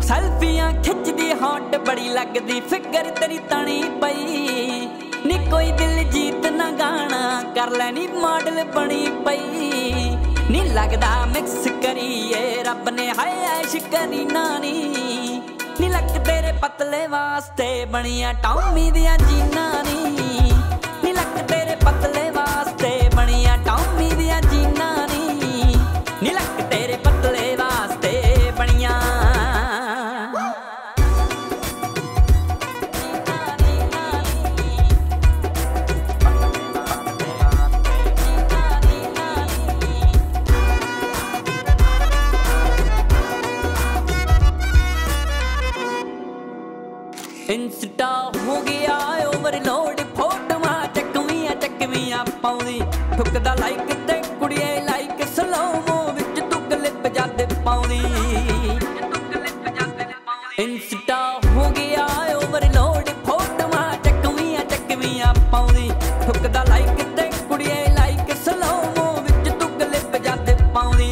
सेल्फियां खिचदी hot बड़ी लगदी figure तेरी तनी पई नी कोई दिल जीत ना गाना कर लैनी मॉडल बनी पई नी लगदा मिक्स करिए रब ने हाय ऐश करी नानी नी लक तेरे पतले वास्ते बनिया टॉमी दियां जीना नी लक तेरे पतले वास्ते बनिया टॉमी दियां जीना नी लक तेरे पतले वास्ते बनिया इंस्टा हो गया ओवरलोड फोटोआं चकवियां पाउंदी ठुकदा लाइक ते कुड़िए लाइक स्लोमो विच तू क्लिप जद पाउंदी इंस्टा हो गया ओवरलोड फोटोआं चकवियां पाउंदी ठुकदा लाइक ते कुड़िए लाइक स्लोमो विच तू क्लिप जद पाउंदी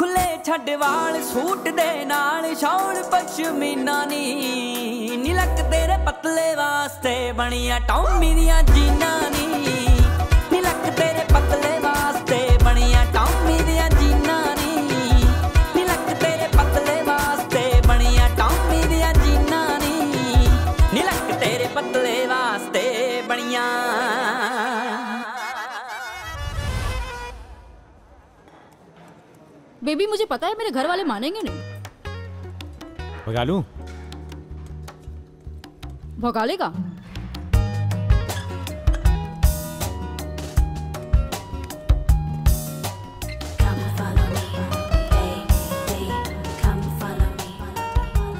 खुले छड्ड वाल सूट दे नाल शॉल पश्मीना नी लक तेरे पतले वास्ते बनिया टॉमी दियां जीना नी लक तेरे पतले वास्ते बनिया टॉमी दियां जीना नी लक तेरे पतले वास्ते बनिया टॉमी दियां जीना नी लक तेरे पतले वास्ते बनिया। बेबी मुझे पता है मेरे घर वाले मानेंगे नहीं। भगा लूं? भगा लेगा?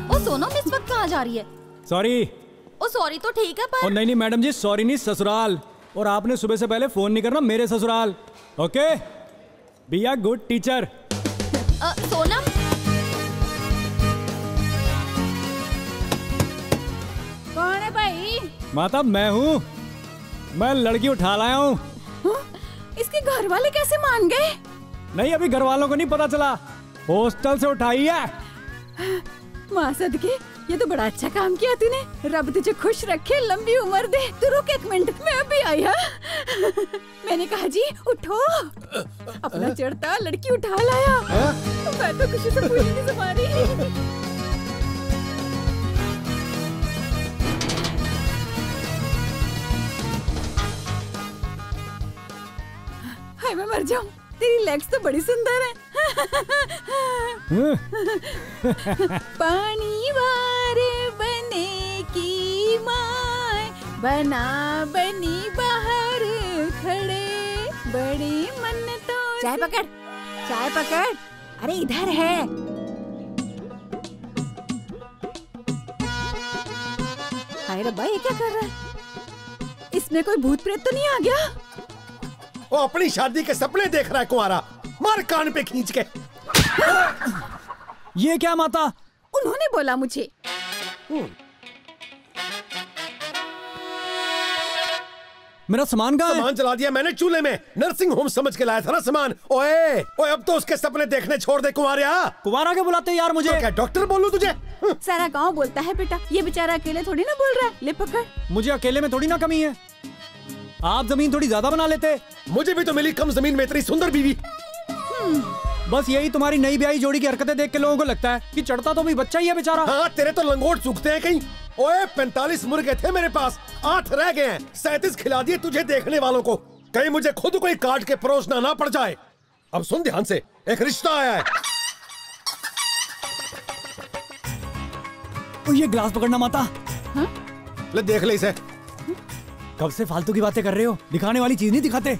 ओ सोनम इस वक्त कहाँ जा रही है? सॉरी। ओ सॉरी तो ठीक है पर। ओ नहीं मैडम जी, सॉरी नहीं, ससुराल। और आपने सुबह से पहले फोन नहीं करना मेरे ससुराल। Okay, be a good teacher. Sonam कौन है भाई? माता मैं हूँ, मैं लड़की उठा लाया हूँ। इसके घर वाले कैसे मान गए? नहीं, अभी घर वालों को नहीं पता चला, हॉस्टल से उठाई है। माँ सदके, ये तो बड़ा अच्छा काम किया तूने। रब तुझे खुश रखे, लंबी उम्र दे। तू रुक एक मिनट, मैं अभी आई। मैंने कहा जी उठो, अपना चढ़ता लड़की उठा लाया। मैं तो खुशी से पूरी नहीं समा रही। हाय मैं मर जाऊं, तेरी लेग्स तो बड़ी सुंदर है। पानी वार बने की माय, बना बनी बाहर खड़े, बड़ी मन्नतों। चाय पकड़, चाय पकड़। अरे इधर है। हाय रब्बा, ये क्या कर रहा है? इसमें कोई भूत प्रेत तो नहीं आ गया? वो अपनी शादी के सपने देख रहा है कुंवारा, मार कान पे खींच के। ये क्या माता? उन्होंने बोला मुझे। मेरा सामान कहाँ है? सामान जला दिया मैंने चूल्हे में, नर्सिंग होम समझ के लाया था ना सामान। ओए ओए, अब तो उसके सपने देखने छोड़ दे कुंवारिया। कुंवारा क्या बुलाते यार मुझे? तो क्या डॉक्टर बोलूं तुझे? सारा गांव बोलता है बेटा, ये बेचारा अकेले थोड़ी ना बोल रहा है। ले पकड़। मुझे अकेले में थोड़ी ना कमी है, आप जमीन थोड़ी ज्यादा बना लेते। मुझे भी तो मिली कम जमीन में इतनी सुंदर बीवी। बस यही तुम्हारी नई ब्याही जोड़ी की हरकतें देख के लोगों को लगता है कि चढ़ता तो भी बच्चा ही है बेचारा। हाँ, तेरे तो लंगोट सूखते हैं कहीं। ओए 45 मुर्गे थे मेरे पास, 8 रह गए हैं, 37 खिला दिए तुझे देखने वालों को। कहीं मुझे खुद कोई काट के परोसना ना पड़ जाए। अब सुन ध्यान से, एक रिश्ता आया है। ये ग्लास पकड़ना माता। ले देख ले इसे। कब से फालतू की बातें कर रहे हो? दिखाने वाली चीज नहीं दिखाते।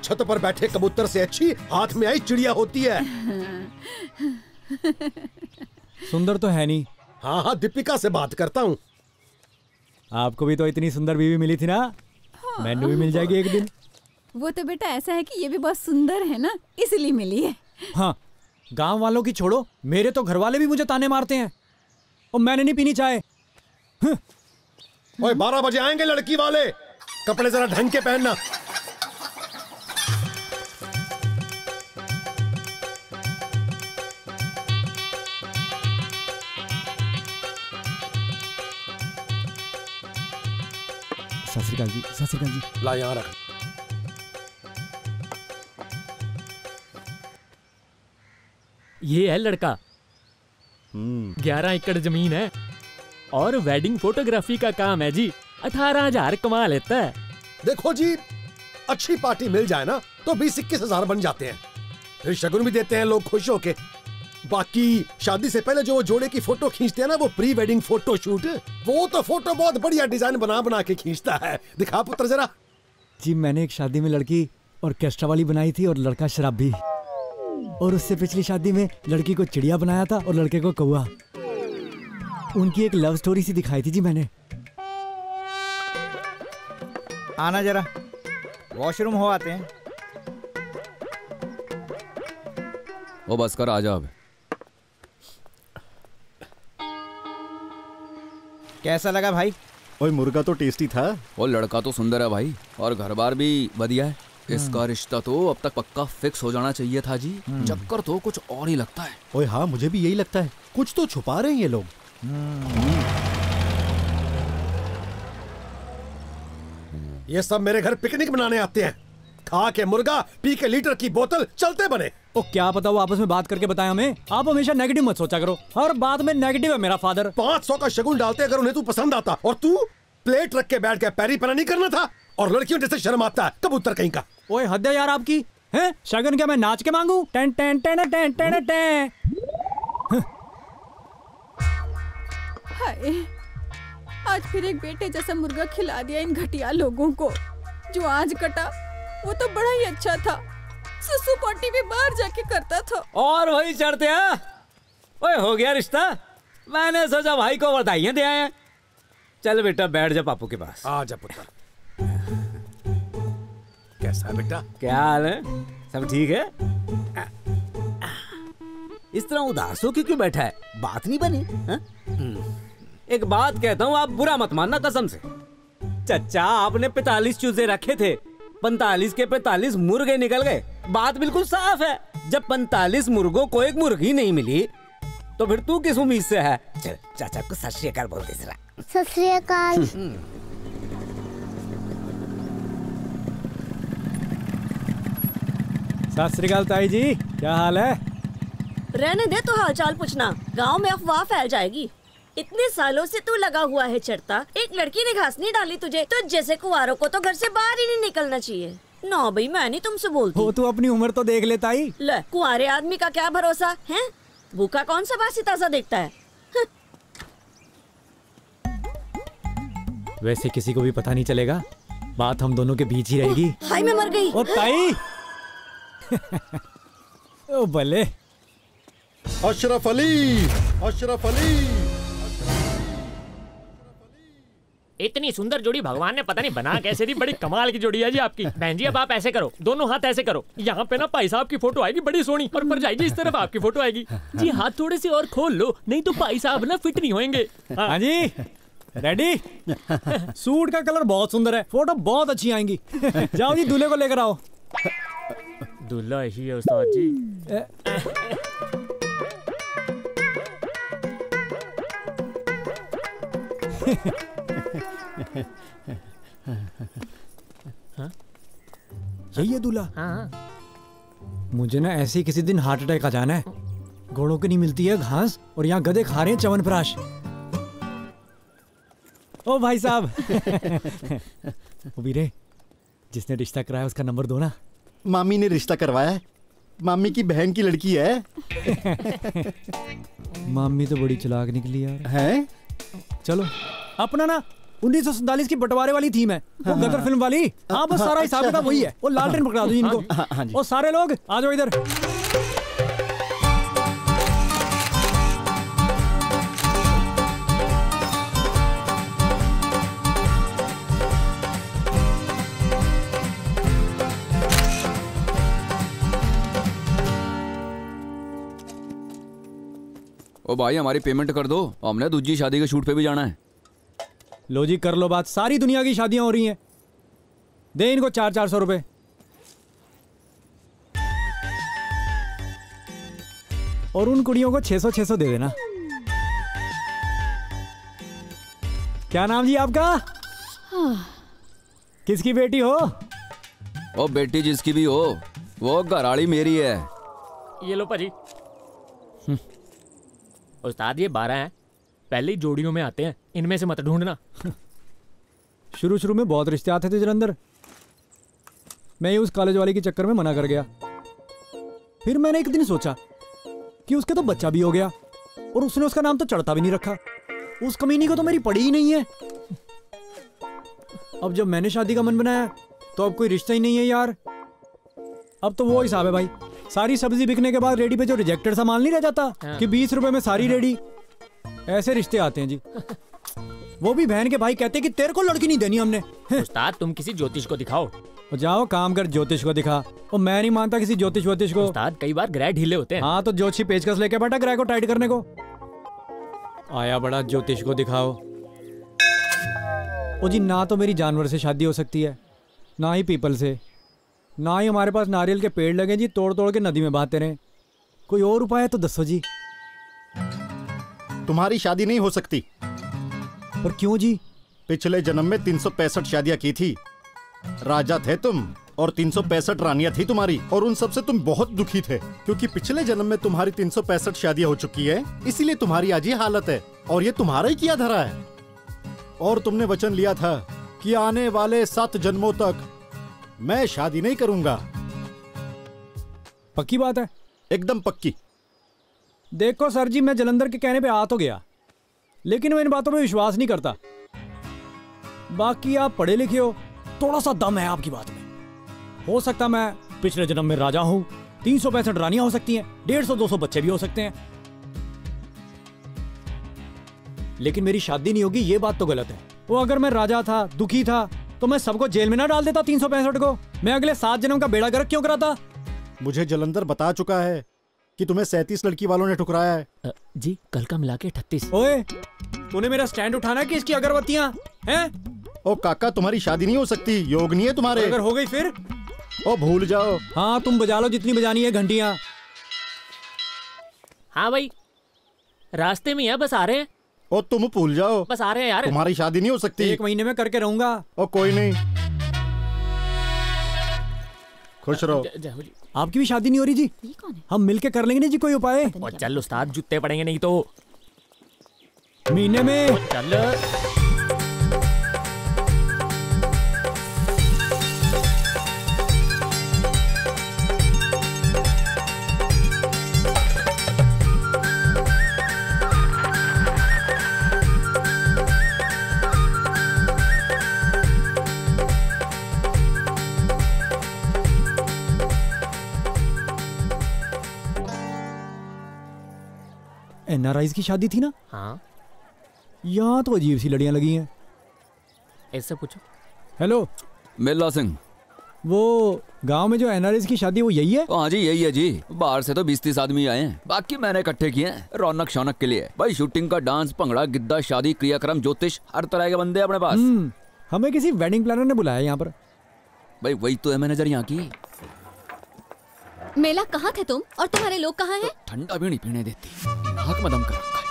छत पर बैठे कबूतर से अच्छी हाथ में आई चिड़िया होती है। सुंदर तो है नहीं। हाँ हाँ, दीपिका से बात करता हूँ। आपको भी तो इतनी सुंदर बीवी मिली थी ना। हाँ। मैंने भी मिल जाएगी एक दिन। वो तो बेटा ऐसा है कि ये भी बहुत सुंदर है ना, इसलिए मिली है। हाँ, गांव वालों की छोड़ो, मेरे तो घर वाले भी मुझे ताने मारते हैं और मैंने नहीं पीनी चाय। ओए 12 बजे आएंगे लड़की वाले, कपड़े जरा ढंग के पहनना। सत श्री अकाल जी, सत श्री अकाल जी। ला यहाँ रख। ये है लड़का। 11 एकड़ जमीन है और वेडिंग फोटोग्राफी का काम है जी। 18,000 कमा लेता है। देखो जी, अच्छी पार्टी मिल जाए ना तो 20-21 हजार बन जाते हैं। फिर शगुन भी देते हैं लोग खुश होके। बाकी शादी से पहले जो वो जोड़े की फोटो खींचते हैं ना, वो प्री वेडिंग फोटो शूट, वो तो फोटो बहुत बढ़िया डिजाइन बना बना के खींचता है। दिखा पुत्र जरा। जी मैंने एक शादी में लड़की ऑर्केस्ट्रा वाली बनाई थी और लड़का शराबी। और उससे पिछली शादी में लड़की को चिड़िया बनाया था और लड़के को कौवा। उनकी एक लव स्टोरी सी दिखाई थी जी मैंने। आना जरा, वॉशरूम हो आते हैं। वो बस कर, आ जा अब। कैसा लगा भाई? ओए मुर्गा तो टेस्टी था। वो लड़का तो सुंदर है भाई, और घर बार भी बढ़िया है। इसका रिश्ता तो अब तक पक्का फिक्स हो जाना चाहिए था जी। चक्कर तो कुछ और ही लगता है। ओए हाँ, मुझे भी यही लगता है, कुछ तो छुपा रहे हैं ये लोग। ये सब मेरे घर पिकनिक मनाने आते हैं। खा के मुर्गा, पी के लीटर की बोतल, चलते बने। ओ क्या पता वो आपस में बात करके बताएं हमें। आप हमेशा नेगेटिव मत सोचा करो, हर बात में नेगेटिव है मेरा फादर। 500 का शगुन डालते अगर उन्हें तू पसंद आता, और तू प्लेट रख के बैठ के पैरी पना नहीं करना था। और लड़कियों जैसे शर्म आता है, कबूतर कहीं का। ओए हद है यार आपकी। हैं शगन क्या मैं नाच के मांगू? Ten ten ten ten ten ten. Hi, आज फिर एक बेटे जैसा मुर्गा खिला दिया इन घटिया लोगों को। जो आज कटा वो तो बड़ा ही अच्छा था। ससु पट्टी भी बाहर जाके करता था। और वही चढ़ते हैं। ओए हो गया रिश्ता। मैंने सोचा भाई को बधाइयां दे आए। चल बेटा बैठ जा पापू के पास। आ जा पुत्र। कैसा है बेटा? क्या हाल है? सब ठीक है? इस तरह उदास हो क्यों बैठा है? बात नहीं बनी? एक बात कहता हूँ, आप बुरा मत मानना कसम से। चचा आपने 45 चूजे रखे थे, 45 के 45 मुर्गे निकल गए। बात बिल्कुल साफ है। जब 45 मुर्गों को एक मुर्गी नहीं मिली तो फिर तू किस उम्मीद से है? चल चाचा को सत श्री अकाल बोल दे जरा। सत श्री अकाल। सत श्री अकाल ताई जी, क्या हाल है? रहने दे तो हालचाल पूछना, गांव में अफवाह फैल जाएगी। इतने सालों से तू लगा हुआ है चढ़ता, एक लड़की ने घास नहीं डाली तुझे तो जैसे कुंवारों को तो घर से बाहर ही नहीं निकलना चाहिए। ना भाई, मैं नहीं तुमसे बोलती। वो तू अपनी उम्र तो देख ले ताई। ले, कुंवारे आदमी का क्या भरोसा है? भूखा कौन सा बासी ताजा देखता है? वैसे किसी को भी पता नहीं चलेगा, बात हम दोनों के बीच ही रहेगी। हाय मैं मर गई। ओ ताई। ओ भले। अशरफ अली, अशरफ अली। इतनी सुंदर जोड़ी भगवान ने पता नहीं बना कैसे दी। बड़ी कमाल की जोड़ी है जी आपकी। बहन जी अब आप ऐसे करो, दोनों हाथ ऐसे करो। यहाँ पे ना भाई साहब की फोटो आएगी बड़ी सोनी, और पर जाएगी इस तरफ आपकी फोटो आएगी जी। हाथ थोड़े से और खोल लो, नहीं तो भाई साहब ना फिट नहीं होंगे। हाँ जी, रेडी? सूट का कलर बहुत सुंदर है, फोटो बहुत अच्छी आएंगी। जाओ जी दूल्हे को लेकर आओ। दूल्हा ही है उस्ताद जी। यही है दूल्हा? हाँ। मुझे ना ऐसे ही किसी दिन हार्ट अटैक आ जाना है। घोड़ों की नहीं मिलती है घास और यहाँ गधे खा रहे हैं च्यवनप्राश। ओ भाई साहब। ओ वीरे, जिसने रिश्ता कराया उसका नंबर दो ना। मामी ने रिश्ता करवाया है, मामी की बहन की लड़की है। मामी तो बड़ी चालाक निकली यार। हैं? चलो अपना ना 1947 की बंटवारे वाली थीम है, वो गदर फिल्म वाली। हाँ बस सारा हिसाब किताब वही है। वो लालटेन पकड़ा दो इनको। हाँ जी। और सारे लोग आ जाओ इधर। ओ भाई हमारी पेमेंट कर दो, हमने दूसरी शादी के शूट पे भी जाना है। लो जी कर लो बात, सारी दुनिया की शादियां हो रही हैं। दे इनको 400-400 रुपए। और उन कुड़ियों को 600-600 दे देना। क्या नाम जी आपका? किसकी बेटी हो? ओ बेटी जिसकी भी हो, वो घराड़ी मेरी है। ये लो भाजी। उस्ताद ये 12 हैं, पहले ही जोड़ियों में आते हैं, इनमें से मत ढूंढना। शुरू शुरू में बहुत रिश्ते आते थे जलंधर। मैं ये उस कॉलेज वाले के चक्कर में मना कर गया। फिर मैंने एक दिन सोचा कि उसके तो बच्चा भी हो गया और उसने उसका नाम तो चढ़ता भी नहीं रखा। उस कमीनी को तो मेरी पड़ी ही नहीं है। अब जब मैंने शादी का मन बनाया तो अब कोई रिश्ता ही नहीं है यार। अब तो वो हिसाब है भाई, सारी सब्जी बिकने के बाद रेडी पे जो रिजेक्टेड सामान नहीं रह जाता कि 20 रुपए में सारी रेडी, ऐसे रिश्ते आते हैं जी। वो भी बहन के भाई कहते कि तेरे को लड़की नहीं देनी हमने। उस्ताद तुम किसी ज्योतिष को दिखाओ। और जाओ काम कर, ज्योतिष को दिखा। और मैं नहीं मानता किसी ज्योतिष वोतिष को। उस्ताद कई बार ग्रह ढीले होते हैं। हाँ तो ज्योतिषी पेचकस लेके बैठा ग्रह को टाइट करने को। आया बड़ा ज्योतिष को दिखाओ। ओ जी ना तो मेरी जानवर से शादी हो सकती है, ना ही पीपल से, ना ही हमारे पास नारियल के पेड़ लगे जी तोड़ तोड़ के नदी में बहाते रहे। कोई और उपाय है तो दसो जी। तुम्हारी शादी नहीं हो सकती। पर क्यों जी? पिछले जन्म में 365 शादियां की थी। राजा थे तुम और 365 रानियां थी तुम्हारी, और उन सब से तुम बहुत दुखी थे क्योंकि पिछले जन्म में तुम्हारी 365 शादियां हो चुकी है, इसीलिए तुम्हारी आज ये हालत है। और ये तुम्हारा ही किया धरा है। और तुमने वचन लिया था कि आने वाले 7 जन्मों तक मैं शादी नहीं करूंगा। पक्की बात है? एकदम पक्की। देखो सर जी, मैं जलंधर के कहने पे आ तो गया, लेकिन मैं इन बातों पे विश्वास नहीं करता। बाकी आप पढ़े लिखे हो, थोड़ा सा दम है आपकी बात में। हो सकता मैं पिछले जन्म में राजा हूं, 365 रानियां हो सकती हैं, 150-200 बच्चे भी हो सकते हैं, लेकिन मेरी शादी नहीं होगी, ये बात तो गलत है। वो अगर मैं राजा था, दुखी था, तो मैं सबको जेल में ना डाल देता 365 को। मैं अगले 7 जन्म का बेड़ा गर्क क्यों कराता? मुझे जलंधर बता चुका है कि तुम्हें 37 लड़की वालों ने ठुकराया है। जी कल का मिला के 38। ओए तूने मेरा स्टैंड उठाना है कि इसकी अगरबत्तियां हैं? ओ काका तुम्हारी शादी नहीं हो सकती, योग नहीं है तुम्हारे। अगर हो गई फिर? ओ भूल जाओ। हाँ तुम बजा लो जितनी बजानी है घंटियां। हाँ भाई रास्ते में है, बस आ रहे हैं। ओ तुम भूल जाओ, बस आ रहे हैं यार। तुम्हारी शादी नहीं हो सकती। 1 महीने में करके रहूंगा। ओ कोई नहीं, खुश रहो। आपकी भी शादी नहीं हो रही जी? हम मिलके कर लेंगे नहीं जी कोई उपाय। और चल उस्ताद, जूते पड़ेंगे नहीं तो। महीने में चल। NRIs की शादी थी ना? हाँ। यहाँ तो अजीब सी लड़ियां लगी हैं। ऐसे पूछो। हेलो मिल्ला सिंह, वो गांव में जो NRIs की शादी वो यही है? हाँ जी यही है जी। बाहर से तो 20-30 आदमी आए हैं, बाकी मैंने इकट्ठे किए हैं रौनक शौनक के लिए। भाई शूटिंग का डांस, भंगड़ा, गिद्दा, शादी, क्रियाक्रम, ज्योतिष, हर तरह के बंदे अपने पास। हमें किसी वेडिंग प्लानर ने बुलाया यहाँ पर। भाई वही तो है मैनेजर यहाँ की। मेला कहाँ थे तुम और तुम्हारे लोग कहाँ हैं? ठंडा भी नहीं पीने देती, नाक में दम कर रखा है।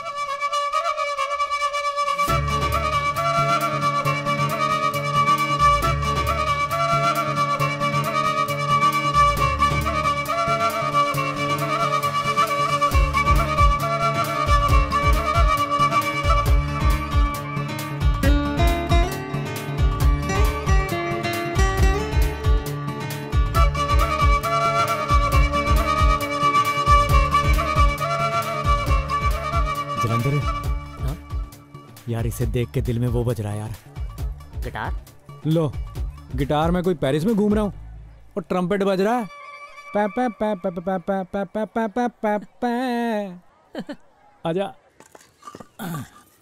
जलंधर यार, इसे देख के दिल में वो बज रहा है यार। गिटार लो, गिटार में कोई पेरिस में घूम रहा हूँ और ट्रम्पेट बज रहा है। पै पै पै पै पै पै पै पै पै पै पै पै। आजा।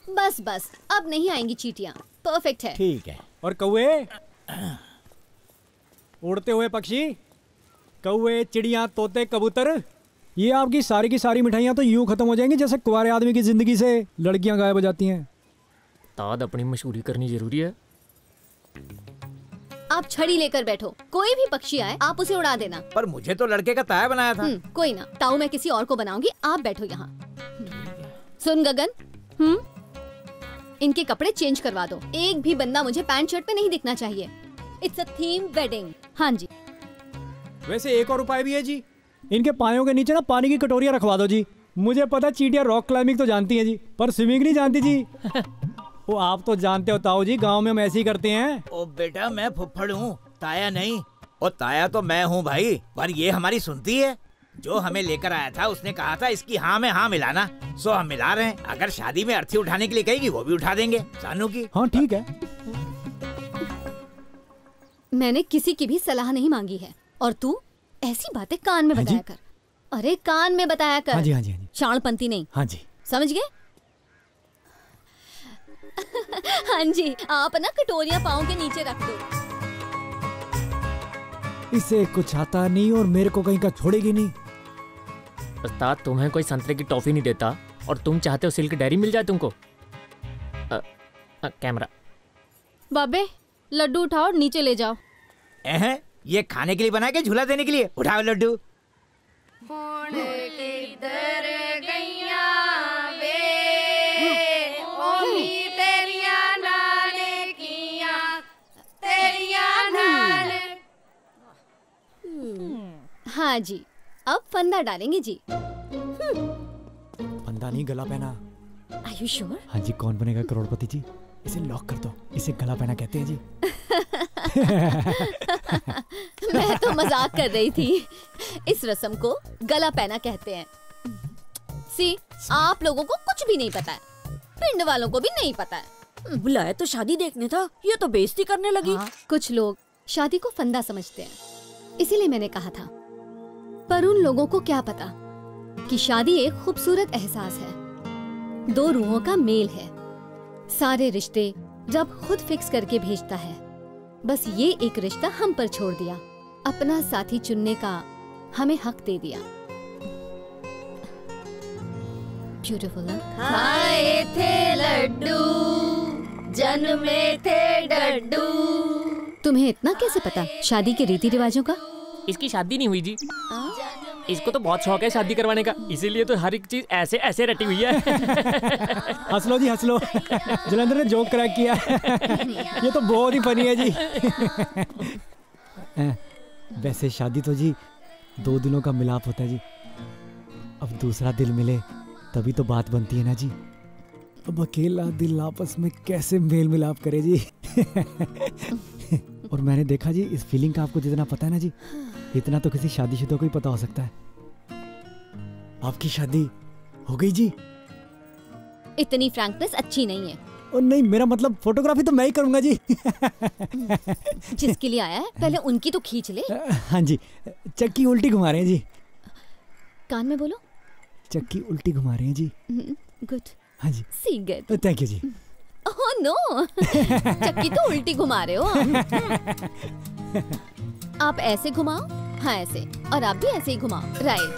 बस बस, अब नहीं आएंगी चींटियां। परफेक्ट है। ठीक है। और कौवे, उड़ते हुए पक्षी, कौवे, चिड़िया, तोते, कबूतर, ये आपकी सारी की सारी मिठाइयाँ तो यूं खत्म हो जाएंगी जैसे कुंवारे आदमी की जिंदगी से लड़कियां गायब हो जाती हैं। ताद अपनी मशहूरी करनी जरूरी है। आप छड़ी लेकर बैठो, कोई भी पक्षी आए आप उसे उड़ा देना। पर मुझे तो लड़के का ताया बनाया था। कोई ना, ताऊ मैं किसी और को बनाऊंगी, आप बैठो यहाँ। सुन गगन, इनके कपड़े चेंज करवा दो। एक भी बंदा मुझे पैंट शर्ट पे नहीं दिखना चाहिए। It's a theme wedding. हाँ जी। वैसे एक और उपाय भी है जी, इनके पायों के नीचे ना पानी की कटोरियां रखवा दो जी। मुझे पता चींटियां रॉक क्लाइंबिंग तो जानती हैं जी, पर स्विमिंग नहीं जानती जी। वो आप तो जानते हो ताऊ जी, गांव में हम ऐसे ही करते हैं। ओ बेटा, मैं फुफ्फड़ हूँ, ताया नहीं। और ताया तो मैं हूँ भाई, पर ये हमारी सुनती है। जो हमें लेकर आया था उसने कहा था इसकी हाँ में हाँ मिलाना, सो हम मिला रहे हैं। अगर शादी में अर्थी उठाने के लिए कहेगी वो भी उठा देंगे, सानू की। हाँ ठीक है। मैंने किसी की भी सलाह नहीं मांगी है, और तू ऐसी बातें कान में बताया कर। अरे कान में बताया कर। हाँ जी, हाँ जी, हाँ जी। शाणपंती नहीं। हाँ जी। समझ गए? हाँ जी, आप ना कटोरियां पाँव के नीचे रख दो। इसे कुछ आता नहीं और मेरे को कहीं का छोड़ेगी नहीं। उस्ताद, तुम्हें कोई संतरे की टॉफी नहीं देता और तुम चाहते हो सिल्क डायरी मिल जाए तुमको। कैमरा। बाबे, लड्डू उठाओ और नीचे ले जाओ। ये खाने के लिए बना के झूला देने के लिए? उठाओ लड्डू। हाँ जी, अब फंदा डालेंगे जी। फंदा नहीं, गला पहना। Are you sure? हाँ जी। कौन बनेगा करोड़पति जी? इसे लॉक कर दो, इसे गला पहना कहते हैं जी। मैं तो मजाक कर रही थी। इस रस्म को गला पहना कहते हैं। सी, आप लोगों को कुछ भी नहीं पता है, पिंड वालों को भी नहीं पता है। बुलाया तो शादी देखने था, ये तो बेइज्जती करने लगी। कुछ लोग शादी को फंदा समझते हैं, इसीलिए मैंने कहा था। पर उन लोगों को क्या पता कि शादी एक खूबसूरत एहसास है, दो रूहों का मेल है। सारे रिश्ते रब खुद फिक्स करके भेजता है, बस ये एक रिश्ता हम पर छोड़ दिया, अपना साथी चुनने का हमें हक दे दिया। ब्यूटीफुल। खाए थे लड्डू, जन्मे थे डड्डू। तुम्हें इतना कैसे पता शादी के रीति रिवाजों का? इसकी शादी नहीं हुई जी। इसको तो बहुत शौक है शादी करवाने का, इसीलिए तो हर एक चीज ऐसे ऐसे रटी हुई है। हंस लो जी, हंस लो। जलंधर ने जोक क्रैक किया। ये तो बहुत ही फनी है जी। वैसे शादी तो जी 2 दिनों का मिलाप होता है जी। अब दूसरा दिल मिले तभी तो बात बनती है ना जी। अब अकेला दिल आपस में कैसे मेल मिलाप करे जी। और मैंने देखा जी, इस फीलिंग का आपको जितना पता है ना जी, इतना तो किसी शादीशुदा को ही पता हो सकता है। आपकी शादी हो गई जी? इतनी फ्रैंकनेस अच्छी नहीं है। और नहीं, मेरा मतलब फोटोग्राफी तो मैं ही करूंगा जी। जिसके लिए आया है पहले उनकी तो खींच ले। हाँ जी। चक्की उल्टी घुमा रहे हैं जी। कान में बोलो। चक्की उल्टी घुमा रहे हैं जी। गुड। हाँ जी। सी गुड। थैंक यू जी। ओह नो, चक्की तो उल्टी घुमा रहे हो। आप ऐसे घुमाओ, हाँ ऐसे, और आप भी ऐसे ही घुमाओ। राइट।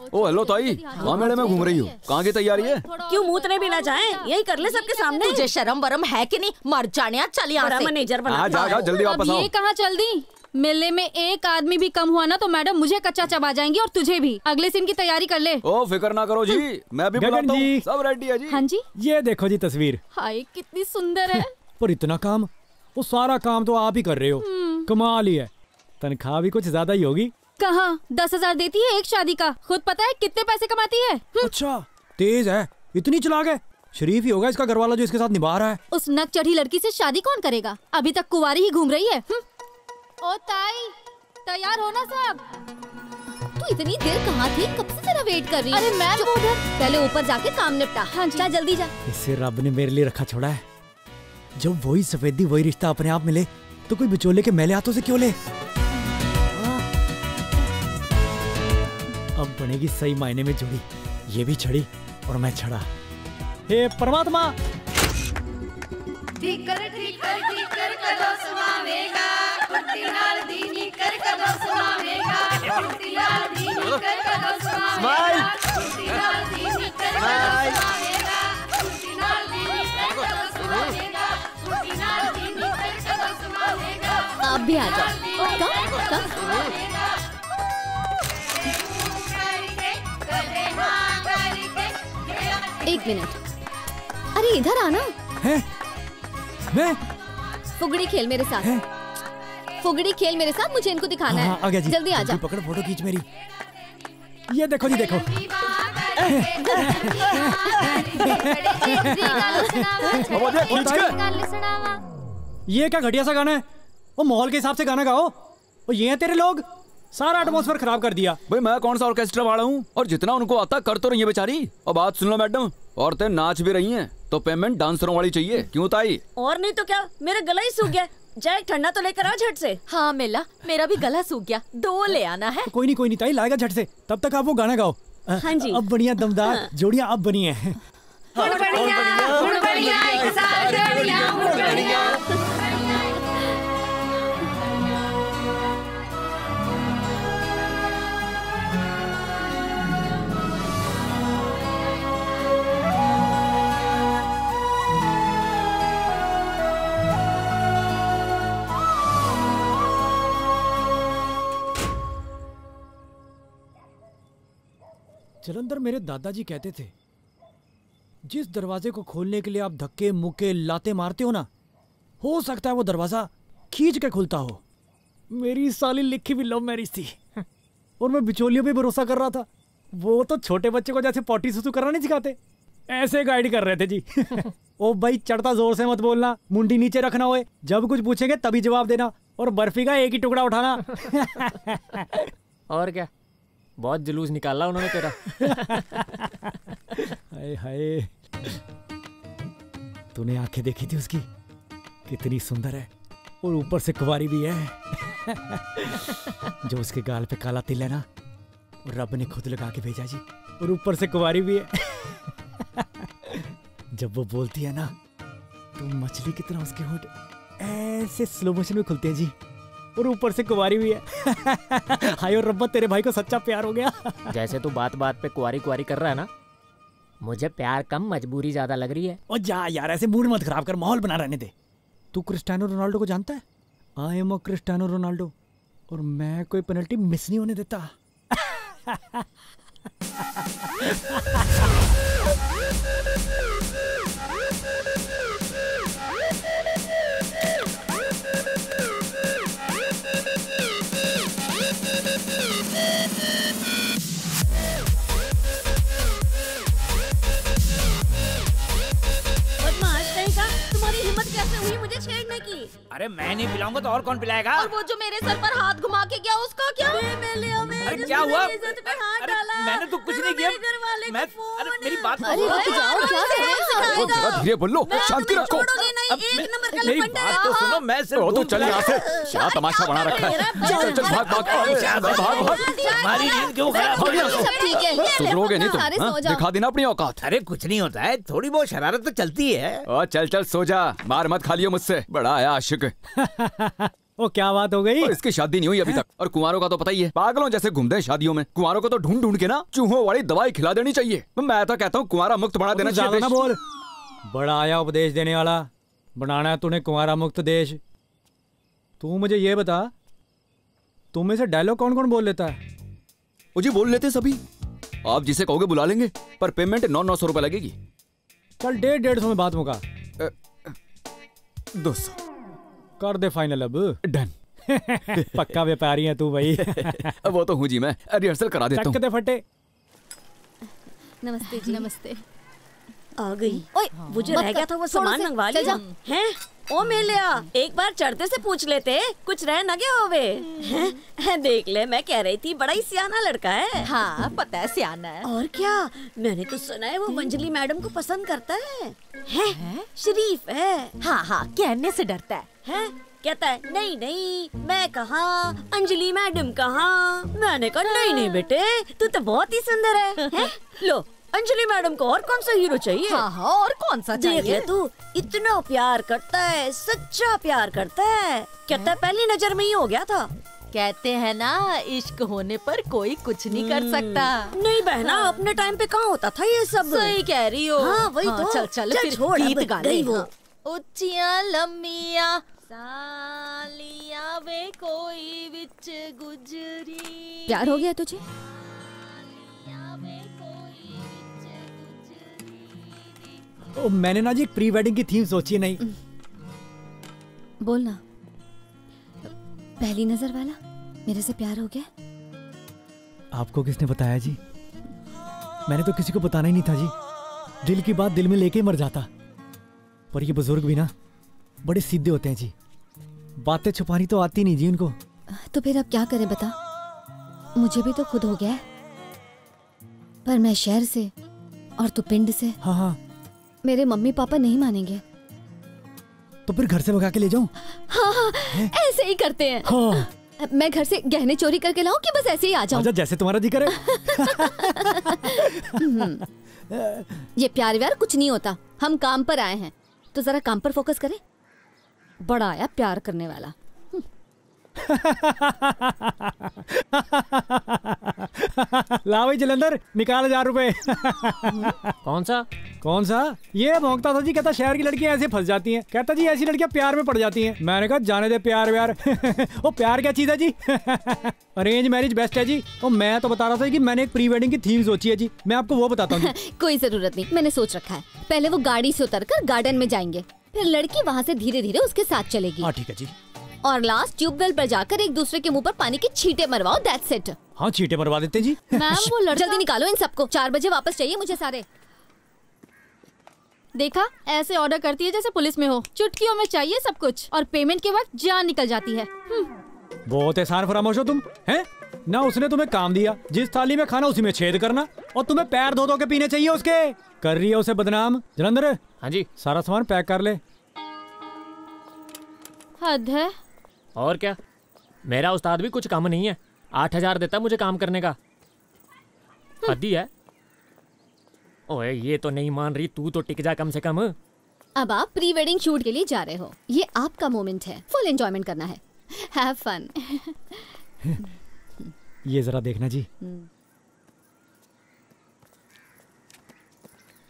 ओ हेलो ताई, कहाँ मेले में घूम रही हो? कहाँ की तैयारी है? क्यों मूतने भी ना जाएं? यही कर ले सबके सामने। तुझे शर्म वरम है कि नहीं? मर जाने, चल यहाँ से। मैनेजर बना। जाओ जल्दी वापस आओ। ये कहाँ जल्दी? मेले में एक आदमी भी कम हुआ ना तो मैडम मुझे कच्चा चबा जाएंगी और तुझे भी। अगले सीन की तैयारी कर ले। ओ फिक्र ना करो जी, मैं भी बुलाता हूँ। सब रेडी है जी। हाँ जी। ये देखो जी तस्वीर। हाय कितनी सुंदर है। पर इतना काम वो सारा काम तो आप ही कर रहे हो। कमाल ही है। तनख्वाह भी कुछ ज्यादा ही होगी। कहाँ 10,000 देती है एक शादी का, खुद पता है कितने पैसे कमाती है। अच्छा तेज है, इतनी चलाक है। शरीफ ही होगा इसका घरवाला जो इसके साथ निभा रहा है। उस नक चढ़ी लड़की से शादी कौन करेगा, अभी तक कुंवारी ही घूम रही है। ओ ताई तैयार हो ना सब। तू इतनी देर कहाँ थी, कब से तेरा वेट कर रही है। अरे मैं उधर, पहले ऊपर जाके काम निपटा। हाँ जा जल्दी जा। इसे रब ने मेरे लिए रखा छोड़ा है। जब वही सफेदी वही रिश्ता अपने आप मिले तो कोई बिचौले के मैले हाथों से क्यों ले। अब बनेगी सही मायने में जोड़ी। ये भी छड़ी और मैं छड़ा। हे परमात्मा। आप भी आ जाओ। कब? एक मिनट, अरे इधर आना। है? मैं? फुगड़ी खेल मेरे साथ। फुगड़ी खेल मेरे साथ, मुझे इनको दिखाना है। आ गया जी। जल्दी आ जा। पकड़ फोटो खींच मेरी। ये देखो जी देखो। ये क्या घटिया सा गाना है। वो माहौल के हिसाब से गाना गाओ। और ये हैं तेरे लोग, सारा एटमॉस्फेयर खराब कर दिया। भाई मैं कौन सा ऑर्केस्ट्रा वाला हूँ, और जितना उनको आता कर तो रही है बेचारी। और बात सुन लो मैडम, औरतें नाच भी रही हैं तो पेमेंट डांसरों वाली चाहिए। क्यों ताई? और नहीं तो क्या, मेरा गला ही सूख गया। जा एक ठंडा तो लेकर आ झट से। हाँ मेला, मेरा भी गला सूख गया, 2 ले आना है। कोई नहीं ताई, लाएगा झट से। तब तक आप वो गाना गाओ। हाँ जी। अब बढ़िया दमदार जोड़ियां अब बनी है। जलंधर मेरे दादाजी कहते थे, जिस दरवाजे को खोलने के लिए आप धक्के मुक्के लाते मारते हो ना, हो सकता है वो दरवाजा खींच के खुलता हो। मेरी साली लिखी भी लव मैरिज थी और मैं बिचौलियों पे भरोसा कर रहा था। वो तो छोटे बच्चे को जैसे पॉटी सुसु करना नहीं सिखाते, ऐसे गाइड कर रहे थे जी। ओ भाई चढ़ता जोर से मत बोलना, मुंडी नीचे रखना होए, जब कुछ पूछेंगे तभी जवाब देना, और बर्फी का एक ही टुकड़ा उठाना। और क्या, बहुत जुलूस निकाला उन्होंने तेरा। हाय हाय, तूने आंखें देखी थी उसकी, कितनी सुंदर है, और ऊपर से कुंवारी भी है। जो उसके गाल पे काला तिल है ना, रब ने खुद लगा के भेजा जी, और ऊपर से कुंवारी भी है। जब वो बोलती है ना, तो मछली की तरह उसके होंठ ऐसे स्लो मोशन में खुलते हैं जी, और ऊपर से कुंवारी भी है। हाय और रब्बा, तेरे भाई को सच्चा प्यार हो गया। जैसे तू बात बात पे कुंवारी कुंवारी कर रहा है ना, मुझे प्यार कम मजबूरी ज्यादा लग रही है। और जा यार, ऐसे मूड मत खराब कर, माहौल बना रहने दे। तू क्रिस्टियानो रोनाल्डो को जानता है? I am a Cristiano Ronaldo, और मैं कोई पेनल्टी मिस नहीं होने देता। तुम्हारी हिम्मत कैसे हुई मुझे छेड़ने की? अरे मैं नहीं पिलाऊंगा तो और कौन पिलाएगा? और वो जो मेरे सर पर हाथ घुमा के गया, उसका क्या? अरे क्या हुआ? अरे मैंने तो कुछ नहीं किया। मैं अरे मेरी बात धीरे बोलो, शांति रखो। मेरी बात तो सुनो, मैं सिर्फ तो चल यहाँ से, क्या तमाशा बना रखा है। चल चल भाग भाग। हमारी नींद क्यों खराब हो गई? सुधरोगे नहीं तुम, दिखा देना अपनी औकात। अरे कुछ नहीं होता है, थोड़ी बहुत शरारत तो चलती है। चल चल सो जा, मार मत खा लियो मुझसे, बड़ा आया आशिक। ओ क्या बात हो गई? इसकी शादी नहीं हुई अभी तक, और कुंवारों का तो पता ही है, पागलों जैसे घूमते हैं शादियों में। कुंवारों को तो ढूंढ ढूंढ के ना चूहों वाली दवाई खिला देनी चाहिए। मैं तो कहता हूँ कुंवारा मुक्त बना देना चाहिए। ना बोल, बड़ा आया उपदेश देने वाला। बनाना है तूने कुंवारा मुक्त देश। तू मुझे ये बता, तुम में से डायलॉग कौन कौन बोल लेता है? मुझे बोल लेते सभी, आप जिसे कहोगे बुला लेंगे, पर पेमेंट 900 रुपए लगेगी। कल 150 में बात मुका। 200 कर दे फाइनल अब। डन। पक्का व्यापारी है तू भाई। वो तो हूँ जी, मैं रिहर्सल करा देता हूँ। दे फटे। नमस्ते जी। नमस्ते। आ गई। ओए वो जो रह गया था वो सामान मंगवा लिया हैं? ओ मेलिया, एक बार चढ़ते से पूछ लेते, कुछ रह न गया होवे। हैं? देख ले, मैं कह रही थी बड़ा ही सियाना लड़का है। हाँ पता है सियाना है। और क्या, मैंने तो सुना है वो मंजली मैडम को पसंद करता है। हैं? शरीफ है। हाँ हाँ कहने से डरता है। हैं? कहता है नहीं नहीं मैं कहाँ, अंजलि मैडम कहाँ। मैंने कहा नहीं नहीं बेटे, तू तो बहुत ही सुंदर है। हैं? लो अंजलि मैडम को और कौन सा हीरो चाहिए? हाँ हाँ और कौन सा चाहिए? देख ले तू, इतना प्यार करता है, सच्चा प्यार करता है। कहता है पहली नजर में ही हो गया था। कहते हैं ना इश्क होने पर कोई कुछ नहीं कर सकता। नहीं बहना, अपने टाइम पे कहाँ होता था ये सब। सही कह रही हो। हाँ वही हाँ, तो। चल चल फिर छोड़, गीत गा ले। वो उच्चियां लम्बियां सालियां वे कोई विच गुजरी। प्यार हो गया तुझे? ओ, मैंने ना जी एक प्री वेडिंग की थीम सोची है। नहीं बोलना। पहली नजर वाला मेरे से प्यार हो गया? आपको किसने बताया जी? मैंने तो किसी को बताना ही नहीं था जी। दिल की बात दिल में लेके ही मर जाता। पर ये बुजुर्ग भी ना बड़े सीधे होते हैं जी, बातें छुपानी तो आती नहीं जी उनको। तो फिर अब क्या करें बता? मुझे भी तो खुद हो गया है, पर मैं शहर से और तू पिंड से। हाँ हाँ। मेरे मम्मी पापा नहीं मानेंगे। तो फिर घर से भगा के ले जाऊं? हाँ हाँ ऐसे ही करते हैं। हाँ। मैं घर से गहने चोरी करके लाऊं कि बस ऐसे ही आ जाऊं? आजा, जैसे तुम्हारा जी करे। ये प्यार व्यार कुछ नहीं होता। हम काम पर आए हैं तो जरा काम पर फोकस करें। बड़ा आया प्यार करने वाला। ला भाई जलंधर, निकाल 1000 रुपए। कौन सा? ये भोंकता था जी, कहता शहर की लड़कियां ऐसे फंस जाती हैं। कहता जी ऐसी लड़कियां प्यार में पड़ जाती हैं। मैंने कहा जाने दे प्यार व्यार। वो प्यार क्या चीज है जी? अरेंज मैरिज बेस्ट है जी। और मैं तो बता रहा था कि मैंने एक प्री वेडिंग की थीम सोची है जी, मैं आपको वो बताता हूँ। कोई जरूरत नहीं, मैंने सोच रखा है। पहले वो गाड़ी से उतरकर गार्डन में जाएंगे, फिर लड़की वहाँ से धीरे धीरे उसके साथ चलेगी। हाँ ठीक है जी। और लास्ट ट्यूबवेल पर जाकर एक दूसरे के मुंह पर पानी की छींटे मरवाओ। That's it. हाँ छींटे मरवा देते जी। मैम वो लड़का जल्दी निकालो इन सबको, 4 बजे वापस चाहिए मुझे सारे। देखा, ऐसे ऑर्डर करती है जैसे पुलिस में हो। चुटकियों में चाहिए सब कुछ और पेमेंट के वक्त जान निकल जाती है। बहुत एहसान फरामोश हो तुम, हैं? ना उसने तुम्हें काम दिया, जिस थाली में खाना उसी में छेद करना, और तुम्हें पैर धो धो के पीने चाहिए उसके। कर रही है उसे बदनाम। जलंधर। हाँ जी। सारा सामान पैक कर ले। हद है। और क्या, मेरा उस्ताद भी कुछ कम नहीं है। 8000 देता मुझे काम करने का। हद ही है। ओए ये तो नहीं मान रही, तू तो टिक जा कम से कम। अब आप प्री वेडिंग शूट के लिए जा रहे हो, ये आपका मोमेंट है, फुल एंजॉयमेंट करना है। Have fun. ये जरा देखना जी,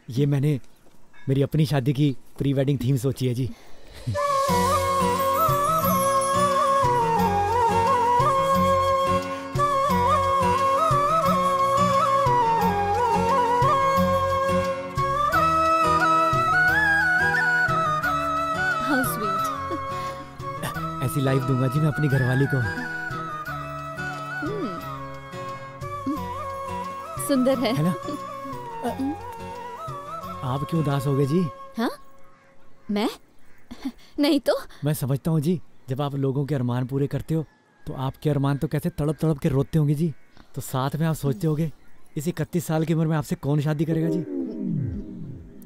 ये मैंने मेरी अपनी शादी की प्री वेडिंग थीम सोची है जी। How sweet. ऐसी लाइफ दूंगा जी मैं अपनी घरवाली को। सुंदर है ना? आप क्यों उदास हो गए जी? हाँ? मैं? नहीं तो। मैं समझता हूँ जी, जब आप लोगों के अरमान पूरे करते हो तो आपके अरमान तो कैसे तड़प तड़प के रोते होंगे जी। तो साथ में आप सोचते होंगे इस 31 साल की उम्र में आपसे कौन शादी करेगा जी?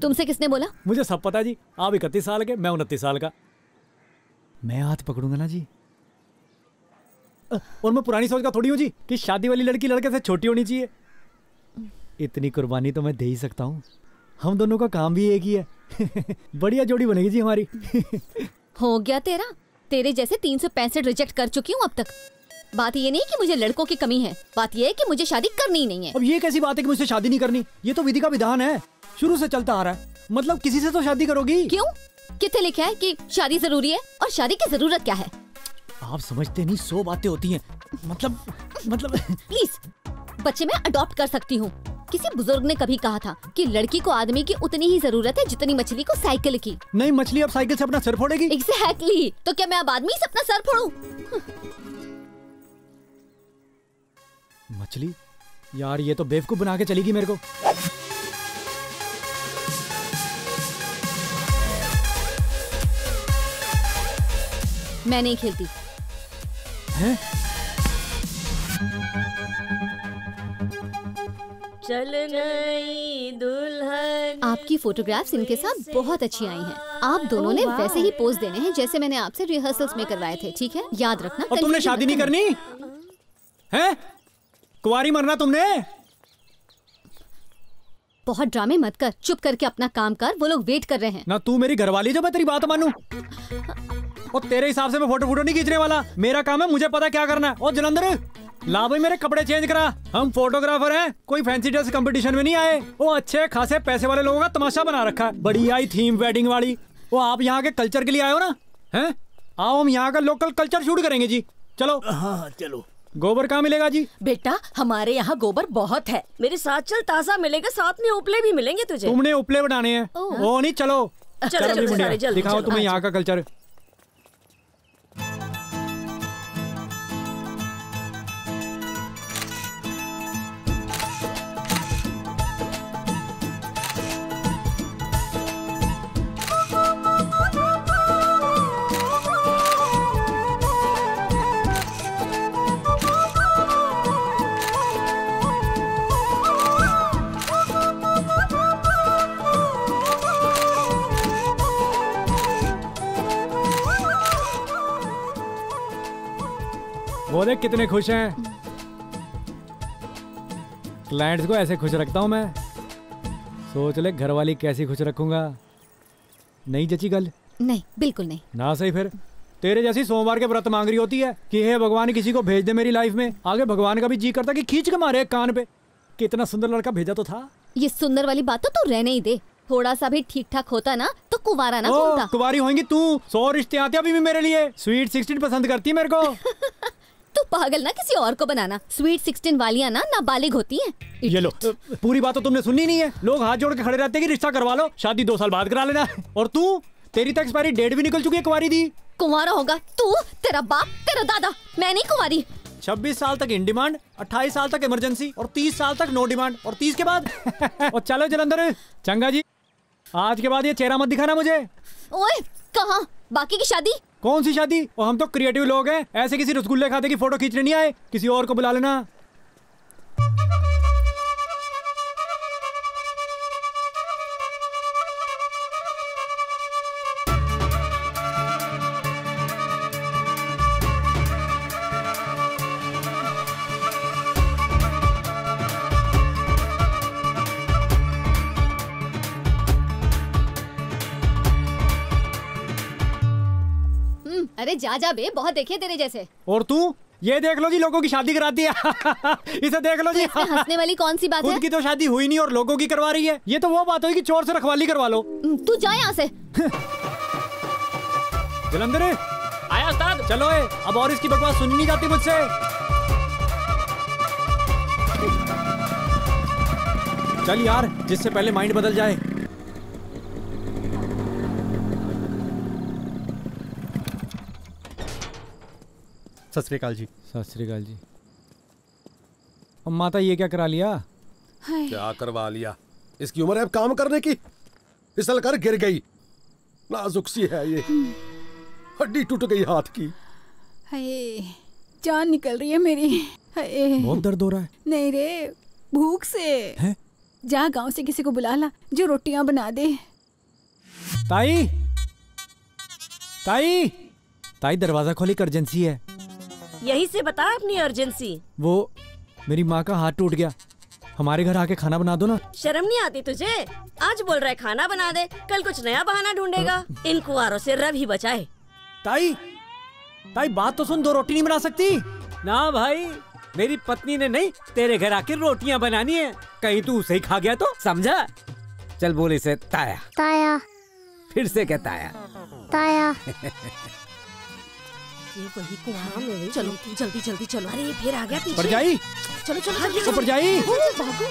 तुमसे किसने बोला? मुझे सब पता जी। आप 31 साल के, मैं 29 साल का। मैं हाथ पकड़ूंगा ना जी। और मैं पुरानी सोच का थोड़ी हूँ जी कि शादी वाली लड़की लड़के से छोटी होनी चाहिए। इतनी कुर्बानी तो मैं दे ही सकता हूँ। हम दोनों का काम भी एक ही है। बढ़िया जोड़ी बनेगी जी हमारी। हो गया तेरा। तेरे जैसे 365 रिजेक्ट कर चुकी हूँ अब तक। बात ये नहीं कि मुझे लड़कों की कमी है, बात ये है कि मुझे शादी करनी ही नहीं है। अब ये कैसी बात है कि मुझसे शादी नहीं करनी? ये तो विधि का विधान है, शुरू से चलता आ रहा है। मतलब किसी से तो शादी करोगी। क्यों? कितने लिखा है कि शादी जरूरी है और शादी की जरूरत क्या है? आप समझते नहीं, 100 बातें होती हैं। मतलब प्लीज, बच्चे मैं अडॉप्ट कर सकती हूँ, किसी बुजुर्ग ने कभी कहा था कि लड़की को आदमी की उतनी ही जरूरत है जितनी मछली को साइकिल की। नहीं, मछली अब साइकिल से अपना सर फोड़ेगी। एग्जैक्टली। तो क्या मैं अब आदमी से अपना सर फोड़ूं? मछली? यार ये तो बेवकूफ बना के चलेगी मेरे को। मैं नहीं खेलती। हैं? चल गई दुल्हन। आपकी फोटोग्राफ्स इनके साथ बहुत अच्छी आई हैं। आप दोनों ने वैसे ही पोज देने हैं जैसे मैंने आपसे रिहर्सल्स में करवाए थे, ठीक है? याद रखना। और तुमने शादी नहीं करनी है? कुंवारी मरना तुमने? बहुत ड्रामे मत कर, चुप करके अपना काम कर, वो लोग वेट कर रहे हैं। ना तू मेरी घरवाली जो मैं तेरी बात मानूं। और तेरे हिसाब से मैं फोटो नहीं खींचने वाला। मेरा काम है, मुझे पता क्या करना है। और जलंधर, ला भाई मेरे कपड़े चेंज करा। हम फोटोग्राफर हैं, कोई फैंसी ड्रेस कंपटीशन में नहीं आए। वो अच्छे खासे पैसे वाले लोगों का तमाशा बना रखा है, बड़ी आई थीम वेडिंग वाली। वो आप यहाँ के कल्चर के लिए आए हो ना? हैं? आओ हम यहाँ का लोकल कल्चर शूट करेंगे जी। चलो। हाँ चलो। गोबर कहाँ मिलेगा जी? बेटा हमारे यहाँ गोबर बहुत है। मेरे साथ चल, ताज़ा मिलेगा, साथ में उपले भी मिलेंगे तुझे। तुमने उपले बनाने हैं? वो नहीं, चलो चलो दिखाओ तुम्हें यहाँ का कल्चर। वो देख कितने खुश हैं। क्लाइंट्स को ऐसे खुश रखता हूं मैं। सोच ले घर वाली कैसी खुश रखूंगा। नहीं जची गल? नहीं, बिल्कुल नहीं। ना सही फिर। तेरे जैसी सोमवार के व्रत मांग रही होती है कि हे भगवान किसी को भेज दे मेरी लाइफ में। आगे भगवान का भी जी करता कि खींच के मारे कान पे। कितना सुंदर लड़का भेजा तो था। ये सुंदर वाली बात तो तू रहने ही दे। थोड़ा सा भी ठीक ठाक होता ना तो कुंवारा ना घूमता। कुंवारी होंगी तू। 100 रिश्ते आते अभी भी मेरे लिए। स्वीट 16 पसंद करती है मेरे को। तू पागल ना, किसी और को बनाना। स्वीट 16 वालियां ना नाबालिग होती हैं। ये लो, पूरी बात तो तुमने सुननी नहीं है। लोग हाथ जोड़ के खड़े रहते हैं कि रिश्ता करवा लो, शादी 2 साल बाद करा लेना। और तू, तेरी तो एक्सपायरी डेट भी निकल चुकी है कुंवारी दी। कुंवारा होगा तू, तेरा बाप, तेरा दादा। मैं नहीं कुंवारी। 26 साल तक इन डिमांड, 28 साल तक इमरजेंसी और 30 साल तक नो डिमांड और 30 के बाद और चलो जलंधर। चंगा जी, आज के बाद ये चेहरा मत दिखाना मुझे। ओए कहाँ? बाकी की शादी? कौन सी शादी? और हम तो क्रिएटिव लोग हैं, ऐसे किसी रसगुल्ले खाते की फोटो खींचने नहीं आए। किसी और को बुला लेना। अरे जा जा बे, बहुत देखे तेरे जैसे। और तू ये देख लो जी, लोगों की शादी कराती है। इसे देख लो जी। इसमें हंसने वाली कौन सी बात है? खुद की तो शादी हुई नहीं और लोगों की करवा रही है। ये तो वो बात हुई कि चोर से रखवाली करवा लो। तू जा यहाँ से। जलंधर आया उस्ताद। चलो अब और इसकी बकवास सुनी नहीं जाती मुझसे। चल यार, जिससे पहले माइंड बदल जाए। सत श्री अकाल जी। सत श्री अकाल जी। अब माता ये क्या करा लिया? क्या करवा लिया? इसकी उम्र है अब काम करने की। फिसल कर गिर गई, नाजुक सी है ये, हड्डी टूट गई हाथ की। हाय, जान निकल रही है मेरी। हाय, बहुत दर्द हो रहा है। नहीं रे, भूख से है? जा गांव से किसी को बुला ला जो रोटियां बना दे। ताई, ताई, ताई दरवाजा खोली, इमरजेंसी है। यही से बता अपनी अर्जेंसी। वो मेरी माँ का हाथ टूट गया, हमारे घर आके खाना बना दो ना। शर्म नहीं आती तुझे? आज बोल रहा है खाना बना दे, कल कुछ नया बहाना ढूंढेगा। इन कुंवारों से रब ही बचाए। ताई, ताई बात तो सुन, 2 रोटी नहीं बना सकती? ना भाई, मेरी पत्नी ने नहीं तेरे घर आके रोटियां बनानी है। कहीं तू उसे ही खा गया तो समझा। चल बोल इसे ताया। ताया। फिर से क्या ताया? ताया। ये वही कुआं में चलो जल्दी जल्दी चलो। अरे ये फिर आ गया पीछे। परजाई, चलो चलो जल्दी ओ परजाई। भागो।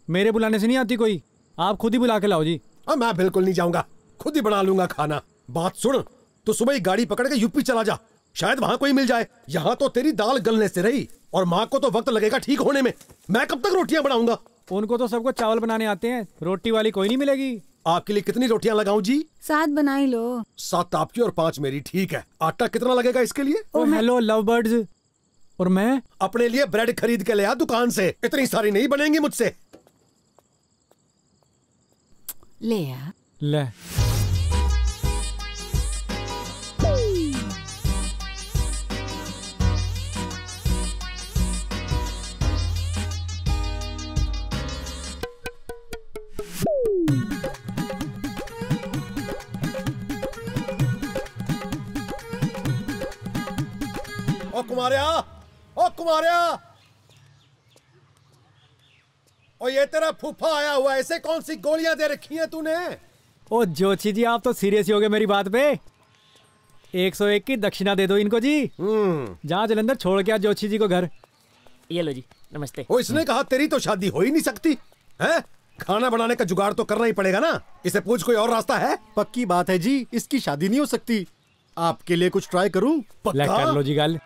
मेरे बुलाने से नहीं आती कोई, आप खुद ही बुला के लाओ जी। मैं बिल्कुल नहीं जाऊंगा, खुद ही बना लूंगा खाना। बात सुन, तो सुबह ही गाड़ी पकड़ के यूपी चला जा, शायद वहाँ कोई मिल जाए। यहाँ तो तेरी दाल गलने से रही और माँ को तो वक्त लगेगा ठीक होने में। मैं कब तक रोटियां बनाऊंगा? उनको तो सबको चावल बनाने आते हैं, रोटी वाली कोई नहीं मिलेगी। आपके लिए कितनी रोटियां लगाऊं जी? 7 बनाई लो। 7 आपकी और 5 मेरी, ठीक है। आटा कितना लगेगा इसके लिए? Hello love birds. और मैं अपने लिए ब्रेड खरीद के ले आ दुकान से, इतनी सारी नहीं बनेंगी मुझसे। ले आ। ले। ओ कुमारिया, ओ कुमारिया, और ये तेरा फूफा आया हुआ, ऐसे कौन सी गोलियां दे रखी हैं तूने? ओ जोशी जी, आप तो सीरियस ही हो गए मेरी बात पे। 101 की दक्षिणा दे दो इनको जी। जहाँ जलंधर छोड़ के आ जोशी जी को घर। ये लो जी, नमस्ते। ओ इसने कहा तेरी तो शादी हो ही नहीं सकती है? खाना बनाने का जुगाड़ तो करना ही पड़ेगा ना। इसे पूछ कोई और रास्ता है? पक्की बात है जी, इसकी शादी नहीं हो सकती। आपके लिए कुछ ट्राई करूं? ले कर लो जी गल।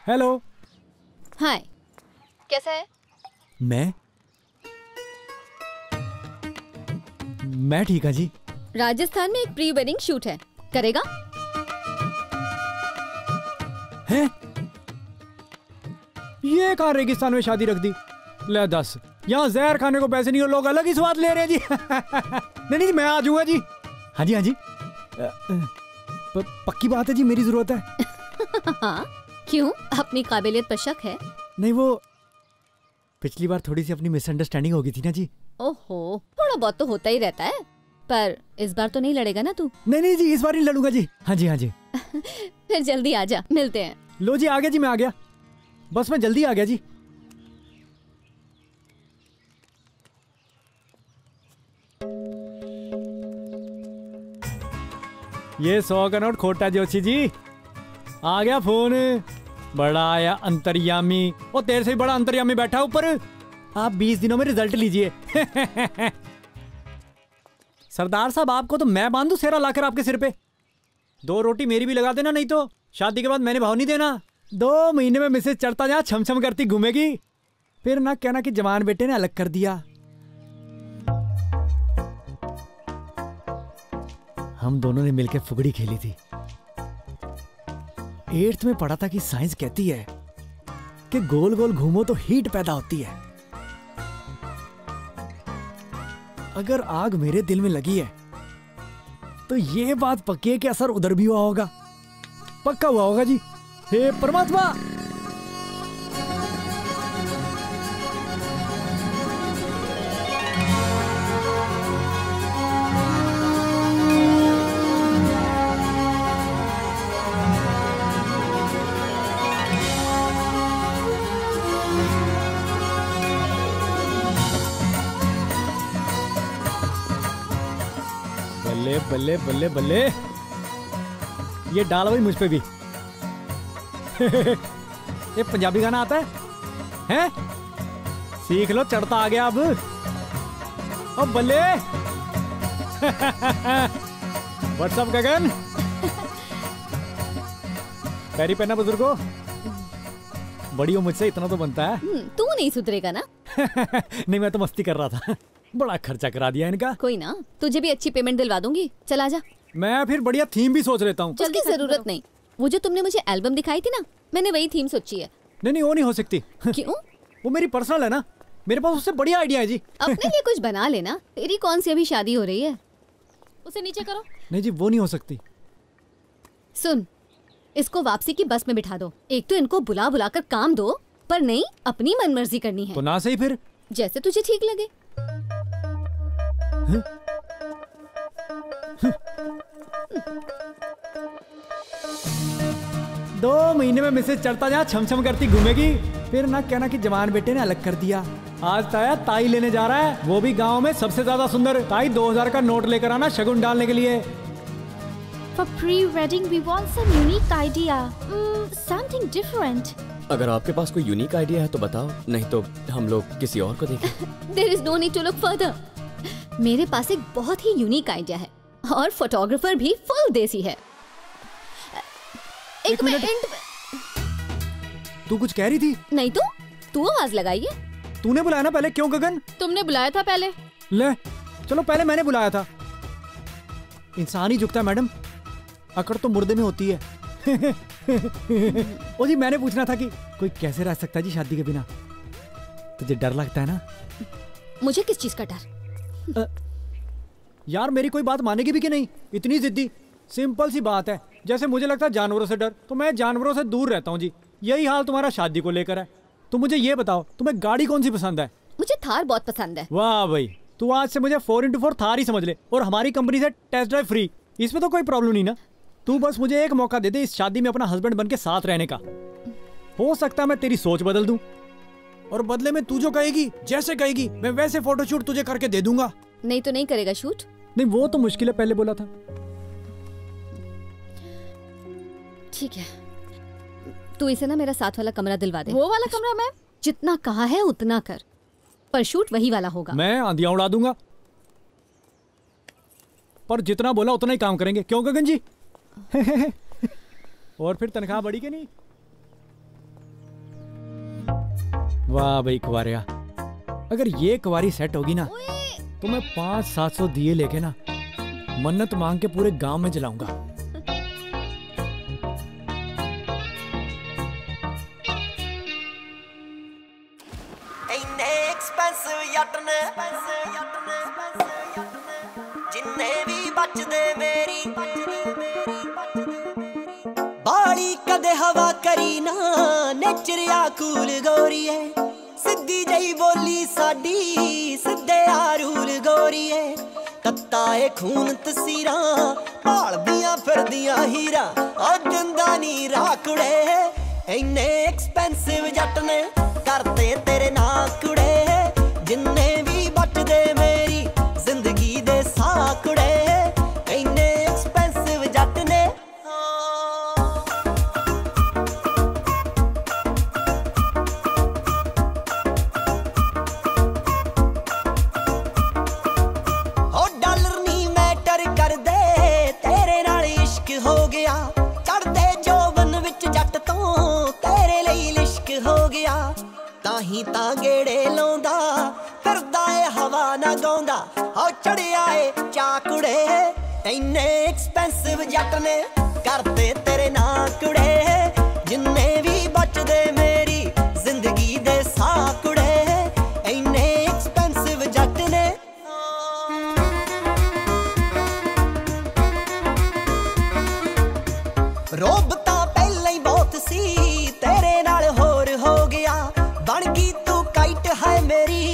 हेलो। हाय, कैसा है? मैं ठीक है जी। राजस्थान में एक प्री वेडिंग शूट है, करेगा? हैं? ये कहाँ रेगिस्तान में शादी रख दी? ले 10, यहाँ जहर खाने को पैसे नहीं हो, लोग अलग ही स्वाद ले रहे हैं जी। नहीं नहीं, मैं आ जाऊंगा जी। हाँ जी हाँ जी। पक्की बात है जी, मेरी जरूरत है। हाँ, क्यों? अपनी काबिलियत पर शक है? नहीं, वो पिछली बार थोड़ी सी अपनी मिसअंडरस्टैंडिंग हो गई थी ना जी। ओहो, थोड़ा बहुत तो होता ही रहता है, पर इस बार तो नहीं लड़ेगा ना तू? नहीं नहीं जी, इस बार नहीं लड़ूंगा जी। हाँ जी हाँ जी। फिर जल्दी आजा, मिलते हैं। लो जी, आ गया जी, मैं आ गया, बस मैं जल्दी आ गया जी। ये 100 का नोट खोटा जोशी जी। आ गया फोन। बड़ा आया अंतर्यामी। वो तेरे से भी बड़ा अंतर्यामी बैठा ऊपर। आप 20 दिनों में रिजल्ट लीजिए। सरदार साहब, आपको तो मैं बांधू सेरा लाकर आपके सिर पे। 2 रोटी मेरी भी लगा देना, नहीं तो शादी के बाद मैंने भाव नहीं देना। 2 महीने में मिसेज चढ़ता जा छम छम करती घूमेगी, फिर ना कहना कि जवान बेटे ने अलग कर दिया। हम दोनों ने मिलकर फुगड़ी खेली थी। 8th में पढ़ा था कि साइंस कहती है कि गोल गोल घूमो तो हीट पैदा होती है। अगर आग मेरे दिल में लगी है तो ये बात पक्की है कि असर उधर भी हुआ होगा। पक्का हुआ होगा जी। हे परमात्मा। बल्ले बल्ले बल्ले, ये डाल भाई मुझ पे भी। ये पंजाबी गाना आता है? हैं? सीख लो, चढ़ता आ गया अब। ओ बल्ले। व्हाट्सअप गगन। पैरी पहना बुजुर्गो। बड़ी हो मुझसे, इतना तो बनता है। तू नहीं सुधरेगा ना। नहीं, मैं तो मस्ती कर रहा था। बड़ा खर्चा करा दिया इनका। कोई ना, तुझे भी अच्छी पेमेंट दिलवा दूंगी। चल आजा। मैं फिर बढ़िया थीम भी सोच लेता हूँ। उसकी जरूरत नहीं। वो जो तुमने मुझे एल्बम दिखाई थी ना, मैंने वही थीम सोची है। नहीं, वो नहीं हो सकती। क्यों? वो मेरी पर्सनल है ना, मेरे पास उससे बढ़िया आइडिया है जी। अपने लिए कुछ बना लेना। तेरी कौन सी अभी शादी हो रही है? उसे नीचे करो। नहीं जी, वो नहीं हो सकती। सुन, इसको वापसी की बस में बिठा दो। एक तो इनको बुला बुला कर काम दो, पर नहीं, अपनी मनमर्जी करनी है। तो ना सही फिर, जैसे तुझे ठीक लगे। 2 महीने में मिसेज चढ़ता जा छम छम करती घूमेगी, फिर ना कहना कि जवान बेटे ने अलग कर दिया। आज ताया ताई लेने जा रहा है, वो भी गांव में सबसे ज्यादा सुंदर। ताई 2000 का नोट लेकर आना शगुन डालने के लिए। For pre-wedding we want some unique idea, something different. अगर आपके पास कोई यूनिक आइडिया है तो बताओ, नहीं तो हम लोग किसी और को देखें। There is no need to look further. मेरे पास एक बहुत ही यूनिक आइडिया है और फोटोग्राफर भी फुल देसी है। एक मिनट। तू कुछ कह रही थी? नहीं तो तू आवाज लगाइए। तूने बुलाया ना पहले, क्यों गगन? तुमने बुलाया था पहले। ले चलो, पहले मैंने बुलाया था। इंसान ही झुकता है मैडम, अकड़ तो मुर्दे में होती है। ओ जी, मैंने पूछना था कि कोई कैसे रह सकता है जी शादी के बिना? तुझे डर लगता है ना? मुझे किस चीज का डर? यार मेरी कोई बात मानेगी भी कि नहीं? इतनी जिद्दी। सिंपल सी बात है, जैसे मुझे लगता है जानवरों से डर, तो मैं जानवरों से दूर रहता हूँ जी। यही हाल तुम्हारा शादी को लेकर है। तो मुझे ये बताओ, तुम्हें गाड़ी कौन सी पसंद है? मुझे थार बहुत पसंद है। वाह भाई, तू आज से मुझे 4x4 थार ही समझ ले, और हमारी कंपनी से टेस्ट ड्राइव फ्री। इसमें तो कोई प्रॉब्लम नहीं ना? तू बस मुझे एक मौका दे दे इस शादी में अपना हस्बैंड बन के साथ रहने का। हो सकता है मैं तेरी सोच बदल दूं, और बदले में तू जो कहेगी, जैसे कहेगी, मैं वैसे फोटोशूट तुझे करके दे दूंगा। नहीं तो नहीं करेगा शूट? नहीं, वो तो मुश्किल है, पहले बोला था। ठीक है, तू इसे ना मेरा साथ वाला कमरा दिलवा दे। वो वाला कमरा? मैं जितना कहा है उतना कर, पर शूट वही वाला होगा। मैं आंधियां उड़ा दूंगा, पर जितना बोला उतना ही काम करेंगे। क्यों गगन जी? और फिर तनख्वाह बढ़ी कि नहीं? वाह भाई कुंवारिया, अगर ये कुंवारी सेट होगी ना, तो मैं 500-700 दिए लेके ना मन्नत मांग के पूरे गांव में जलाऊंगा। जिन्ने भी बचदे मेरी बाड़ी कदे हवा करी ना, नेचरिया कूल गोरी है, सिद्धी जई बोली साडी, सिद्धे आरूल गोरी है, तत्ता ए खून तसीरा, भालदियां फिरदियां हीरा, आ दिंदा नी राकुड़े, इन्ने एक्सपेंसिव जट ने करते तेरे ना कुड़े, जिन्ने भी बचदे मेरी जिंदगी दे साकुड़े, इन्ने एक्सपेंसिव जट ने। ओ डॉलर नी मैटर कर दे, तेरे नाल इश्क हो गया, चढ़दे जोबन विच जट तो तेरे लिए लिश्क हो गया, ताही तां गेड़े लाउंदा फिरदा ए हवा ना गाउंदा, ओ चढ़िया ए चाकुड़े, इन्ने एक्सपेंसिव जट ने करते तेरे ना कुड़े, जिन्ने भी बचदे मेरी जिंदगी दे साकुड़े, इन्ने एक्सपेंसिव जट ने। रोब तां पहले ही बहुत सी, तेरे नाल होर हो गया, बन गई तू काइट है मेरी,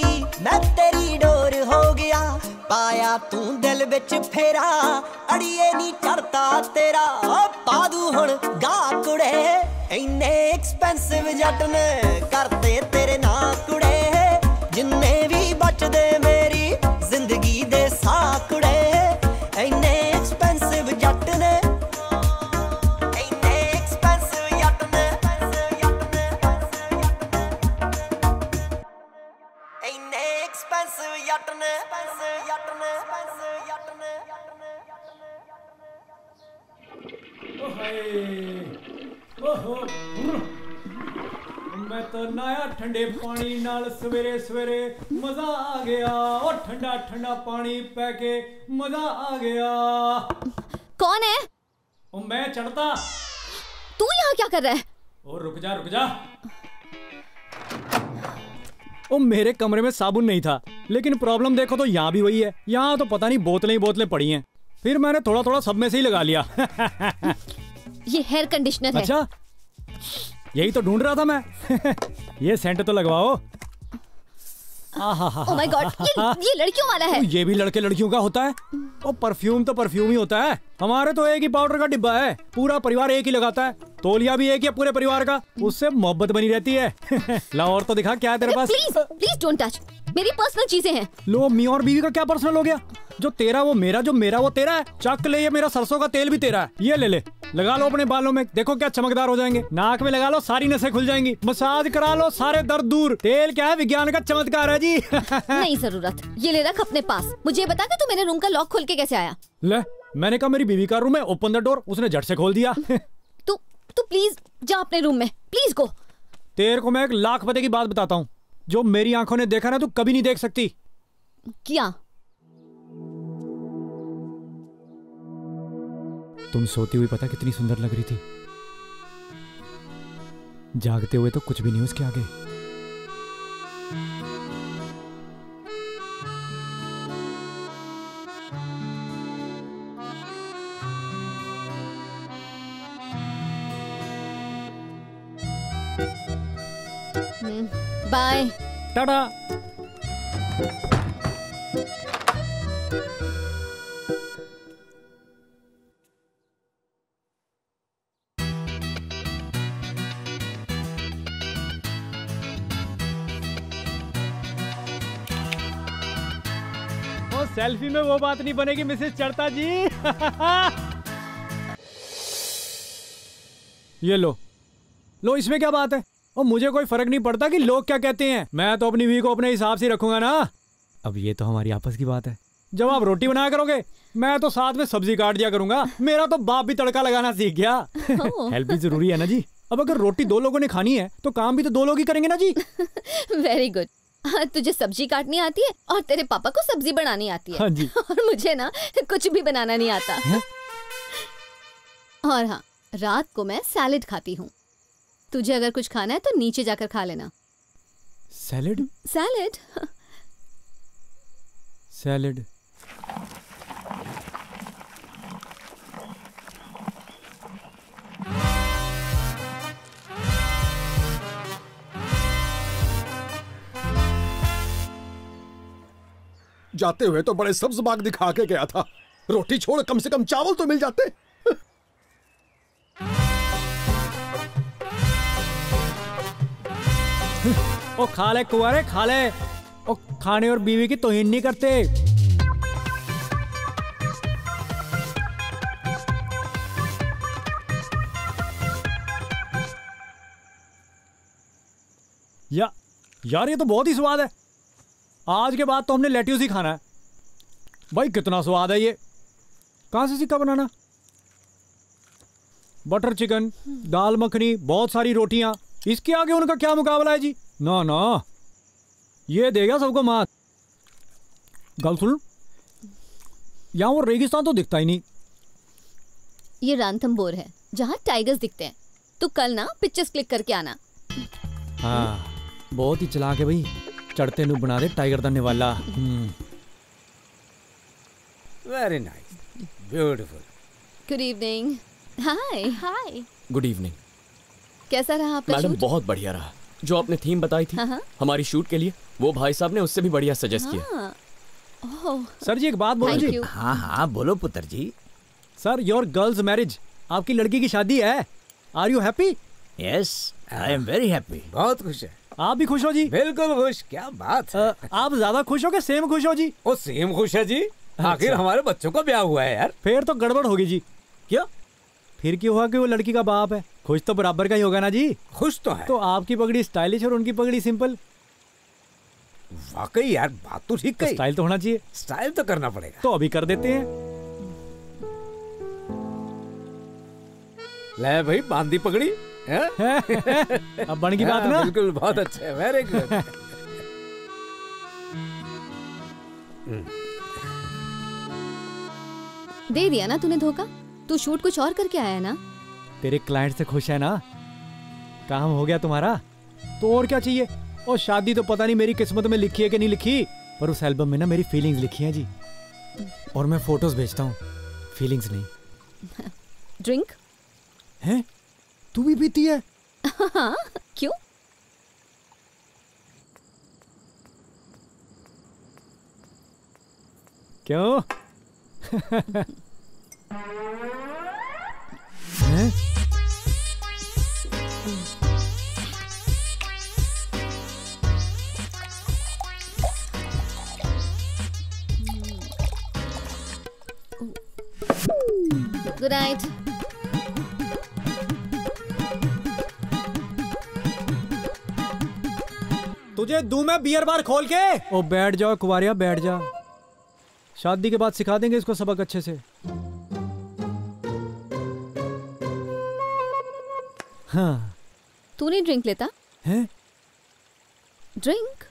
मैं तेरी डोर हो गया, पाया तू दिल विच फेरा, अड़िए नी चढ़ता तेरा, पादू हुण गा कुड़े, इन्ने एक्सपेंसिव जट ने करते तेरे ना कुड़े, जिन्ने भी बचदे मेरी जिंदगी दे साकुड़े, इन्ने एक्सपेंसिव जट ने। मैं तो नया ठंडे पानी नाल सवेरे सवेरे मजा आ गया, और ठंडा ठंडा पानी पै के मजा आ गया। कौन है? ओ मैं चढ़ता। तू यहाँ क्या कर रहा है? ओ रुक जा रुक जा। ओ मेरे कमरे में साबुन नहीं था, लेकिन प्रॉब्लम देखो तो यहाँ भी वही है। यहाँ तो पता नहीं बोतलें ही बोतलें पड़ी हैं, फिर मैंने थोड़ा थोड़ा सब में से ही लगा लिया। ये हेयर कंडीशनर है। अच्छा, यही तो ढूंढ रहा था मैं। ये सेंट तो लगवाओ। ओह माय गॉड, ये लड़कियों वाला है। ये भी लड़के लड़कियों का होता है। और परफ्यूम तो परफ्यूम ही होता है। हमारे तो एक ही पाउडर का डिब्बा है, पूरा परिवार एक ही लगाता है। तौलिया भी एक ही है पूरे परिवार का, उससे मोहब्बत बनी रहती है। ला और तो दिखा क्या है तेरे पास। प्लीज डोंट टच, मेरी पर्सनल चीजें हैं। लो, मी और बीवी का क्या पर्सनल हो गया? जो तेरा वो मेरा, जो मेरा वो तेरा है। चक ले, ये मेरा सरसों का तेल भी तेरा है, ये ले ले, लगा लो अपने बालों में, देखो क्या चमकदार हो जाएंगे। नाक में लगा लो, सारी नसें खुल जाएंगी। मसाज करा लो, सारे दर्द दूर। तेल क्या है, विज्ञान का चमत्कार है जी। नहीं जरूरत, ये ले रख अपने पास। मुझे बता कि तू मेरे रूम का लॉक खोल के कैसे आया? ले, मैंने कहा मेरी बीवी का रूम है, ओपन द डोर, उसने झट से खोल दिया। तू प्लीज जा अपने रूम में, प्लीज गो। तेरे को मैं एक लाख पते की बात बताता हूँ, जो मेरी आंखों ने देखा ना तू कभी नहीं देख सकती। क्या? तुम सोती हुई पता कितनी सुंदर लग रही थी, जागते हुए तो कुछ भी नहीं उसके आगे। बाय टाटा। सेल्फी में वो बात नहीं बनेगी मिसेस चढ़ता जी। ये लो लो, इसमें क्या बात है? और मुझे कोई फर्क नहीं पड़ता कि लोग क्या कहते हैं, मैं तो अपनी बीवी को अपने हिसाब से रखूंगा ना। अब ये तो हमारी आपस की बात है। जब आप रोटी बनाया करोगे, मैं तो साथ में सब्जी काट दिया करूंगा। मेरा तो बाप भी तड़का लगाना सीख गया। हेल्प भी जरूरी है ना जी। अब अगर रोटी दो लोगों ने खानी है तो काम भी तो दो लोग ही करेंगे ना जी। Very good. हाँ, तुझे सब्जी काटनी आती है और तेरे पापा को सब्जी बनानी आती है। हाँ जी। और मुझे ना कुछ भी बनाना नहीं आता। और हाँ, रात को मैं सैलेड खाती हूँ। तुझे अगर कुछ खाना है तो नीचे जाकर खा लेना। सैलेड? सैलेड? सैलेड। जाते हुए तो बड़े सब्ज बाग दिखा के गया था, रोटी छोड़ कम से कम चावल तो मिल जाते। ओ खा ले कुंवारे, खा ले। ओ खाने और बीवी की तौहीन नहीं करते। यार ये तो बहुत ही स्वाद है। आज के बाद तो हमने लेट्यूस ही खाना है। भाई कितना स्वाद है ये। कहाँ से सीखा बनाना? बटर चिकन, दाल मखनी, बहुत सारी रोटियां, इसके आगे उनका क्या मुकाबला है जी। ना ना, ये देगा सबको मात। गल सुन, यहाँ वो रेगिस्तान तो दिखता ही नहीं। ये रांथम्बोर है जहाँ टाइगर्स दिखते हैं। तू कल ना पिक्चर्स क्लिक करके आना। हाँ, बहुत ही चालाक है भाई। चढ़ते नु बना दे टाइगर दा निवाला। Very nice, beautiful. Good evening. Hi hi. Good evening. कैसा रहा आपका मैडम? शूट? बहुत बढ़िया रहा। जो आपने थीम बताई थी हमारी शूट के लिए, वो भाई साहब ने उससे भी बढ़िया सजेस्ट किया। सर जी एक बात बोलो जी। हाँ हाँ बोलो पुत्र जी। सर, योर गर्ल्स मैरिज, आपकी लड़की की शादी है। Are you happy? Yes, I am very happy. बहुत खुश है। आप भी खुश हो जी? बिल्कुल खुश। क्या बात है। आप ज्यादा खुश हो क्या सेम खुश हो जी? वो सेम खुश है जी। आखिर हमारे बच्चों का ब्याह हुआ है यार। फिर तो गड़बड़ होगी जी। क्यों? फिर क्यों हुआ कि वो लड़की का बाप है। खुश तो बराबर का ही होगा ना जी। खुश तो है। तो आपकी पगड़ी स्टाइलिश और उनकी पगड़ी सिंपल। वाकई यार, बात तो ठीक है। स्टाइल तो होना चाहिए। स्टाइल तो करना पड़ेगा। तो अभी कर देते हैं। ले भाई, बांधी पगड़ी। अब बन की बात ना। बिल्कुल, बहुत अच्छा है। Very good. दे दिया ना तूने धोखा। तू शूट कुछ और करके आया ना। तेरे क्लाइंट से खुश है ना? काम हो गया तुम्हारा, तो और क्या चाहिए। और शादी तो पता नहीं मेरी किस्मत में लिखी है कि नहीं लिखी, पर उस एल्बम में ना मेरी फीलिंग्स लिखी हैं जी। और मैं फोटोज भेजता हूँ, फीलिंग्स नहीं। ड्रिंक है? तू भी पीती है? हाँ, क्यों? क्यों? हैं? Good night. तुझे दूं मैं बियर बार खोल के। ओ बैठ जाओ कुवारिया, बैठ जा। शादी के बाद सिखा देंगे इसको सबक अच्छे से। हाँ। तू नहीं ड्रिंक लेता? हैं? ड्रिंक?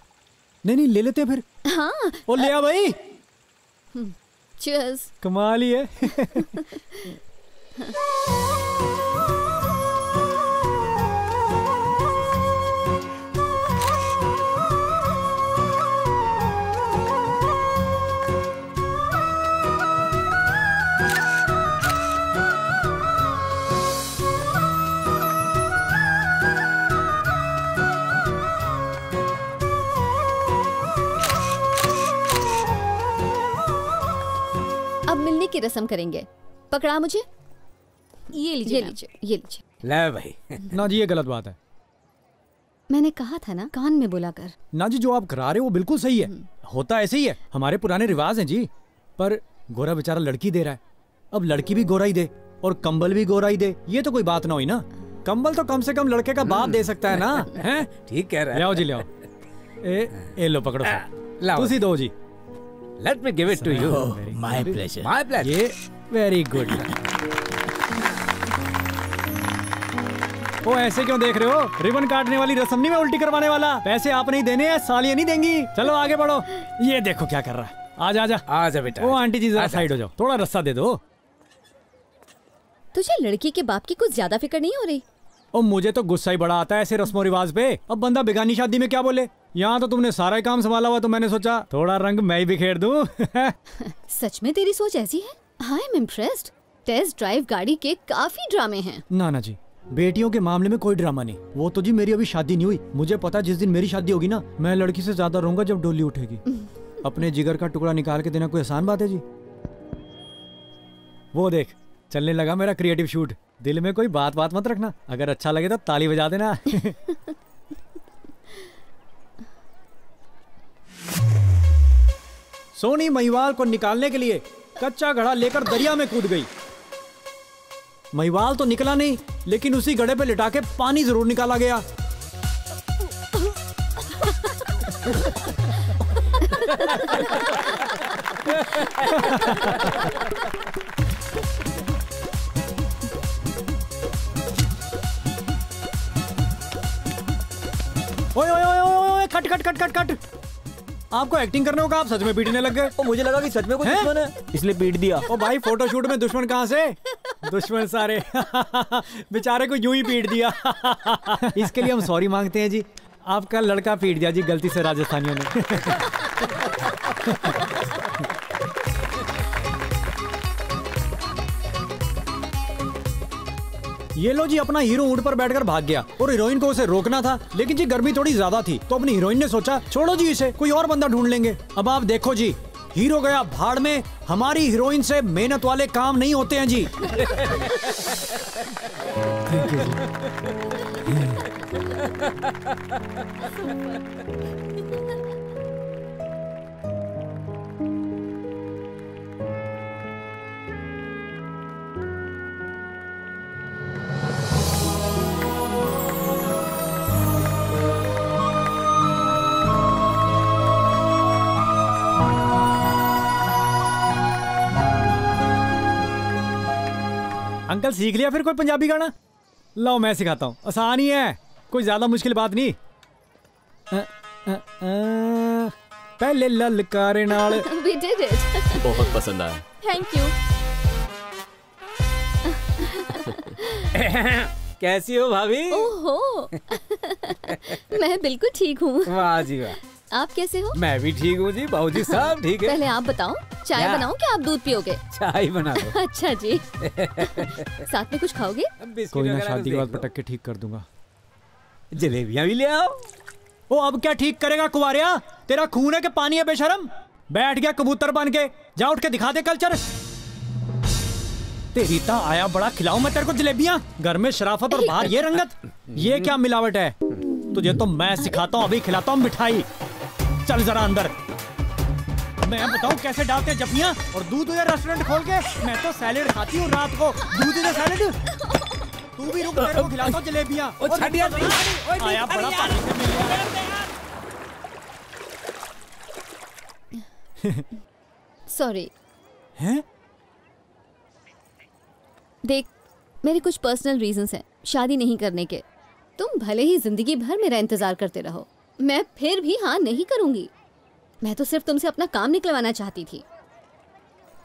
नहीं ले लेते फिर। हाँ। ओ ले आ भाई। चीयर्स। कमाल ही है। अब मिलने की रस्म करेंगे। पकड़ा मुझे। ये लीजिए, ये लीजिए, ये लीजिए। ले भाई। ना जी ये गलत बात है। मैंने कहा था ना, कान में बोला कर। ना जी जो आप करा रहे हो वो बिल्कुल सही है। होता ऐसे ही है, हमारे पुराने रिवाज हैं जी। पर गोरा बेचारा लड़की दे रहा है, अब लड़की भी गोरा ही दे और कंबल भी गोरा ही दे, ये तो कोई बात ना हुई ना। कंबल तो कम से कम लड़के का बाप दे सकता है ना। हैं? ठीक कह रहा है। ले आओ जी, ले आओ। ए लो पकड़ो। तुसी दो जी। Let me give it to you. My pleasure. My pleasure. ये वेरी गुड। ओ ऐसे क्यों देख रहे हो? रिबन काटने वाली रस्म नहीं, मैं उल्टी करवाने वाला। पैसे आप नहीं देने हैं, सालियां नहीं देंगी। चलो आगे बढ़ो। ये देखो क्या कर रहा है। आजा आजा आजा बेटा। ओ आंटी जी जरा साइड हो जाओ, थोड़ा रास्ता दे दो। तुझे लड़की के बाप की कुछ ज्यादा फिक्र नहीं हो रही? ओ मुझे तो गुस्सा ही बड़ा आता है ऐसे रस्मों रिवाज पे। अब बंदा बेगानी शादी में क्या बोले। यहाँ तो तुमने सारा ही काम संभाला हुआ, तो मैंने सोचा थोड़ा रंग मैं ही बिखेर दूं। सच में तेरी सोच ऐसी है? I am impressed. Test drive गाड़ी के काफी ड्रामे हैं। ना जी, बेटियों के मामले में कोई ड्रामा नहीं। वो तो जी मेरी अभी शादी नहीं हुई। मुझे पता जिस दिन मेरी शादी होगी ना, मैं लड़की से ज्यादा रहूंगा जब डोली उठेगी। अपने जिगर का टुकड़ा निकाल के देना कोई आसान बात है जी। वो देख चलने लगा मेरा क्रिएटिव शूट। दिल में कोई बात मत रखना, अगर अच्छा लगे तो ताली बजा देना। सोनी महिवाल को निकालने के लिए कच्चा घड़ा लेकर दरिया में कूद गई। महिवाल तो निकला नहीं, लेकिन उसी घड़े पे लिटा के पानी जरूर निकाला गया। ओए ओए ओए ओए cut cut cut cut cut. आपको एक्टिंग करने होगा, आप सच में पीटने लग गए। मुझे लगा कि सच में कोई दुश्मन है, इसलिए पीट दिया। ओ भाई फोटोशूट में दुश्मन कहाँ से? दुश्मन सारे बेचारे को यूं ही पीट दिया। इसके लिए हम सॉरी मांगते हैं जी। आपका लड़का पीट दिया जी गलती से राजस्थानियों ने। ये लो जी, अपना हीरो ऊंट पर बैठकर भाग गया और हीरोइन को उसे रोकना था, लेकिन जी गर्मी थोड़ी ज्यादा थी, तो अपनी हीरोइन ने सोचा छोड़ो जी इसे, कोई और बंदा ढूंढ लेंगे। अब आप देखो जी, हीरो गया भाड़ में। हमारी हीरोइन से मेहनत वाले काम नहीं होते हैं जी। अंकल सीख लिया फिर कोई पंजाबी गाना? लो मैं सिखाता हूँ, आसान ही है, कोई ज्यादा मुश्किल बात नहीं। पहले ललकारे नाल। We did it. बहुत पसंद आया। Thank you. कैसी हो भाभी? ओहो। मैं बिल्कुल ठीक हूँ। वाह जी वाह। आप कैसे हो? मैं भी ठीक हूँ जी, बाबूजी सब ठीक है। पहले आप बताओ, चाय बनाऊं क्या आप दूध पियोगे? चाय बना दो। अच्छा जी। साथ में कुछ खाओगे? कोई ना, शादी के बाद पटक के ठीक कर दूंगा। जलेबियां भी ले आओ। ओ अब क्या ठीक करेगा कुवारिया? तेरा खून है कि पानी है बेशरम? बैठ गया कबूतर बन के। जा उठ के दिखा दे कल्चर। तेरी ता आया बड़ा खिलाऊं मैं तेरे को जलेबियां। घर में शराफत और बाहर ये रंगत। ये क्या मिलावट है? तुझे तो मैं सिखाता हूँ, अभी खिलाता हूँ मिठाई। चल जरा अंदर। मैं बताऊँ कैसे डालते हैं जपियां। और दूध या रेस्टोरेंट खोल के। मैं तो सैलेड खाती हूँ रात को। दूध या सैलेड। तू भी रुक, तेरे को खिलाता हूँ जलेबियां। आया बड़ा पानी से मिल गया। सॉरी। हैं? देख, मेरे कुछ पर्सनल रीजंस हैं शादी नहीं करने के। तुम भले ही जिंदगी भर मेरा इंतजार करते रहो, मैं फिर भी हाँ नहीं करूंगी। मैं तो सिर्फ तुमसे अपना काम निकलवाना चाहती थी।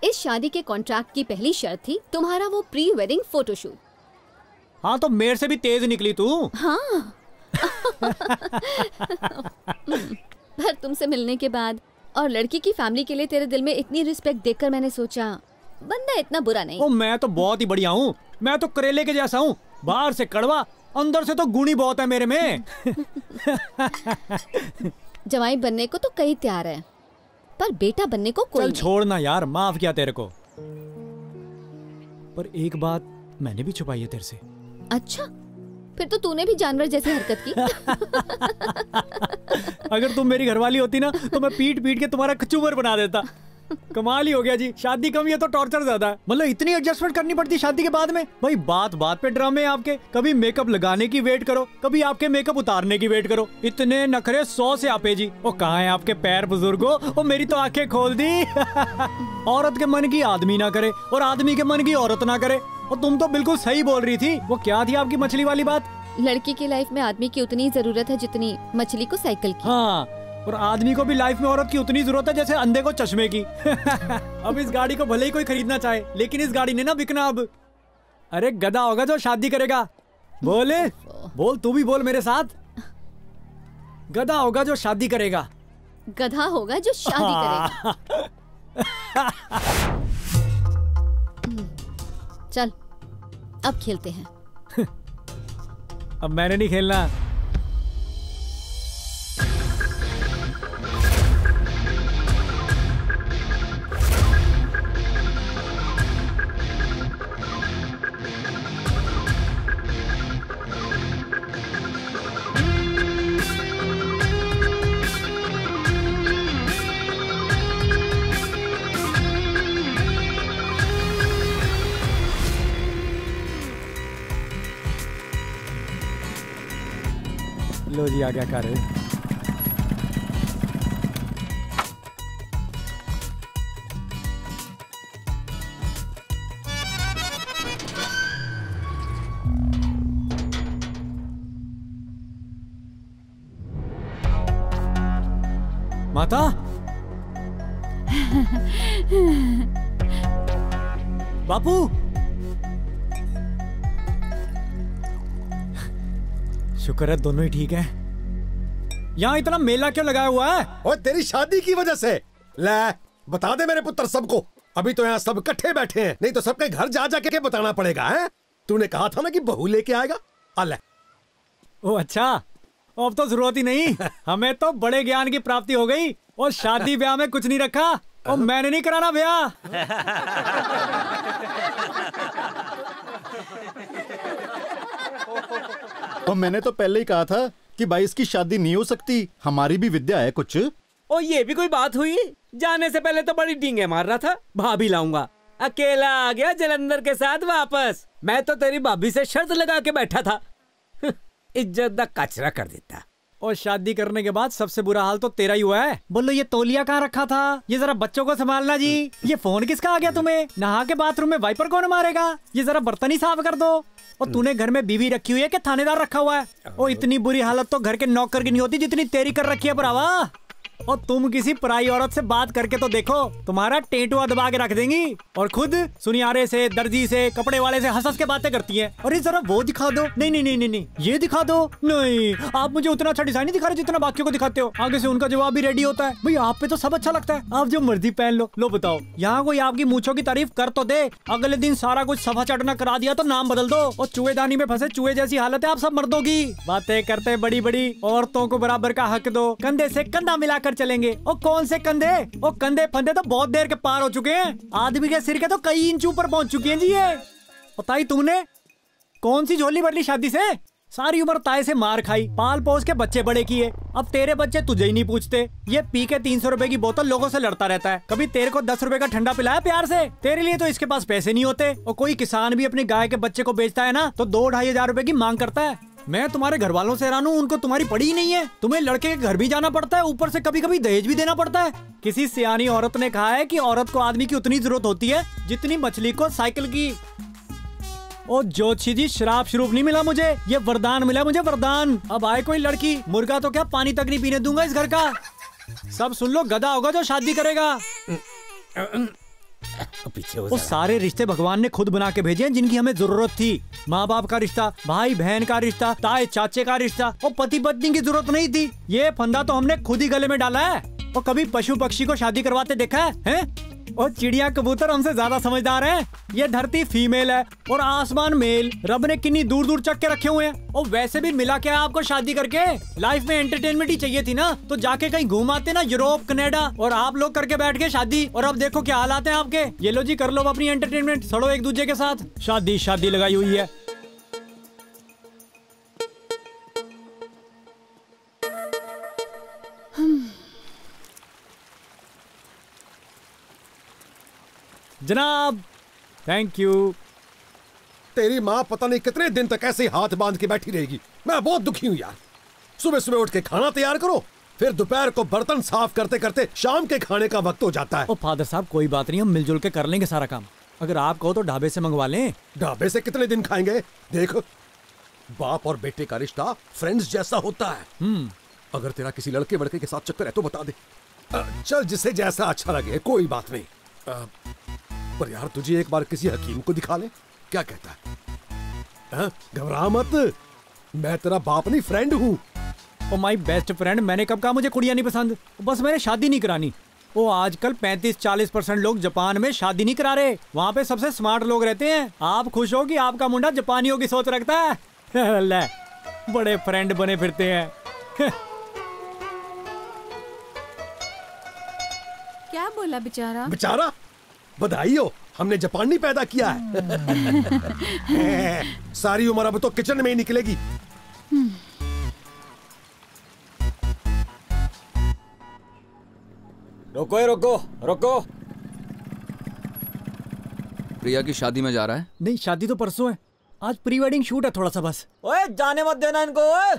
इस शादी के कॉन्ट्रैक्ट की पहली शर्त थी तुम्हारा वो प्री वेडिंग फोटोशूट। हाँ तो मेरे से भी तेज निकली तू। हाँ। पर तुमसे मिलने के बाद और लड़की की फैमिली के लिए तेरे दिल में इतनी रिस्पेक्ट देखकर मैंने सोचा बंदा इतना बुरा नहीं। ओ मैं तो बहुत ही बढ़िया हूँ। मैं तो करेले के जैसा हूँ, बाहर से कड़वा, अंदर से तो गुणी बहुत है मेरे में। जवाई बनने को तो कई तैयार है, पर बेटा बनने को कोई चल छोड़ना यार, माफ किया तेरे को। पर एक बात मैंने भी छुपाई है तेरे से। अच्छा, फिर तो तूने भी जानवर जैसी हरकत की। अगर तुम मेरी घरवाली होती ना तो मैं पीट पीट के तुम्हारा कचूमर बना देता। कमाल ही हो गया जी। शादी कम है तो टॉर्चर ज्यादा है। मतलब इतनी एडजस्टमेंट करनी पड़ती शादी के बाद में। भाई बात बात पे ड्रामे आपके। कभी मेकअप लगाने की वेट करो, कभी आपके मेकअप उतारने की वेट करो। इतने नखरे 100 से आपे जी। ओ कहाँ है आपके पैर बुजुर्गो? ओ मेरी तो आंखें खोल दी। औरत के मन की आदमी ना करे और आदमी के मन की औरत ना करे। और तुम तो बिल्कुल सही बोल रही थी। वो क्या थी आपकी मछली वाली बात? लड़की की लाइफ में आदमी की उतनी जरूरत है जितनी मछली को साइकिल की। हाँ, और आदमी को भी लाइफ में औरत की उतनी जरूरत है जैसे अंधे को चश्मे की। अब इस गाड़ी को भले ही कोई खरीदना चाहे, लेकिन इस गाड़ी ने ना बिकना अब। अरे गधा होगा जो शादी करेगा। बोले बोल, तू भी बोल मेरे साथ। गधा होगा जो शादी करेगा। गधा होगा जो शादी करेगा। चल अब खेलते हैं। अब मैंने नहीं खेलना। लो जी आ गया कार। माता बापू, शुक्र है दोनों ही ठीक है। यहाँ इतना मेला क्यों लगाया हुआ है? और तेरी शादी की वजह से। ले बता दे मेरे पुत्र सबको। अभी तो यहाँ सब इकट्ठे बैठे हैं, नहीं तो सबके घर जा जा के बताना पड़ेगा। है तूने कहा था ना कि बहू लेके आएगा। अल्लाह। ओ अच्छा, अब तो जरूरत ही नहीं। हमें तो बड़े ज्ञान की प्राप्ति हो गई। और शादी ब्याह में कुछ नहीं रखा। और मैंने नहीं कराना ब्याह। और मैंने तो पहले ही कहा था कि भाई इसकी शादी नहीं हो सकती। हमारी भी विद्या है कुछ। ओ ये भी कोई बात हुई? जाने से पहले तो बड़ी डींगे मार रहा था, भाभी लाऊंगा। अकेला आ गया जलंधर के साथ वापस। मैं तो तेरी भाभी से शर्त लगा के बैठा था। इज्जत दा कचरा कर देता। और शादी करने के बाद सबसे बुरा हाल तो तेरा ही हुआ है। बोलो ये तौलिया कहाँ रखा था? ये जरा बच्चों को संभालना जी। ये फोन किसका आ गया तुम्हें? नहा के बाथरूम में वाइपर कौन मारेगा? ये जरा बर्तन ही साफ कर दो। और तूने घर में बीवी रखी हुई है कि थानेदार रखा हुआ है? और इतनी बुरी हालत तो घर के नौकर की नहीं होती जितनी तेरी कर रखी है भरावा। और तुम किसी पराई औरत से बात करके तो देखो, तुम्हारा टेंटुआ दबा के रख देंगी। और खुद सुनियारे से, दर्जी से, कपड़े वाले से हंस के बातें करती है। अरे जरा वो दिखा दो। नहीं नहीं नहीं नहीं नहीं, ये दिखा दो। नहीं, आप मुझे उतना अच्छा डिजाइन नहीं दिखा रहे जितना बाकियों को दिखाते हो। आगे से उनका जवाब भी रेडी होता है। भाई आप पे तो सब अच्छा लगता है, आप जो मर्जी पहन लो। लो बताओ, यहाँ कोई आपकी मूंछों की तारीफ कर तो दे, अगले दिन सारा कुछ सफा चटना करा दिया तो नाम बदल दो। और चूहेदानी में फंसे चूहे जैसी हालत है आप सब मर्दों की। बातें करते बड़ी बड़ी, औरतों को बराबर का हक दो, कंधे से कंधा मिलाकर लेकर चलेंगे। और कौन से कंधे? और कंधे फंदे तो बहुत देर के पार हो चुके हैं। आदमी के सिर के तो कई इंच ऊपर पहुंच चुके हैं जी ये। और ताई तुमने कौन सी झोली भर ली शादी से? सारी उम्र ताए से मार खाई, पाल पोस के बच्चे बड़े किए। अब तेरे बच्चे तुझे ही नहीं पूछते। ये पी के 300 रुपए की बोतल लोगों से लड़ता रहता है। कभी तेरे को 10 रुपए का ठंडा पिलाया प्यार से? तेरे लिए तो इसके पास पैसे नहीं होते। और कोई किसान भी अपनी गाय के बच्चे को बेचता है ना तो 2-2.5 हजार रुपए की मांग करता है। मैं तुम्हारे घर वालों से हैरान हूँ, उनको तुम्हारी पड़ी ही नहीं है। तुम्हें लड़के के घर भी जाना पड़ता है, ऊपर से कभी कभी दहेज भी देना पड़ता है। किसी सियानी औरत ने कहा है कि औरत को आदमी की उतनी जरूरत होती है जितनी मछली को साइकिल की। ओ जोशी जी, शराब शुरूप नहीं मिला मुझे, ये वरदान मिला मुझे, वरदान। अब आए कोई लड़की, मुर्गा तो क्या पानी तक नहीं पीने दूंगा इस घर का। सब सुन लो, गधा होगा जो शादी करेगा। पीछे वो सारे रिश्ते भगवान ने खुद बना के भेजे हैं जिनकी हमें जरूरत थी। माँ बाप का रिश्ता, भाई बहन का रिश्ता, ताए चाचे का रिश्ता, और पति पत्नी की जरूरत नहीं थी। ये फंदा तो हमने खुद ही गले में डाला है। और कभी पशु पक्षी को शादी करवाते देखा है? और चिड़िया कबूतर हमसे ज्यादा समझदार हैं। ये धरती फीमेल है और आसमान मेल। रब ने कितनी दूर दूर चक के रखे हुए हैं। और वैसे भी मिला क्या आपको शादी करके? लाइफ में एंटरटेनमेंट ही चाहिए थी ना, तो जाके कहीं घूम आते ना, यूरोप कनाडा। और आप लोग करके बैठ गए शादी, और अब देखो क्या हालात हैं आपके। ये लो जी, कर लो अपनी एंटरटेनमेंट, सड़ो एक दूसरे के साथ। शादी शादी लगाई हुई है। जनाब, थैंक यू। तेरी माँ पता नहीं कितने दिन तक ऐसे ही हाथ बांध के बैठी रहेगी। मैं बहुत दुखी हूँ यार। सुबह सुबह उठ के खाना तैयार करो, फिर दोपहर को बर्तन साफ करते करते शाम के खाने का वक्त हो जाता है। ओ फादर साहब, कोई बात नहीं, हम मिलजुल के कर लेंगे सारा काम। अगर आप कहो तो ढाबे से मंगवा लें। ढाबे से कितने दिन खाएंगे? देख, बाप और बेटे का रिश्ता फ्रेंड्स जैसा होता है। अगर तेरा किसी लड़के वड़के के साथ चक्कर है तो बता दे। चल, जिसे जैसा अच्छा लगे, कोई बात नहीं। पर यार, तुझे एक बार किसी हकीम को दिखा ले, क्या कहता है? घबरा मत, मैं तेरा बाप नहीं, फ्रेंड हूँ। ओ माय बेस्ट फ्रेंड, मैंने कब कहा मुझे कुड़ियाँ नहीं पसंद? बस मैंने शादी नहीं करानी। वो आजकल 35-40% लोग जापान में शादी नहीं करा रहे। वहाँ पे सबसे स्मार्ट लोग रहते हैं। आप खुश हो कि आपका मुंडा जापानियों की सोच रखता है। ले, बड़े फ्रेंड बने फिरते हैं। क्या बोला बेचारा? बेचारा? बधाई हो, हमने जापानी पैदा किया है। सारी उम्र अब तो किचन में ही निकलेगी। रोको रोको रोको। प्रिया की शादी में जा रहा है? नहीं, शादी तो परसों है। आज प्री वेडिंग शूट है थोड़ा सा बस। ओए, जाने मत देना इनको। ओए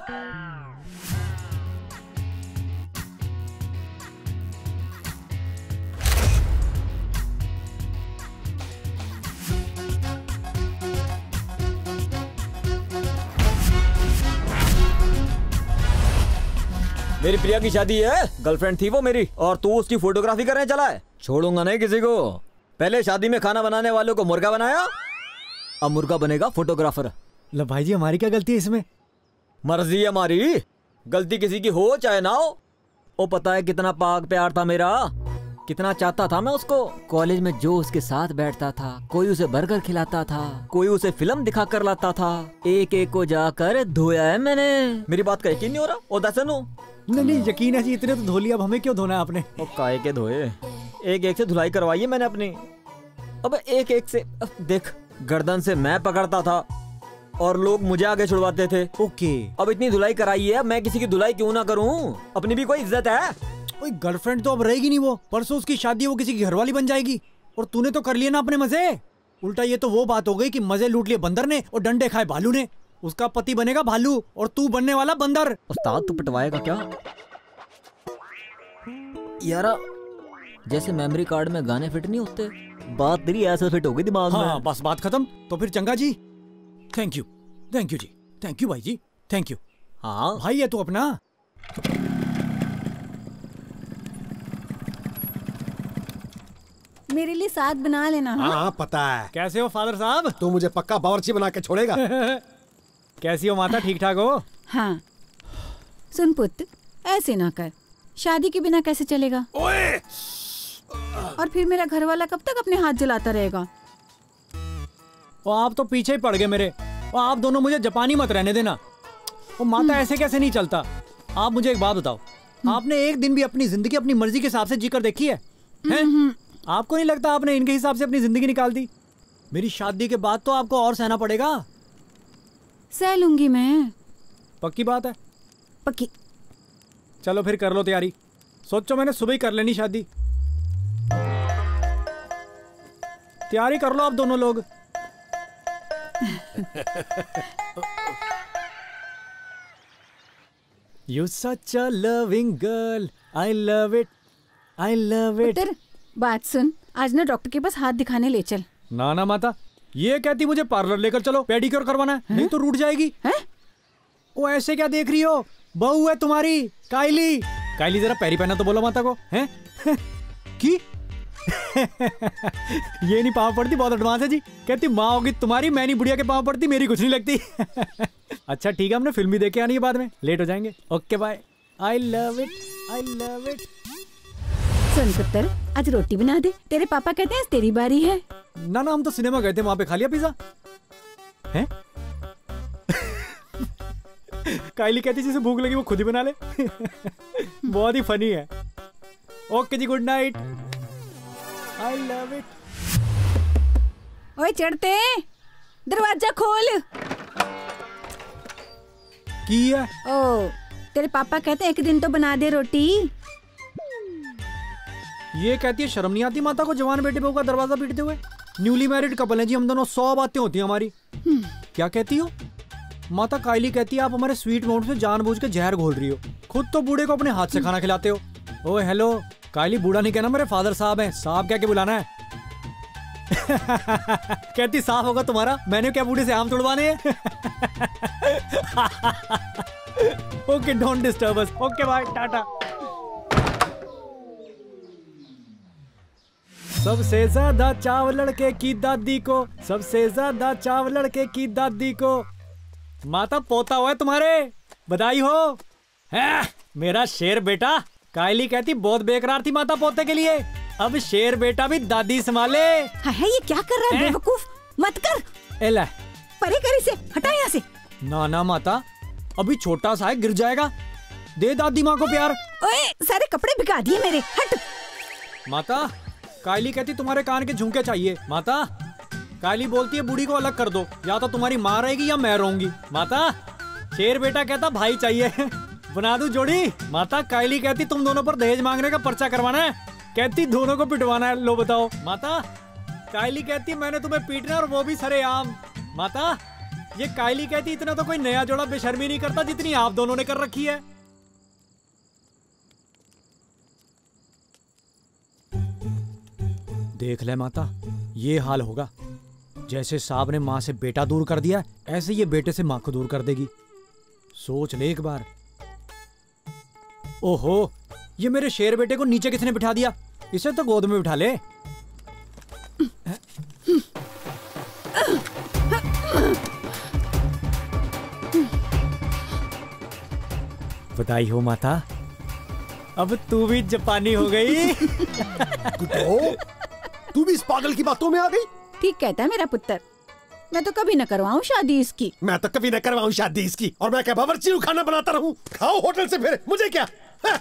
मेरी प्रिया की शादी है, गर्लफ्रेंड थी वो मेरी, और तू उसकी फोटोग्राफी करने चला है? छोड़ूंगा नहीं किसी को। पहले शादी में खाना बनाने वालों को मुर्गा बनाया, अब मुर्गा बनेगा फोटोग्राफर। लो भाई जी, हमारी क्या गलती है इसमें? मर्जी है हमारी, गलती किसी की हो चाहे ना हो। वो पता है कितना पाक प्यार था मेरा, कितना चाहता था मैं उसको। कॉलेज में जो उसके साथ बैठता था, कोई उसे बर्गर खिलाता था, कोई उसे फिल्म दिखा कर लाता था। एक एक को जाकर धोया है मैंने। मेरी बात का यकीन नहीं हो रहा? ओ दसनो। नहीं, यकीन है जी, इतने तो धो लिया, अब हमें क्यों धोना है आपने? ओ काहे के धोए, एक एक से धुलाई करवाई है मैंने अपनी। अब एक एक से देख, गर्दन से मैं पकड़ता था और लोग मुझे आगे छुड़वाते थे। ओके, अब इतनी धुलाई कराई है, मैं किसी की धुलाई क्यों ना करूं? अपनी भी कोई इज्जत है। ओए, गर्लफ्रेंड तो अब रहेगी नहीं वो। परसों उसकी शादी, वो किसी की घरवाली बन जाएगी। और तूने तो कर लिया ना अपने मजे। उल्टा ये तो वो बात हो गई कि मजे लूट लिए बंदर ने और डंडे खाए भालू ने। उसका पति बनेगा भालू और तू बनने वाला बंदर। उस्ताद, तू पिटवाएगा क्या? यारा, जैसे मेमोरी कार्ड में गाने फिट नहीं होते, बात तेरी ऐसे फिट हो गई दिमाग में। हाँ, बस बात खत्म। तो फिर चंगा जी, थैंक यू जी, थैंक यू भाई जी, थैंक यू। हाँ भाई है तू अपना। मेरे लिए साथ बना लेना। हाँ, पता है। कैसे हो फादर साहब? तू मुझे पक्का बावर्ची बना के छोड़ेगा। कैसी हो माता, ठीक ठाक हो? हाँ। सुन पुत्र, ऐसे ना कर, शादी के बिना कैसे चलेगा? ओए! और फिर मेरा घर वाला कब तक अपने हाथ जलाता रहेगा? वो आप तो पीछे ही पड़ गए मेरे। और आप दोनों मुझे जापानी मत रहने देना। वो माता, ऐसे कैसे नहीं चलता। आप मुझे एक बात बताओ, आपने एक दिन भी अपनी जिंदगी अपनी मर्जी के हिसाब से जीकर देखी है? हैं? आपको नहीं लगता आपने इनके हिसाब से अपनी जिंदगी निकाल दी? मेरी शादी के बाद तो आपको और सहना पड़ेगा। सह लूंगी मैं। पक्की बात है? पक्की। चलो फिर कर लो तैयारी। सोचो मैंने सुबह ही कर लेनी शादी। तैयारी कर लो आप दोनों लोग। You such a loving girl, I love it, I love it। पुत्र, बात सुन, आज ना डॉक्टर के पास हाथ दिखाने ले चल। ना ना माता, ये कहती मुझे पार्लर लेकर चलो, पेडिक्योर करवाना है, नहीं तो रूठ जाएगी। हैं? वो ऐसे क्या देख रही हो? बहू है तुम्हारी कायली। कायली जरा पैरी पहना तो बोलो माता को। हैं? की? ये नहीं पाँव पड़ती, बहुत एडवांस है जी। कहती माँ होगी तुम्हारी, मैं नहीं बुढ़िया के पाँव पड़ती, मेरी कुछ नहीं लगती। अच्छा ठीक है, हमने फिल्म भी देख के आनी है, बाद में लेट हो जाएंगे। Okay bye. I love it, I love it. सुन पुत्र, आज रोटी बना दे, तेरे पापा कहते हैं तेरी बारी है। ना ना, हम तो सिनेमा गए थे, वहां पे खा लिया पिज्जा। हैं? कायली कहती जिसे भूख लगी वो खुद ही बना ले। बहुत ही फनी है। ओके जी, good night. I love it. ओए चढ़ते, दरवाजा खोल। की है? ओ, तेरे पापा कहते हैं एक दिन तो बना दे रोटी। ये कहती है शर्म नहीं आती माता को जवान बेटे बहू का दरवाजा पीटते हुए? न्यूली मैरिड कपल है जी हम दोनों, 100 बातें होती हैं हमारी। क्या कहती हो? माता कायली कहती है आप हमारे स्वीट माउंट से जानबूझ के जहर घोल रही हो, खुद तो बूढ़े को अपने हाथ से खाना खिलाते हो। ओए हेलो, कायली बूढ़ा नहीं कहना, मेरे फादर साहब हैं। साहब क्या के बुलाना है? कहती साफ होगा तुम्हारा, मैंने क्या बूढ़े से आम तोड़वाने हैं? Okay, don't disturb us. Okay bye, tata. सबसे ज्यादा चाव लड़के की दादी को, सबसे ज्यादा चाव लड़के की दादी को। माता पोता हुआ है तुम्हारे, बधाई हो। है मेरा शेर बेटा। कायली कहती बहुत बेकरार थी माता पोते के लिए, अब शेर बेटा भी दादी संभाले। है ये क्या कर रहा है बेवकूफ? मत कर। एला परे कर इसे, हटा यहाँ से। ना ना माता, अभी छोटा सा है, गिर जाएगा। दे दादी माँ को प्यार। ओए सारे कपड़े भिगा दिए मेरे, हट। माता कायली कहती तुम्हारे कान के झुमके चाहिए। माता कायली बोलती है बूढ़ी को अलग कर दो, या तो तुम्हारी माँ रहेगी या मैं रहूंगी। माता शेर बेटा कहता भाई चाहिए। बना दूं जोड़ी। माता कायली कहती तुम दोनों पर दहेज मांगने का पर्चा करवाना है, कहती दोनों को पिटवाना है। लो बताओ। माता कायली कहती मैंने तुम्हें पीटना और वो भी सरेआम। माता ये कायली कहती इतना तो कोई नया जोड़ा बेशर्मी नहीं करता जितनी आप दोनों ने कर रखी है। देख ले माता, ये हाल होगा। जैसे साहब ने माँ से बेटा दूर कर दिया, ऐसे ये बेटे से माँ को दूर कर देगी। सोच ले एक बार। ओहो, ये मेरे शेर बेटे को नीचे किसने बिठा दिया? इसे तो गोद में बिठा ले। बधाई हो माता, अब तू भी जापानी हो गई। तू भी इस पागल की बातों में आ गई। ठीक कहता है मेरा पुत्र, मैं तो कभी न करवाऊं शादी इसकी। मैं तो कभी न करवाऊं शादी इसकी, और मैं क्या बावर्ची हूँ खाना बनाता रहूं? खाओ होटल से, फिर मुझे क्या? हाँ?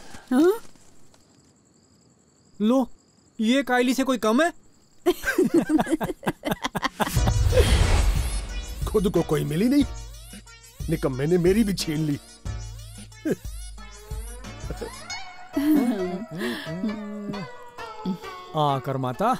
लो, ये कायली से कोई कम है? खुद को कोई मिली नहीं, निकम्मे ने मेरी भी छीन ली। आकर माता।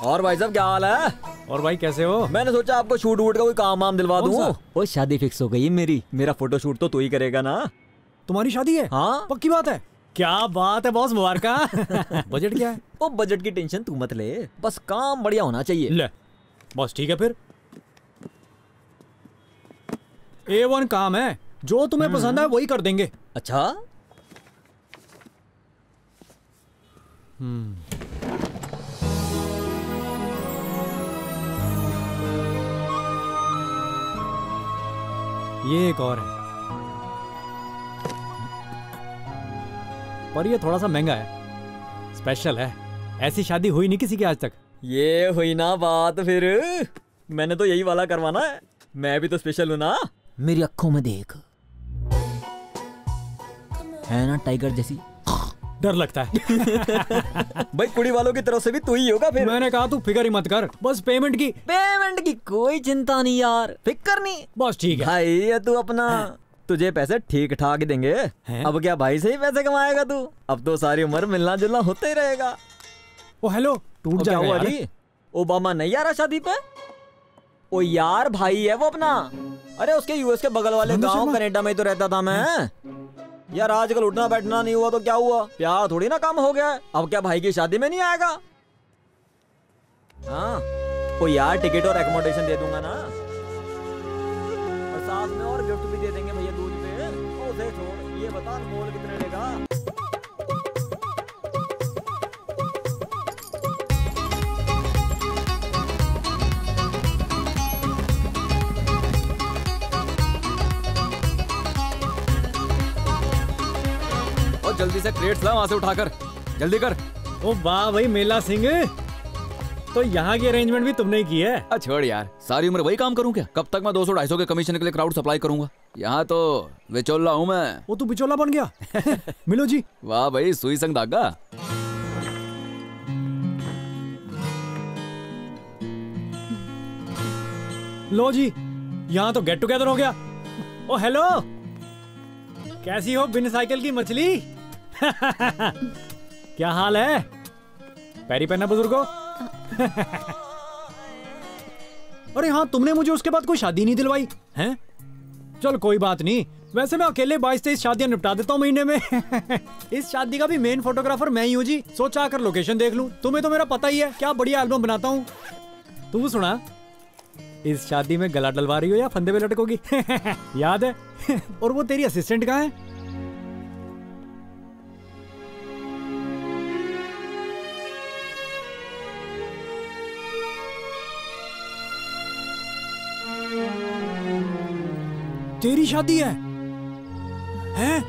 और भाई साहब क्या हाल है? और भाई कैसे हो? मैंने सोचा आपको शूट वूट का कोई काम वाम दिलवा दूं। वो शादी फिक्स हो गई मेरी, मेरा फोटो शूट तो तू ही करेगा ना? तुम्हारी शादी है? हाँ पक्की बात है? क्या बात है बॉस, मुबारक। बजट क्या है? वो बजट की टेंशन तू मत ले, बस काम बढ़िया होना चाहिए। ले बॉस, ठीक है फिर। A1 काम है, जो तुम्हें पसंद है वही कर देंगे। अच्छा। ये एक और है, पर ये थोड़ा सा महंगा है, स्पेशल है। ऐसी शादी हुई नहीं किसी की आज तक। ये हुई ना बात फिर। मैंने तो यही वाला करवाना है, मैं भी तो स्पेशल हूँ ना। मेरी आंखों में देख, है ना टाइगर जैसी। डर लगता है। भाई कुड़ी वालों की तरफ से भी तू ही होगा फिर। मैंने कहा तू फिक्र ही मत कर, बस पेमेंट की कोई चिंता नहीं यार, फिक्र नहीं। बस ठीक है भाई ये तू अपना, तुझे पैसे ठीक ठाक देंगे। अब क्या भाई से ही पैसे कमाएगा तू? अब तो सारी उम्र मिलना जुलना होता ही रहेगा। ओ हेलो, टूट जाएगा यार। जी ओबामा नहीं आ रहा शादी पे? ओ यार भाई है वो अपना। अरे उसके यूएस के बगल वाले गांव कनाडा में ही तो रहता था मैं। यार आजकल उठना बैठना नहीं हुआ तो क्या हुआ, प्यार थोड़ी ना कम हो गया। अब क्या भाई की शादी में नहीं आएगा? हाँ ओ यार टिकट और एकोमोडेशन दे दूंगा ना, और साथ में और गिफ्ट भी दे देंगे भैया दूज पे। ओ उसे छोड़, ये बता मोल कितने लेगा? जल्दी से क्रेट्स ला वहां से उठाकर, जल्दी कर। ओ वाह भाई मेला सिंह, तो यहाँ की अरेंजमेंट भी तुमने ही की है। छोड़ यार, सारी उम्र वही काम करूँ क्या? कब तक मैं 200-250 के कमीशन के लिए क्राउड सप्लाई करूंगा? यहाँ तो बिचौला हूँ मैं। वो तू बिचौला बन गया। मिलो जी। वाह भाई, सुई संग धागा। लो जी, यहाँ तो गेट टुगेदर हो गया। ओ हेलो, कैसी हो बिन साइकिल की मछली? क्या हाल है? पैरी पहना बुजुर्गो। अरे हाँ, तुमने मुझे उसके बाद कोई शादी नहीं दिलवाई हैं? चल कोई बात नहीं, वैसे मैं अकेले 22-23 शादियां निपटा देता हूँ महीने में। इस शादी का भी मेन फोटोग्राफर मैं ही हूँ जी। सोचा आकर लोकेशन देख लूं। तुम्हें तो मेरा पता ही है क्या बढ़िया एल्बम बनाता हूँ। तू सुना, इस शादी में गला डलवा रही हो या फंदे पे लटकोगी? याद है? और वो तेरी असिस्टेंट कहाँ है? तेरी शादी है? हैं?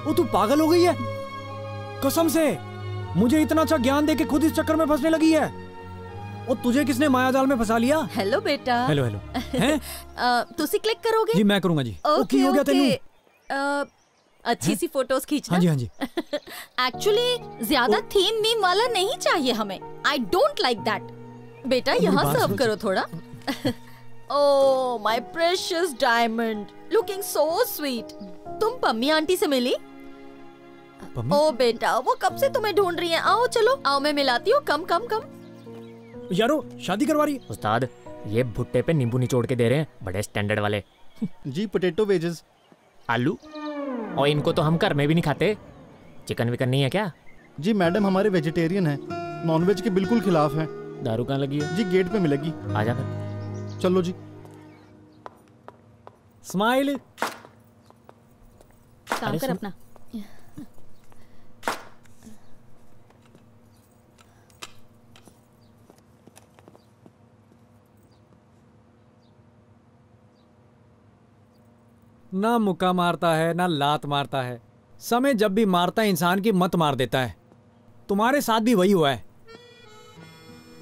वो तू पागल हो गई है? कसम से मुझे इतना अच्छा ज्ञान देके खुद इस चक्कर में फंसने लगी है। और तुझे किसने मायाजाल में फंसा लिया? हेलो बेटा। Hello hello. हैं? तुसी क्लिक करोगे? जी मैं करूंगा जी। ओके हो गया ओके। अच्छी सी फोटोज खींचना। हाँ जी हाँ जी। एक्चुअली ज्यादा थीम वीम वाला नहीं चाहिए हमें। I don't like that. बेटा यहाँ सर्व करो थोड़ा। Oh my precious diamond, looking so sweet. तुम पम्मी आंटी से मिली? ओ बेटा, वो कब से तुम्हें ढूंढ रही हैं। आओ चलो, आओ मैं मिलाती हूँ। कम कम कम। यारो शादी करवा रही? उस्ताद ये भुट्टे पे नींबू निचोड़ के दे रहे हैं, बड़े स्टैंडर्ड वाले। जी पोटैटो वेजेस। आलू? और इनको तो हम घर में भी नहीं खाते। चिकन विकन नहीं है क्या? जी मैडम हमारे वेजिटेरियन है, नॉनवेज के बिल्कुल खिलाफ है। दारू कहाँ लगी है? जी गेट पे मिलेगी। आ जा फिर। चलो जी। स्माइल। काम कर अपना। ना मुक्का मारता है ना लात मारता है, समय जब भी मारता है इंसान की मत मार देता है। तुम्हारे साथ भी वही हुआ है।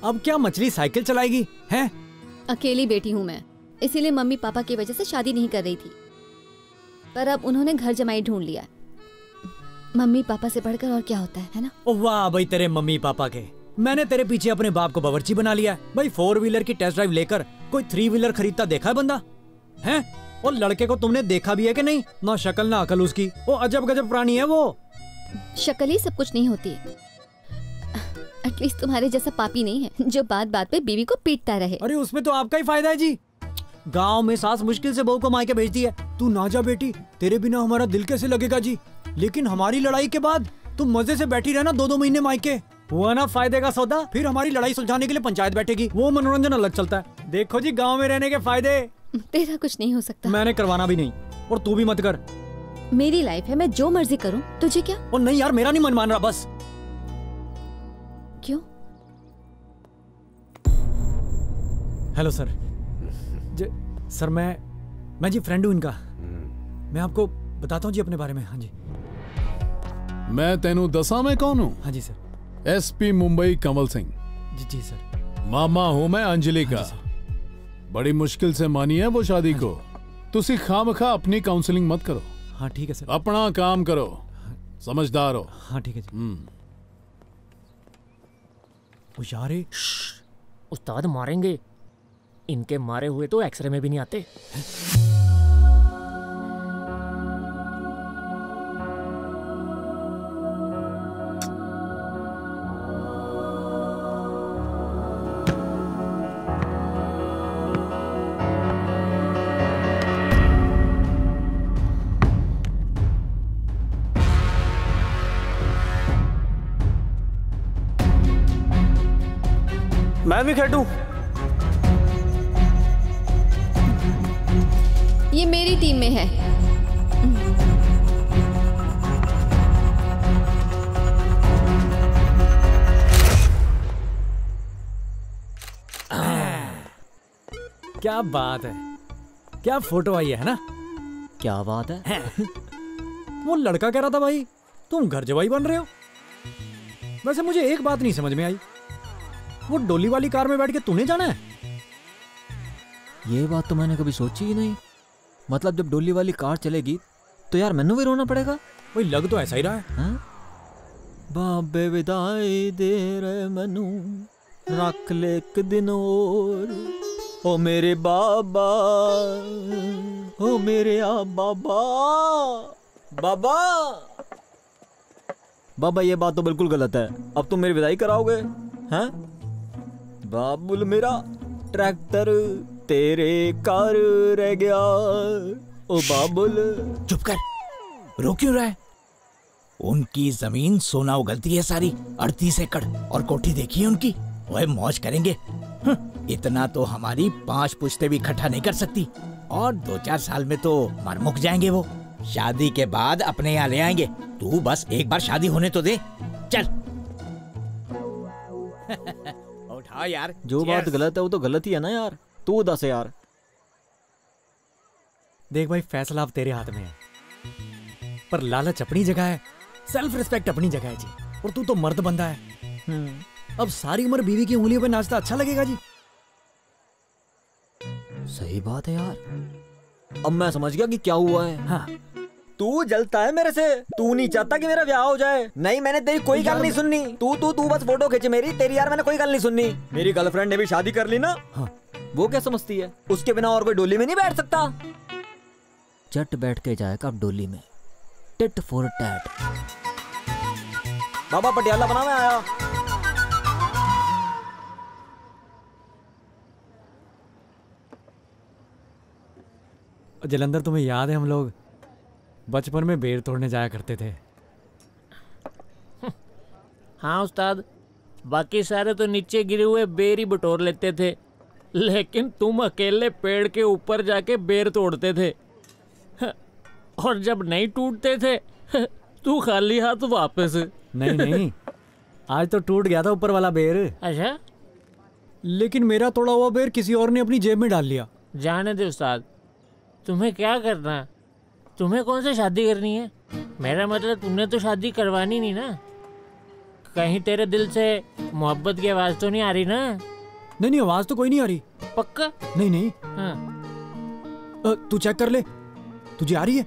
अब क्या मछली साइकिल चलाएगी हैं? अकेली बेटी हूँ मैं, इसीलिए मम्मी पापा की वजह से शादी नहीं कर रही थी, पर अब उन्होंने घर जमाई ढूंढ लिया। मम्मी पापा से बढ़कर और क्या होता है ना? ओ वाह भाई तेरे मम्मी पापा के। मैंने तेरे पीछे अपने बाप को बावर्ची बना लिया भाई। 4 व्हीलर की टेस्ट ड्राइव लेकर कोई 3 व्हीलर खरीदता देखा है बंदा हैं? और लड़के को तुमने देखा भी है कि नहीं? ना शक्ल ना अकल उसकी, वो अजब गजब प्राणी है वो। शक्ल ही सब कुछ नहीं होती। एटलीस्ट तुम्हारे जैसा पापी नहीं है जो बात बात पे बीवी को पीटता रहे। अरे उसमें तो आपका ही फायदा है जी। गांव में सास मुश्किल से बहू को मायके भेजती है। तू ना जा बेटी, तेरे बिना हमारा दिल कैसे लगेगा जी। लेकिन हमारी लड़ाई के बाद तुम मजे से बैठी रहना 2-2 महीने मायके। हुआ ना फायदे का सौदा। फिर हमारी लड़ाई सुलझाने के लिए पंचायत बैठेगी, वो मनोरंजन अलग चलता है। देखो जी गाँव में रहने के फायदे। तेरा कुछ नहीं हो सकता। मैंने करवाना भी नहीं, और तू भी मत कर। मेरी लाइफ है, मैं जो मर्जी करूं, तुझे क्या? और नहीं यार, मेरा नहीं मन मान रहा बस। क्यों? Hello sir. सर मैं जी फ्रेंड हूँ इनका। मैं आपको बताता हूँ जी अपने बारे में। हाँ जी। मैं तेनू दसा मैं कौन हूँ? हाँ जी सर। एसपी मुंबई कंवल सिंह। जी जी सर। मामा हूँ मैं अंजलि का। बड़ी मुश्किल से मानी है वो शादी को। तुसी खामखा अपनी काउंसलिंग मत करो। हाँ ठीक है सर। अपना काम करो, समझदार हो। हाँ ठीक है जी। ओ यार उस्ताद मारेंगे, इनके मारे हुए तो एक्सरे में भी नहीं आते। मैं भी खेटूं। ये मेरी टीम में है। क्या बात है, क्या फोटो आई है ना? क्या बात है? वो लड़का कह रहा था भाई तुम घर जवाई बन रहे हो। वैसे मुझे एक बात नहीं समझ में आई, वो डोली वाली कार में बैठ के तूने जाना है? ये बात तो मैंने कभी सोची ही नहीं। मतलब जब डोली वाली कार चलेगी तो यार मैनू भी रोना पड़ेगा। वही लग तो ऐसा ही रहा है। बाबे विदाई दे रहे मैनू, रख ले एक दिन और, ओ मेरे बाबा, ओ मेरे आ बाबा। बाबा बाबा ये बात तो बिल्कुल गलत है। अब तुम मेरी विदाई कराओगे हैं? बाबुल मेरा ट्रैक्टर तेरे कार रह गया, ओ बाबुल। चुप कर, रो क्यों रहा है? उनकी जमीन सोना उगलती है सारी, 38 एकड़, और कोठी देखी उनकी। ओए मौज करेंगे। इतना तो हमारी 5 पुश्ते भी इकट्ठा नहीं कर सकती, और 2-4 साल में तो मर मुक जाएंगे वो। शादी के बाद अपने यहाँ ले आएंगे। तू बस एक बार शादी होने तो दे। चल उठाओ यार। जो बात गलत है वो तो गलत ही है ना यार। तू दस यार। देख भाई फैसला अब तेरे हाथ में है, पर लालच अपनी जगह है, सेल्फ रिस्पेक्ट अपनी जगह है जी। और तू तो मर्द बंदा है। अब सारी उम्र बीवी की उंगलियों पे नाचता अच्छा लगेगा जी? सही बात है यार। अब मैं समझ गया कि क्या हुआ है। हाँ। तू जलता है मेरे से। तू नहीं चाहता कि मेरा ब्याह हो जाए। नहीं मैंने तेरी कोई गल नहीं सुननी। तू बस फोटो खींच मेरी। तेरी यार मैंने कोई गल नहीं सुननी। मेरी गर्लफ्रेंड ने भी शादी कर ली ना। हाँ। वो क्या समझती है? उसके बिना और कोई डोली में नहीं बैठ सकता। चट बैठ के जाएगा अब डोली में, टिट फॉर टैट। बाबा पटियाला बना मैं आया। जलंधर तुम्हें याद है हम लोग बचपन में बेर तोड़ने जाया करते थे? हाँ उस्ताद, बाकी सारे तो नीचे गिरे हुए बेर ही बटोर लेते थे, लेकिन तुम अकेले पेड़ के ऊपर जाके बेर तोड़ते थे। और जब नहीं टूटते थे तू खाली हाथ वापस। नहीं आज तो टूट गया था ऊपर वाला बेर। अच्छा? लेकिन मेरा तोड़ा हुआ बेर किसी और ने अपनी जेब में डाल लिया। जाने दे उस्ताद, तुम्हें क्या करना है? तुम्हें कौन सी शादी करनी है? मेरा मतलब तुमने तो शादी करवानी नहीं ना। कहीं तेरे दिल से मोहब्बत की आवाज तो नहीं आ रही ना? नहीं आवाज तो कोई नहीं आ रही। पक्का? नहीं। हाँ। तू चेक कर ले, तुझे आ रही है?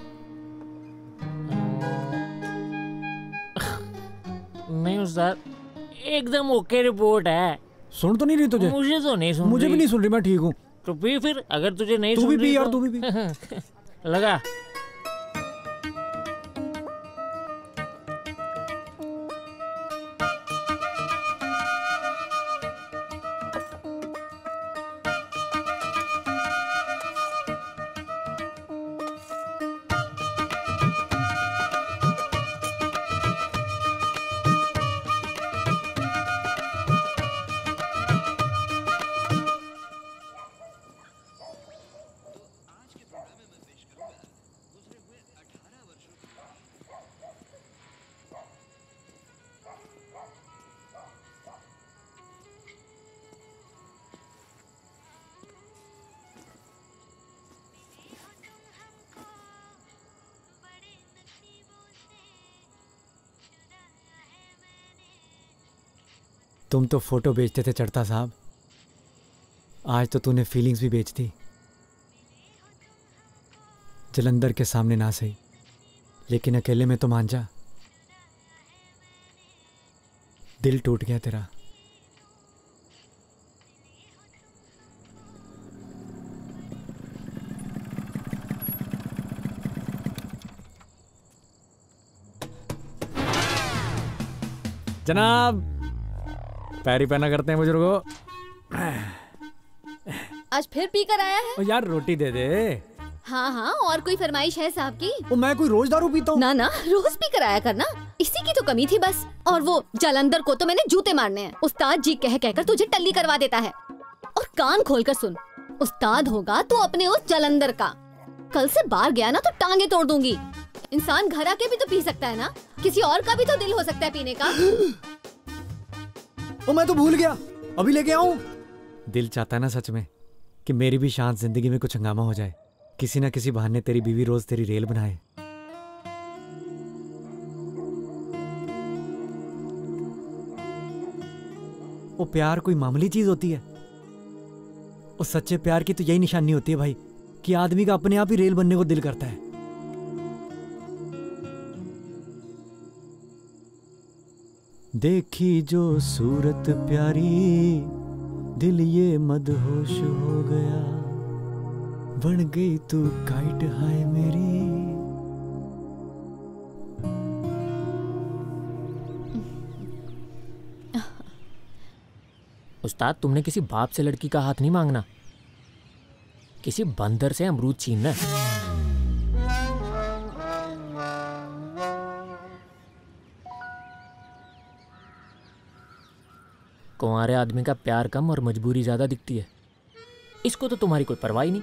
नहीं उस्ताद, एकदम ओके रिपोर्ट है। सुन तो नहीं रही तुझे? मुझे तो नहीं सुन। मुझे भी नहीं सुन रही, मैं ठीक हूँ। तो पी फिर, अगर तुझे नहीं तू सुन भी रही पी यार, तो... तू भी पी। लगा। तुम तो फोटो बेचते थे चढ़ता साहब, आज तो तूने फीलिंग्स भी बेच दी। जलंधर के सामने ना सही, लेकिन अकेले में तो मान जा। दिल टूट गया तेरा। जनाब, पैरी पहना करते हैं बुजुर्गों। आज फिर पी कर आया है? ओ यार रोटी दे दे। हाँ हाँ, और कोई फरमाइश है साहब की? ओ मैं कोई रोज दारू पीता हूँ? ना ना, रोज पी कर आया करना, इसी की तो कमी थी बस। और वो जलंधर को तो मैंने जूते मारने हैं। उस्ताद जी कह कहकर तुझे टल्ली करवा देता है। और कान खोलकर सुन, उस्ताद होगा तो अपने उस जलंधर का। कल से बाहर गया ना तो टांगे तोड़ दूंगी। इंसान घर आके भी तो पी सकता है ना, किसी और का भी तो दिल हो सकता है पीने का। ओ मैं तो भूल गया, अभी लेके आऊं। दिल चाहता है ना सच में कि मेरी भी शांत जिंदगी में कुछ हंगामा हो जाए, किसी ना किसी बहाने तेरी बीवी रोज तेरी रेल बनाए। वो प्यार कोई मामूली चीज होती है? वो सच्चे प्यार की तो यही निशानी होती है भाई, कि आदमी का अपने आप ही रेल बनने को दिल करता है। देखी जो सूरत प्यारी, दिल ये मदहोश हो गया, बन गई तू काइट हाय मेरी। उस्ताद, तुमने किसी बाप से लड़की का हाथ नहीं मांगना, किसी बंदर से अमरूद छीनना है। कुंवारे आदमी का प्यार कम और मजबूरी ज्यादा दिखती है। इसको तो तुम्हारी कोई परवाह ही नहीं।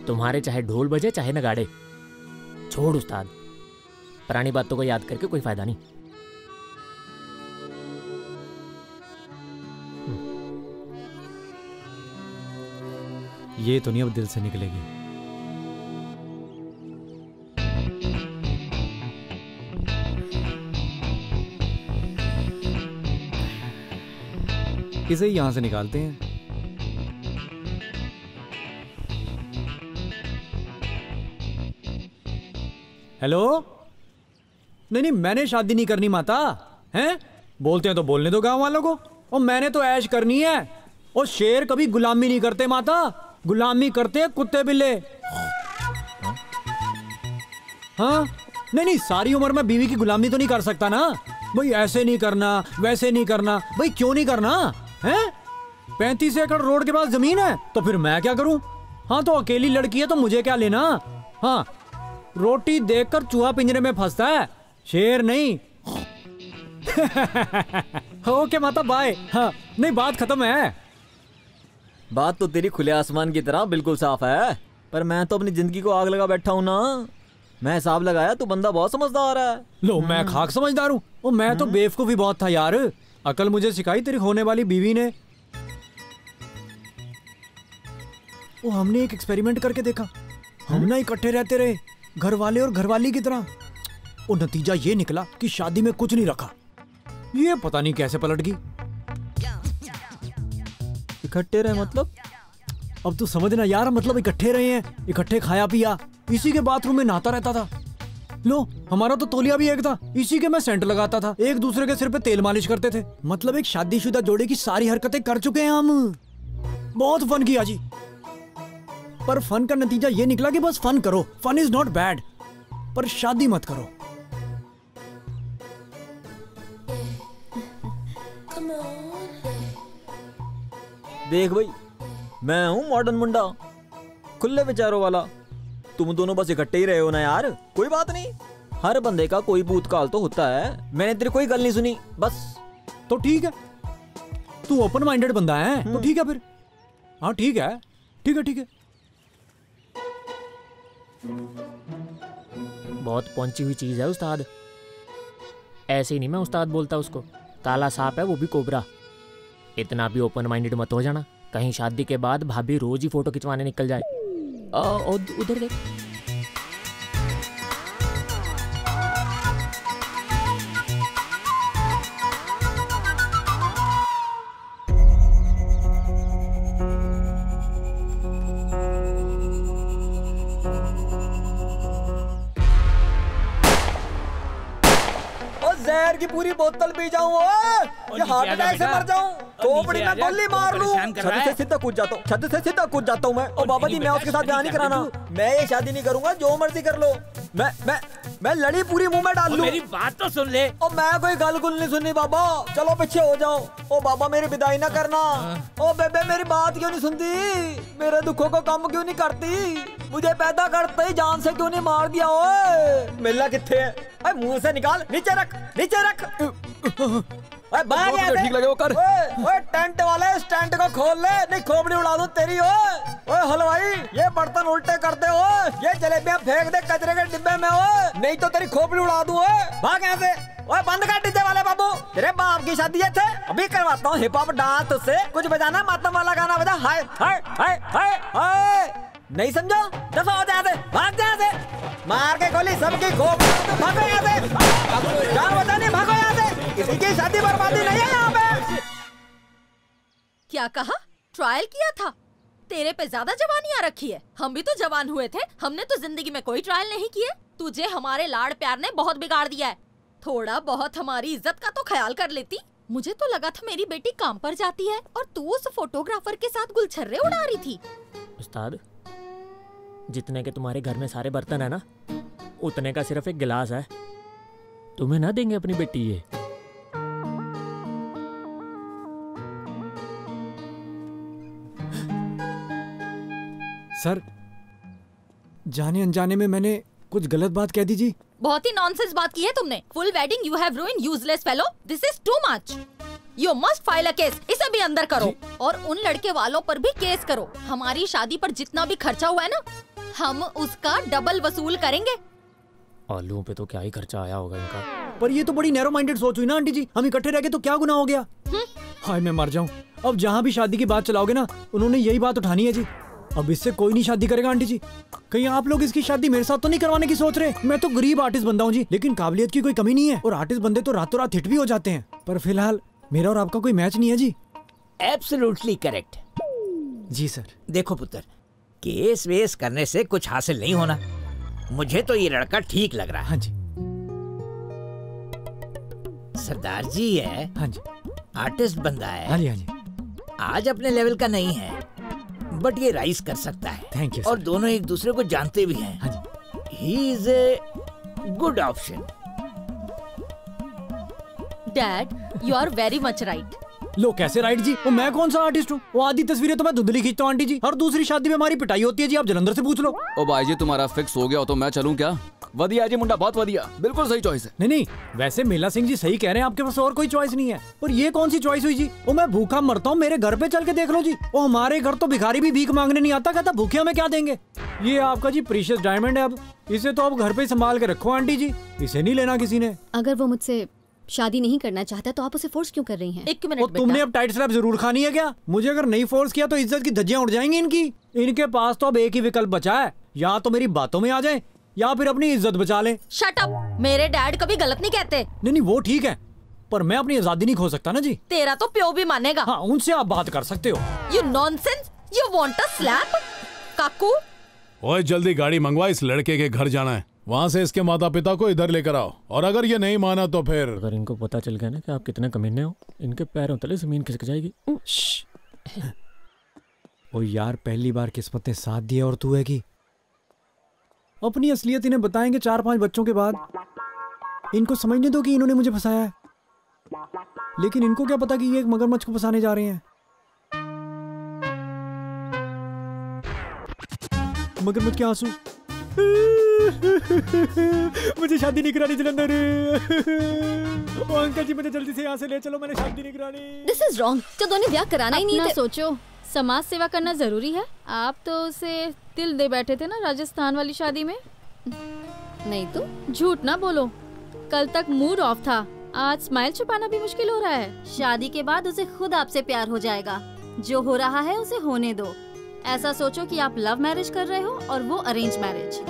तुम्हारे चाहे ढोल बजे चाहे नगाड़े। छोड़ उस्ताद, पुरानी बातों को याद करके कोई फायदा नहीं। ये तो नहीं अब दिल से निकलेगी। इसे यहां से निकालते हैं। हेलो? नहीं नहीं, मैंने शादी नहीं करनी माता। हैं? बोलते हैं तो बोलने दो गांव वालों को। और मैंने तो ऐश करनी है। और शेर कभी गुलामी नहीं करते माता, गुलामी करते हैं कुत्ते बिल्ले। हाँ? नहीं नहीं, सारी उम्र में बीवी की गुलामी तो नहीं कर सकता ना भाई। ऐसे नहीं करना, वैसे नहीं करना। भाई क्यों नहीं करना है? 35 एकड़ रोड के पास जमीन है तो फिर मैं क्या करूं? हाँ तो अकेली लड़की है तो मुझे क्या लेना? हाँ, रोटी देखकर चूहा पिंजरे में फंसता है, शेर नहीं। ओके माता, बाय। हाँ नहीं, बात खत्म है। बात तो तेरी खुले आसमान की तरह बिल्कुल साफ है, पर मैं तो अपनी जिंदगी को आग लगा बैठा हूं ना। मैं हिसाब लगाया, तू बंदा बहुत समझदार है। लो, मैं खाक समझदार हूँ? ओ मैं तो बेवकूफ भी बहुत था यार। अकल मुझे सिखाई तेरी होने वाली बीवी ने। ओ हमने एक एक्सपेरिमेंट करके देखा। हम ना इकट्ठे रहते रहे, घर वाले और घरवाली की तरह। और नतीजा ये निकला कि शादी में कुछ नहीं रखा। ये पता नहीं कैसे पलट गई। इकट्ठे रहे मतलब? अब तू समझना यार, मतलब इकट्ठे रहे हैं, इकट्ठे खाया पिया, इसी के बाथरूम में नहाता रहता था। लो, हमारा तो तौलिया भी एक था, इसी के मैं सेंट लगाता था, एक दूसरे के सिर पे तेल मालिश करते थे। मतलब एक शादीशुदा जोड़े की सारी हरकतें कर चुके हैं हम। बहुत फन किया जी, पर फन का नतीजा ये निकला कि बस फन करो, फन इज नॉट बैड, पर शादी मत करो। देख भाई, मैं हूँ मॉडर्न मुंडा, खुले विचारों वाला। तुम दोनों बस इकट्ठे ही रहे हो ना यार, कोई बात नहीं। हर बंदे का कोई भूतकाल तो होता है। मैंने तेरी कोई गल नहीं सुनी बस। तो ठीक है, तू ओपन माइंडेड बंदा है तो ठीक है फिर। हाँ ठीक है, ठीक है, ठीक है। बहुत पहुंची हुई चीज है उस्ताद। ऐसे ही नहीं मैं उस्ताद बोलता उसको। काला सांप है वो भी कोबरा। इतना भी ओपन माइंडेड मत हो जाना, कहीं शादी के बाद भाभी रोज ही फोटो खिंचवाने निकल जाए। उधर देख। की पूरी बोतल पी जाऊं, ये हार्ट अटैक से मर जाऊं, खोपड़ी में गोली मार लूं, छत से सीधा कूद जाता हूँ, छत से सीधा कूद जाता हूँ मैं। और बाबा जी मैं उसके साथ ब्याह नहीं कराना, मैं ये शादी नहीं करूंगा, जो मर्जी कर लो। मैं लड़ी पूरी मुंह में डाल लूं। मेरी बात तो सुन ले। और मैं कोई गल गुल नहीं सुननी बाबा, चलो पीछे हो जाओ। ओ बाबा मेरी विदाई ना करना। ओ बेबे मेरी बात क्यों नहीं सुनती, मेरे दुखों को कम क्यों नहीं करती, मुझे पैदा करते ही जान से क्यों नहीं मार दिया। ओए मिलना किथे है, अरे मुंह से निकाल, नीचे रख, नीचे रख। ओए बाहर आ, ठीक लगे वो कर। ओए टेंट वाले इस टेंट को खोल ले, नहीं खोपड़ी उड़ा दूं तेरी। ओए हलवाई ये बर्तन उल्टे कर दे, ये जलेबियां फेंक दे कचरे के डिब्बे में, नहीं तो तेरी खोपड़ी उड़ा दूं। भाग यहाँ से। ओए बंद कर डीजे वाले बाबू, तेरे बाप की शादी है थे, अभी करवाता हूँ हिप हॉप डांस तुझसे। कुछ बजाना, मातम वाला गाना बजा। हाय हाय हाय हाय हाय, नहीं समझो, दफा हो जाए, भाग जाए, मार के गोली सबकी खोपड़ी, भागो यहाँ से, जान बचा नहीं, भागो यहाँ से, किसी की शादी बर्बादी नहीं है यहाँ पे। क्या कहा? ट्रायल किया था? तेरे पे ज्यादा जवानी आ रखी है, हम भी तो जवान हुए थे, हमने तो जिंदगी में कोई ट्रायल नहीं किए। तुझे हमारे लाड़ प्यार ने बहुत बिगाड़ दिया है, थोड़ा बहुत हमारी इज्जत का तो ख्याल कर लेती। मुझे तो लगा था मेरी बेटी काम पर जाती है और तू उस फोटोग्राफर के साथ गुलछर्रे उड़ा रही थी। उस्ताद, जितने के तुम्हारे घर में सारे बर्तन है ना, उतने का सिर्फ एक गिलास है, तुम्हें ना देंगे अपनी बेटी ये। सर, जाने अनजाने में मैंने कुछ गलत बात कह दी जी। बहुत ही नॉनसेंस बात की है तुमने। Full wedding you have ruined, useless fellow, this is too much. You must file a case, इसे भी अंदर करो और उन लड़के वालों पर भी केस करो। हमारी शादी पर जितना भी खर्चा हुआ है ना, हम उसका डबल वसूल करेंगे। आलूओं पे तो क्या ही खर्चा आया होगा इनका। पर ये तो बड़ी नैरो माइंडेड सोच हुई ना आंटी जी, हम इकट्ठे रह गए तो क्या गुनाह हो गया। हाय मैं मर जाऊं, अब जहाँ भी शादी की बात चलाओगे ना, उन्होंने यही बात उठानी है जी। अब इससे कोई नहीं शादी करेगा आंटी जी। कहीं आप लोग इसकी शादी मेरे साथ तो नहीं करवाने की सोच रहे? मैं तो गरीब आर्टिस्ट बंदा हूँ जी, लेकिन काबिलियत की कोई कमी नहीं है, और आर्टिस्ट बंदे तो रातों रात हिट भी हो जाते हैं। पर फिलहाल मेरा और आपका कोई मैच नहीं है जी। एब्सोल्युटली करेक्ट जी सर। देखो पुत्र, केस वेस करने से कुछ हासिल नहीं होना, मुझे तो ये लड़का ठीक लग रहा है। हाँ जी। सरदार जी है, हाँ जी, आर्टिस्ट बंदा है, हाँ जी, हाँ जी, आज अपने लेवल का नहीं है, बट ये राइज कर सकता है। Thank you. और दोनों एक दूसरे को जानते भी हैं। हाँ जी। He is a good option. Dad, you are very much right. लो कैसे राइट जी, वो मैं कौन सा आर्टिस्ट हूँ? वो आधी तस्वीरें तो मैं धुंधली खींचता हूँ आंटी जी, हर दूसरी शादी में हमारी पिटाई होती है जी, आप जलंधर से पूछ लो। ओ भाई जी तुम्हारा फिक्स हो गया हो तो मैं चलूं क्या? वधिया जी मुंडा, बहुत वधिया, बिल्कुल सही चॉइस है। नहीं, वैसे मेला सिंह जी सही कह रहे हैं, आपके पास और कोई चॉइस नहीं है। और ये कौन सी चॉइस हुई जी? वो मैं भूखा मरता हूँ, मेरे घर पे चल के देख लो जी। वो हमारे घर तो भिखारी भी भीख मांगने नहीं आता, कहता भूखे हमें क्या देंगे। ये आपका जी प्रीशियस डायमंड है, अब इसे तो आप घर पे संभाल के रखो आंटी जी, इसे नहीं लेना किसी ने। अगर वो मुझसे शादी नहीं करना चाहता तो आप उसे फोर्स क्यों कर रही हैं? एक मिनट, तुमने अब टाइट स्लैप जरूर खानी है क्या? मुझे अगर नहीं फोर्स किया तो इज्जत की धज्जियां उड़ जाएंगी इनकी। इनके पास तो अब एक ही विकल्प बचा है, या तो मेरी बातों में आ जाए या फिर अपनी इज्जत बचा ले। शट अप, मेरे डैड कभी गलत नहीं कहते। नहीं वो ठीक है, पर मैं अपनी आजादी नहीं खो सकता ना जी। तेरा तो प्यो भी मानेगा। हाँ, उनसे आप बात कर सकते हो। You nonsense, you want a slap? काकू, ओए जल्दी गाड़ी मंगवा, इस लड़के के घर जाना है, वहाँ से इसके माता पिता को इधर लेकर आओ, और अगर ये नहीं माना तो फिर। अगर इनको पता चल गया ना कि आप कितने कमीने हो, इनके पैरों तले जमीन खिसक जाएगी। ओ यार, पहली बार किस्मत ने साथ दिया और तू है कि अपनी असलियत इन्हें बताएंगे 4-5 बच्चों के बाद। इनको समझने दो कि इन्होंने मुझे फंसाया है, लेकिन इनको क्या पता कि ये एक मगरमच्छ को फंसाने जा रहे हैं। मगरमच्छ के आंसू। मुझे शादी नहीं करानी जलंधर। ओ अंकल जी, मुझे जल्दी से यहाँ से ले चलो, मैंने शादी नहीं करानी। दिस इज रॉन्ग, तो दोनों ब्याह कराना ही नहीं अपना थे। सोचो, समाज सेवा करना जरूरी है। आप तो उसे तिल दे बैठे थे ना राजस्थान वाली शादी में। नहीं तो झूठ ना बोलो, कल तक मूड ऑफ था, आज स्माइल छुपाना भी मुश्किल हो रहा है। शादी के बाद उसे खुद आपसे प्यार हो जाएगा, जो हो रहा है उसे होने दो। ऐसा सोचो कि आप लव मैरिज कर रहे हो और वो अरेंज मैरिज।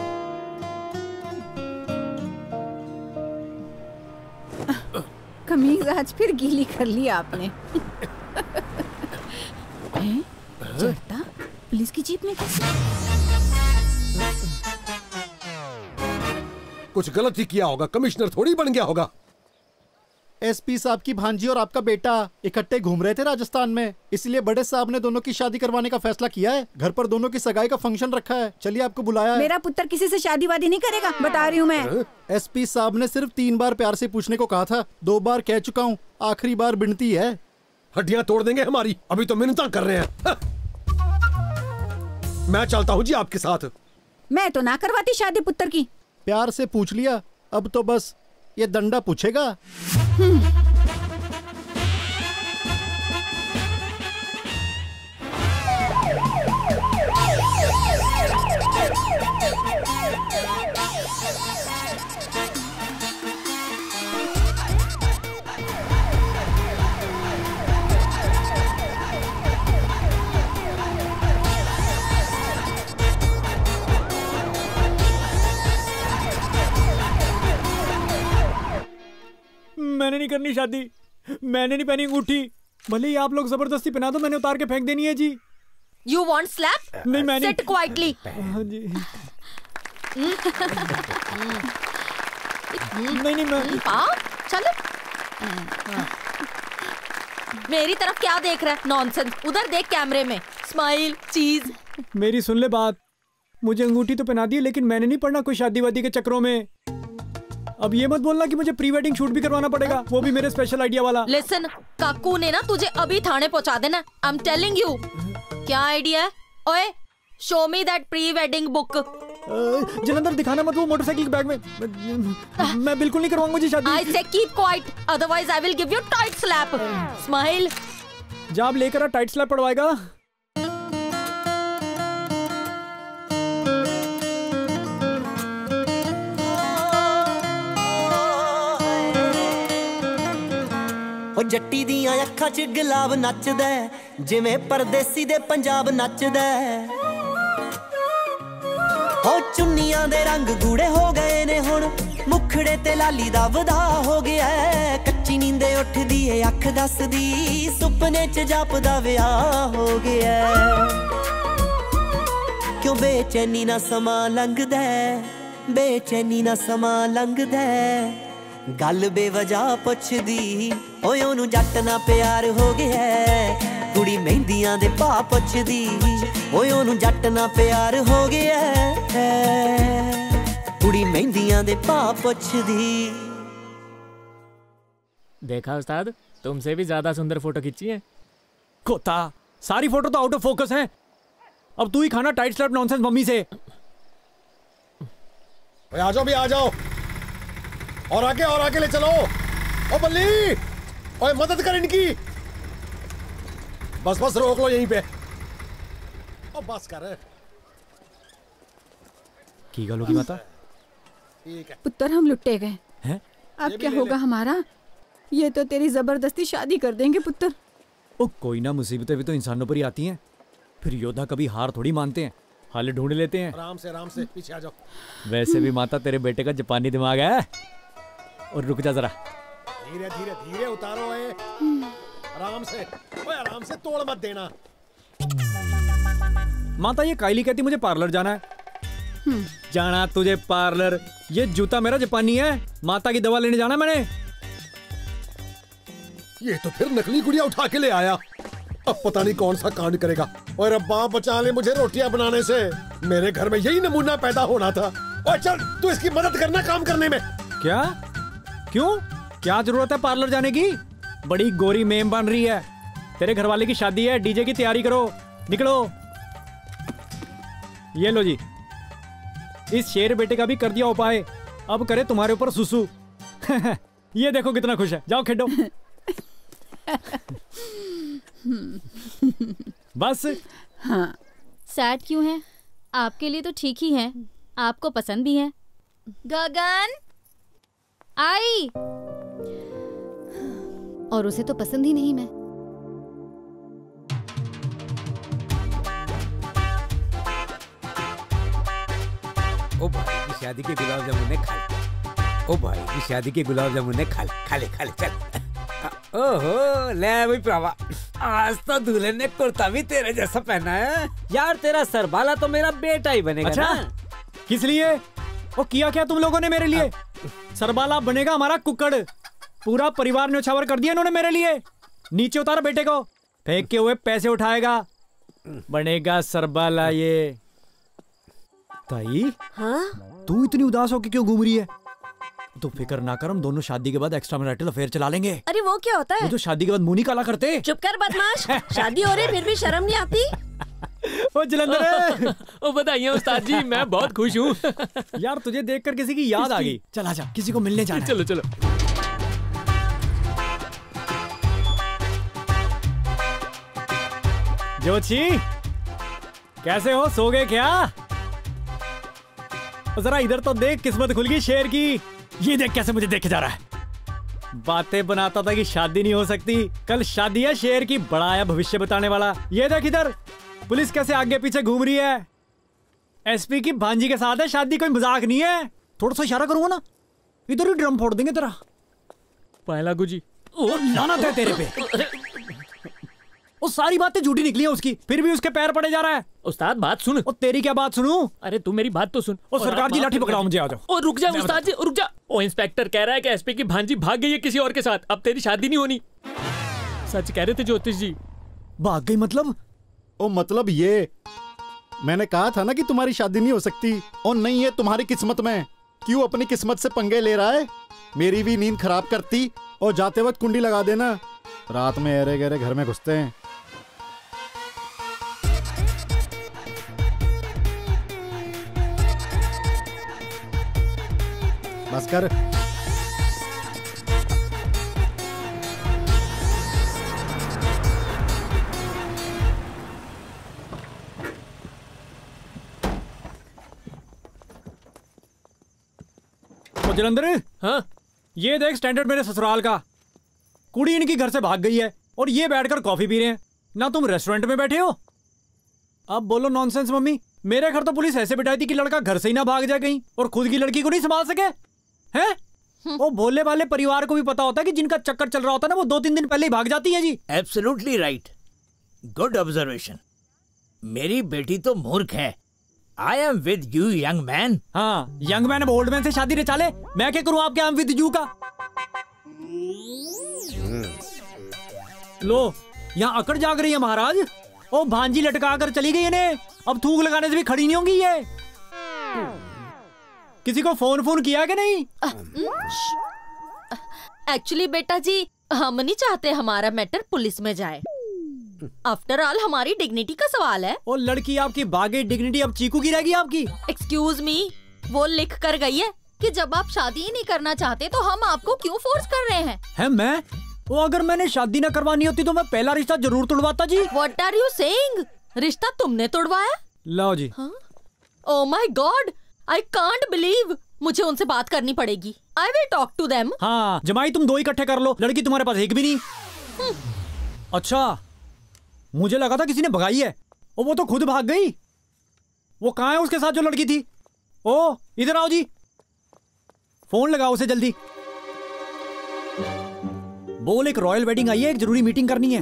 कमीज आज फिर गीली कर ली आपने। चढ़ता पुलिस की जीप में कैसे? कुछ गलत ही किया होगा, कमिश्नर थोड़ी बन गया होगा। एसपी साहब की भांजी और आपका बेटा इकट्ठे घूम रहे थे राजस्थान में, इसलिए बड़े साहब ने दोनों की शादी करवाने का फैसला किया है। घर पर दोनों की सगाई का फंक्शन रखा है, चलिए आपको बुलाया है। मेरा पुत्र किसी से शादी वादी नहीं करेगा, बता रही हूँ मैं। एसपी साहब ने सिर्फ 3 बार प्यार से पूछने को कहा था, 2 बार कह चुका हूँ, आखिरी बार बिनती है। हड्डियां तोड़ देंगे हमारी, अभी तो मिन्नतां कर रहे हैं। मैं चलता हूँ जी आपके साथ। मैं तो ना करवाती शादी पुत्र की। प्यार से पूछ लिया, अब तो बस ये दंडा पूछेगा। मैंने नहीं करनी शादी, मैंने नहीं पहनी अंगूठी, भले ही आप लोग जबरदस्ती पहना दो, मैंने उतार के फेंक देनी है जी। You want slap? नहीं मैंने। Sit quietly. हाँ जी। नहीं मैं। हाँ चलो। मेरी तरफ क्या देख रहा है? नॉनसेंस, उधर देख कैमरे में। स्माइल, चीज। मेरी सुन ले बात, मुझे अंगूठी तो पहना दी लेकिन मैंने नहीं पढ़ना कोई शादी वादी के चक्रों में। अब ये मत बोलना कि मुझे प्री वेडिंग शूट भी करवाना पड़ेगा, वो भी मेरे स्पेशल आइडिया वाला। लिसन, काकू ने ना तुझे अभी थाने पहुंचा देना। I am telling you. क्या आइडिया है? ओए, show me that pre wedding book. Jalandhar दिखाना मत वो मोटरसाइकिल के बैग में। मैं बिल्कुल नहीं करवाऊंगा जी शादी। आई से keep quiet, otherwise I will give you tight slap. Smile. जब आप लेकर आ टाइट स्लैप पड़वाएगा। ओ जट्टी दियां अखां च गुलाब नचदा जिवें परदेसी दे पंजाब नचदा। ओ चुन्नियां दे रंग गूड़े हो गए ने हुण, मुखड़े ते लाली दा वधा हो गया। कच्ची नींदे उठदी ए अख दसदी, सुपने च जापदा विआह हो गया। क्यों बेचैनी ना समा लंघदा, बेचैनी ना समा लंघदा। गल बेवजह पुछदी, ओए ओनू जट ना प्यार हो गया। कुड़ी मेहंदियां दे भा पुछदी, ओए ओनू जट ना प्यार हो गया। कुड़ी मेहंदियां दे भा पुछदी। देखा उस्ताद, तुमसे भी ज्यादा सुंदर फोटो खींची है। कोता, सारी फोटो तो आउट ऑफ फोकस हैं। अब तू ही खाना टाइट स्लैप नॉनसेंस मम्मी से। आ जाओ भी आ जाओ, और आगे ले चलो। ओ बल्ली, ओए मदद कर इनकी। बस बस रोक लो यहीं पे। ओ बस कर। की गल होगी माता? ठीक है पुत्र, हम लुट्टे गए हैं। अब क्या होगा हमारा? ये तो तेरी जबरदस्ती शादी कर देंगे पुत्र। ओ कोई ना, मुसीबतें भी तो इंसानों पर ही आती हैं। फिर योद्धा कभी हार थोड़ी मानते हैं, हाल ढूंढ लेते हैं। आराम से पीछे आ जाओ। वैसे भी माता तेरे बेटे का जापानी दिमाग है। और रुक जा जरा, धीरे धीरे धीरे उतारो। आराम से तोड़ मत देना। माता ये कायली कहती मुझे पार्लर जाना है। जाना तुझे पार्लर? ये जूता मेरा जापानी है, माता की दवा लेने जाना मैंने। ये तो फिर नकली गुड़िया उठा के ले आया। अब पता नहीं कौन सा कांड करेगा। और रब्बा बचा ले मुझे रोटियां बनाने से। मेरे घर में यही नमूना पैदा होना था। और चल तू इसकी मदद करना काम करने में। क्या? क्यों? क्या जरूरत है पार्लर जाने की? बड़ी गोरी मेम बन रही है। तेरे घरवाले की शादी है, डीजे की तैयारी करो, निकलो। ये लो जी, इस शेर बेटे का भी कर दिया उपाय, अब करे तुम्हारे ऊपर सुसु। ये देखो कितना खुश है, जाओ खेलो। बस। हाँ। सैड क्यों है? आपके लिए तो ठीक ही है, आपको पसंद भी है। गगन आई। और उसे तो पसंद ही नहीं मैं। ओ भाई की शादी के गुलाब जामुन खा ले। ओ भाई की शादी के गुलाब जामुन खा ले चल। ओहो ले भाई प्रावा, आज तो दूल्हे ने कुर्ता भी तेरे जैसा पहना है। यार तेरा सरबाला तो मेरा बेटा ही बनेगा। अच्छा ना? किस लिए? वो किया क्या तुम लोगों ने मेरे लिए? सरबाला बनेगा हमारा कुक्कड़। पूरा परिवार न्योछावर कर दिया इन्होंने मेरे लिए। नीचे उतार बेटे को, फेंक के हुए पैसे उठाएगा, बनेगा सरबाला ये। ताई, हाँ? तू इतनी उदास होके क्यों घूम रही है? तो फिक्र ना कर, हम दोनों शादी के बाद एक्स्ट्रा मैरिटल अफेयर चला लेंगे। अरे वो क्या होता है? वो तो शादी के बाद मुंह नहीं काला करते। चुप कर बदमाश, शादी हो रही फिर भी शर्म नहीं आती? ओ जलंधर, ओ बताइए उस्ताद जी, मैं बहुत खुश हूँ। यार तुझे देखकर किसी की याद आ गई। चल आजा, किसी को मिलने जाना है। चलो चलो। जोशी, कैसे हो? सो गए क्या? जरा इधर तो देख, किस्मत खुल गई शेर की। ये देख कैसे मुझे देखे जा रहा है। बातें बनाता था कि शादी नहीं हो सकती, कल शादी है शेर की। बड़ा आया भविष्य बताने वाला। ये देख इधर, पुलिस कैसे आगे पीछे घूम रही है। एसपी की भांजी के साथ है शादी, कोई मजाक नहीं है। थोड़ा सा इशारा करूंगा ना, इधर ही ड्रम फोड़ देंगे तेरा। पहला गुजी, ओ लानत है तेरे पे। वो सारी बातें झूठी निकली है उसकी, फिर भी उसके पैर पड़े जा रहा है। उस्ताद बात सुन। और तेरी क्या बात सुनूं? अरे तू मेरी बात तो सुन। ओ सरकार जी लाठी पकड़ाओ मुझे, आ जाओ। ओ रुक जा उस्ताद जी, रुक जा। ओ इंस्पेक्टर कह रहा है कि एसपी की भांजी भाग गई है किसी और के साथ, अब तेरी शादी नहीं होनी। सच कह रहे थे ज्योतिष जी। भाग गई मतलब? ओ मतलब ये, मैंने कहा था ना कि तुम्हारी शादी नहीं हो सकती। और नहीं है तुम्हारी किस्मत में। क्यों अपनी किस्मत से पंगे ले रहा है? मेरी भी नींद खराब करती। और जाते वक्त कुंडी लगा देना, रात में एरे गहरे घर में घुसते हैं। बस कर। जलंधर, हाँ? ये देख स्टैंडर्ड मेरे ससुराल का। कुड़ी इनकी घर से भाग गई है और ये बैठकर कॉफी पी रहे हैं। ना तुम रेस्टोरेंट में बैठे हो। अब बोलो नॉनसेंस मम्मी। मेरे घर तो पुलिस ऐसे बिठाई थी कि लड़का घर से ही ना भाग जाए कहीं, और खुद की लड़की को नहीं संभाल सके हैं? वो भोले वाले परिवार को भी पता होता है कि जिनका चक्कर चल रहा होता है ना, वो 2-3 दिन पहले ही भाग जाती है जी। Absolutely right, good observation. मेरी बेटी तो मूर्ख है। I am with you young man. हाँ, यंग मैन अब ओल्ड मैन से शादी रचा ले। मैं क्या करूं आपके आई एम विद यू का? लो, यहाँ अकड़ जाग रही है महाराज। ओ भांजी लटका कर चली गई इन्हें, अब थूक लगाने से भी खड़ी नहीं होंगी ये। किसी को फोन किया कि नहीं? एक्चुअली बेटा जी, हम नहीं चाहते हमारा मैटर पुलिस में जाए। आफ्टर ऑल हमारी डिग्निटी का सवाल है। ओ लड़की आपकी भागे डिग्निटी अब चीकू की रहेगी आपकी। एक्सक्यूज मी, वो लिख कर गई है कि जब आप शादी ही नहीं करना चाहते तो हम आपको क्यों फोर्स कर रहे हैं। है मैं? वो अगर मैंने शादी न करवानी होती तो मैं पहला रिश्ता जरूर तोड़वाता जी। What are you saying? रिश्ता तुमने तोड़वाया? लो जी। Oh my God, I can't believe। मुझे उनसे बात करनी पड़ेगी। I will talk to them। हाँ, जमाई तुम 2 इकट्ठे कर लो, लड़की तुम्हारे पास एक भी नहीं। अच्छा, मुझे लगा था किसी ने भगाई है। और वो तो खुद भाग गई। वो कहाँ है उसके साथ जो लड़की थी? ओ इधर आओ जी, फोन लगाओ उसे जल्दी। बोल एक रॉयल वेडिंग आई है, एक जरूरी मीटिंग करनी है।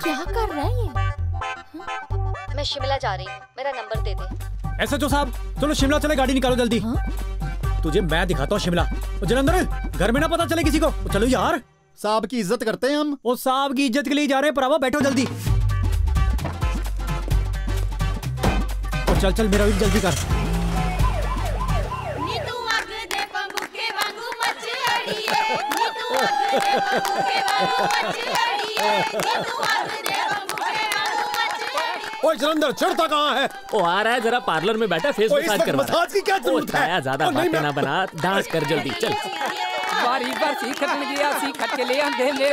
क्या कर रहा है ये? मैं शिमला जा रही हूँ, मेरा नंबर दे दे। SHO साहब, चलो शिमला चले, गाड़ी निकालो जल्दी। तुझे मैं दिखाता हूँ शिमला। जलंधर, घर में ना पता चले किसी को। चलो यार, साहब की इज्जत करते हैं हम। वो साहब की इज्जत के लिए जा रहे हैं परावा, बैठो जल्दी। चल चल मेरा भी जल्दी कर। ओए जलंधर, चढ़ता कहाँ है? ओ आ रहा है, जरा पार्लर में बैठा, फेस मसाज करवा रहा है। मसाज की क्या जरूरत है? ज्यादा बातें ना बना, डांस कर जल्दी चल। बारी बार सीखत गया, सीखत के लिए हम दे ले।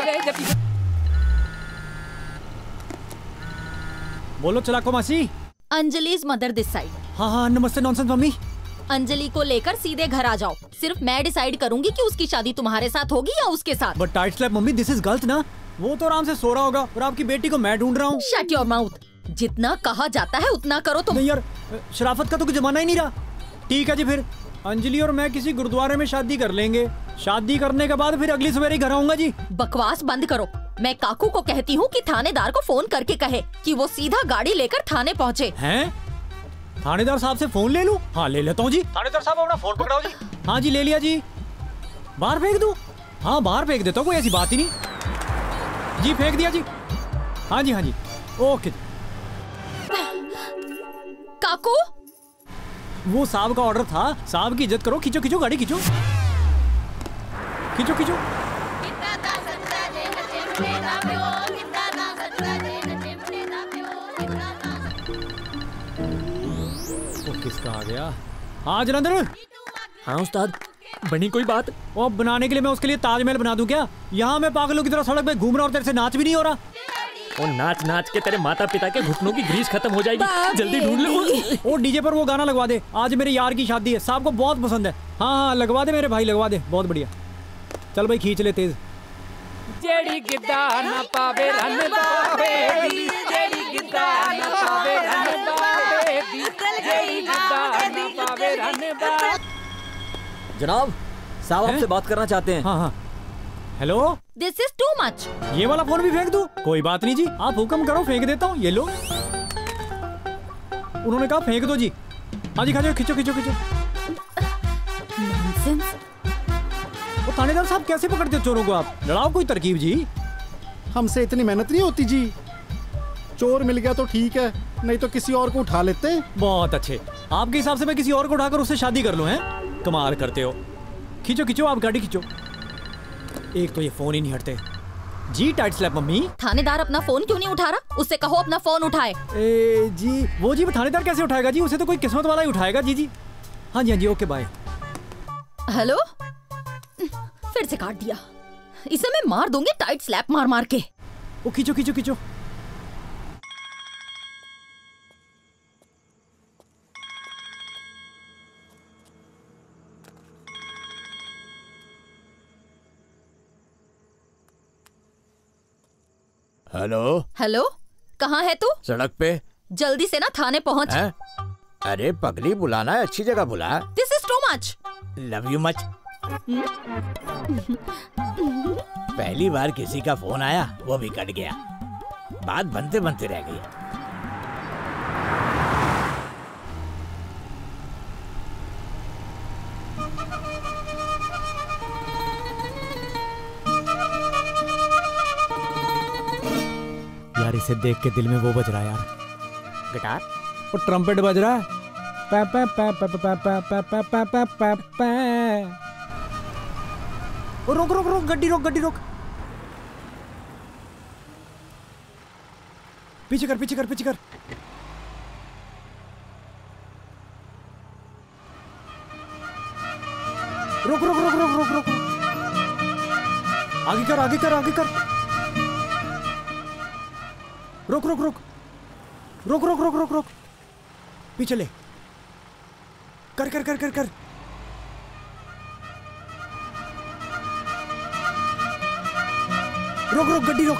बोलो चलाको मासी। Anjali's mother this side. हाँ हाँ, नमस्ते नॉनसेंस मम्मी। अंजलि को लेकर सीधे घर आ जाओ। सिर्फ मैं डिसाइड करूंगी कि उसकी शादी तुम्हारे साथ होगी या उसके साथ। But tight slap mummy, this is गलत ना। वो तो आराम से सो रहा होगा और आपकी बेटी को मैं ढूंढ रहा हूँ। Shut your mouth. जितना कहा जाता है उतना करो तुम। नहीं यार, शराफत का तो कोई जमाना ही नहीं रहा। ठीक है जी, फिर अंजलि और मैं किसी गुरुद्वारे में शादी कर लेंगे। शादी करने के बाद फिर अगली सवेरे घर आऊंगा जी। बकवास बंद करो। मैं काकू को कहती हूँ कि थानेदार को फोन करके कहे कि वो सीधा गाड़ी लेकर थाने पहुँचे। हैं? थानेदार साहब से फोन ले लूं? हाँ ले लेता हूँ जी। थानेदार साहब अपना फोन पकड़ाओ जी। हाँ जी ले लिया जी। बाहर फेंक दूं? हाँ बाहर फेंक देता हूँ, कोई ऐसी बात ही नहीं जी। फेंक दिया जी। हाँ जी हाँ जी ओके। काकू वो साहब का ऑर्डर था, साहब की इज्जत करो। खींचो खींचो गाड़ी खींचो खींचो खींचो। किसका आ गया? हाँ जलंधर। हाँ उस्ताद, बनी कोई बात? वो बनाने के लिए मैं उसके लिए ताजमहल बना दूं क्या? यहाँ मैं पागलों की तरह सड़क पे घूम रहा और तेरे से नाच भी नहीं हो रहा। वो नाच नाच के तेरे माता पिता के घुटनों की ग्रीस खत्म हो जाएगी। जल्दी ढूंढ लो। ओ डीजे पर वो गाना लगवा दे, आज मेरे यार की शादी है, साहब को बहुत पसंद है। हाँ हाँ लगवा दे मेरे भाई, लगवा दे, बहुत बढ़िया। चल भाई खींच ले तेज। जेड़ी गिद्दा ना पावे रन पावे दी, जेड़ी गिद्दा ना पावे रन पावे दी, जेड़ी गिद्दा ना पावे रन पावे। जनाब साहब आपसे बात करना चाहते हैं। हाँ हाँ hello. This is too much. ये वाला फोन भी फेंक दूं? कोई बात नहीं जी, आप हुक्म करो, फेंक देता हूँ। ये लो। उन्होंने कहा फेंक दो जी। हाँ जी खींचो खींचो खींचो खींचो। वो थानेदार साहब कैसे पकड़ते चोरों को आप? लड़ाओ कोई तरकीब जी। हमसे इतनी मेहनत नहीं होती जी। चोर मिल गया तो ठीक है, नहीं तो किसी और को उठा लेते हैं। बहुत अच्छे, आपके हिसाब से मैं किसी और को उठाकर उससे शादी कर लूं? हैं कमाल करते हो। खींचो खींचो आप गाड़ी खींचो। एक तो ये फोन ही नहीं हटते जी। Tight slap mummy. थानेदार अपना फोन क्यों नहीं उठा रहा? उससे कहो अपना फोन उठाए। जी वो जी थानेदार कैसे उठाएगा जी? उसे तो कोई किस्मत वाला ही उठाएगा जी। जी हाँ जी ओके बाय। हेलो। फिर से काट दिया। इसे मैं मार दूंगी टाइट स्लैप मार मार के। वो खींचो खींचो खींचो। हेलो हेलो, कहाँ है तू? सड़क पे। जल्दी से ना थाने पहुँच। अरे पगली, बुलाना है, अच्छी जगह बुला। This is too much. Love you much. पहली बार किसी का फोन आया, वो भी कट गया, बात बनते बनते रह गई। यार इसे देख के दिल में वो बज रहा है यार। गिटार और ट्रम्पेट बज रहा है। पा पा पा पा पा पा पा पा पा पा पा पा। रोक रोक रोक, गड्डी रोक, गड्डी रोक। पीछे कर पीछे कर पीछे कर। रोक रोक रोक रोक रोक रोक। आगे कर आगे कर आगे कर। रोक रोक रोक रोक रोक रोक रोक रोक। पीछे ले। कर कर कर कर कर। रोक रोक गड्डी रोक।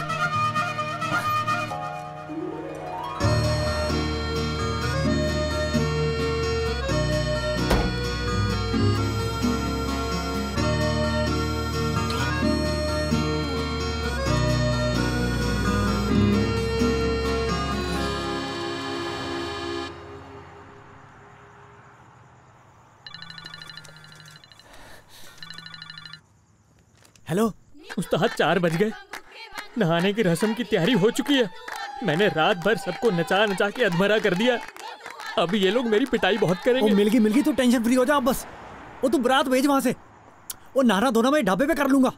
हेलो उस्ताद, 4 बज गए। नहाने की रस्म की तैयारी हो चुकी है। मैंने रात भर सबको नचा नचा के अधमरा कर दिया। अब ये लोग मेरी पिटाई बहुत करेंगे। मिल गई तो टेंशन फ्री हो जा बस। वो तू बारात भेज वहां से। वो नहाना धोना मैं ढाबे पे कर लूंगा।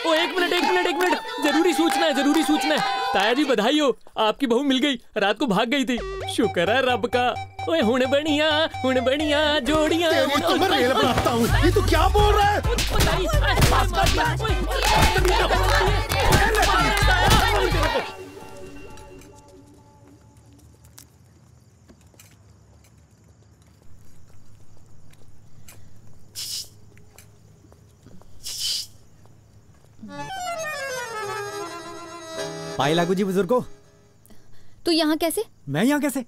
ओ एक मिनट, जरूरी सूचना है, जरूरी सूचना है। ताया जी बधाई हो, आपकी बहू मिल गई, रात को भाग गई थी। शुक्र है रब का। ओए हुण बढ़िया जोड़ियां। तुम्हें रेल बनाता हूँ। ये तू क्या बोल रहा है? पाए लागू जी बुजुर्गो। तू यहाँ कैसे? मैं यहाँ कैसे?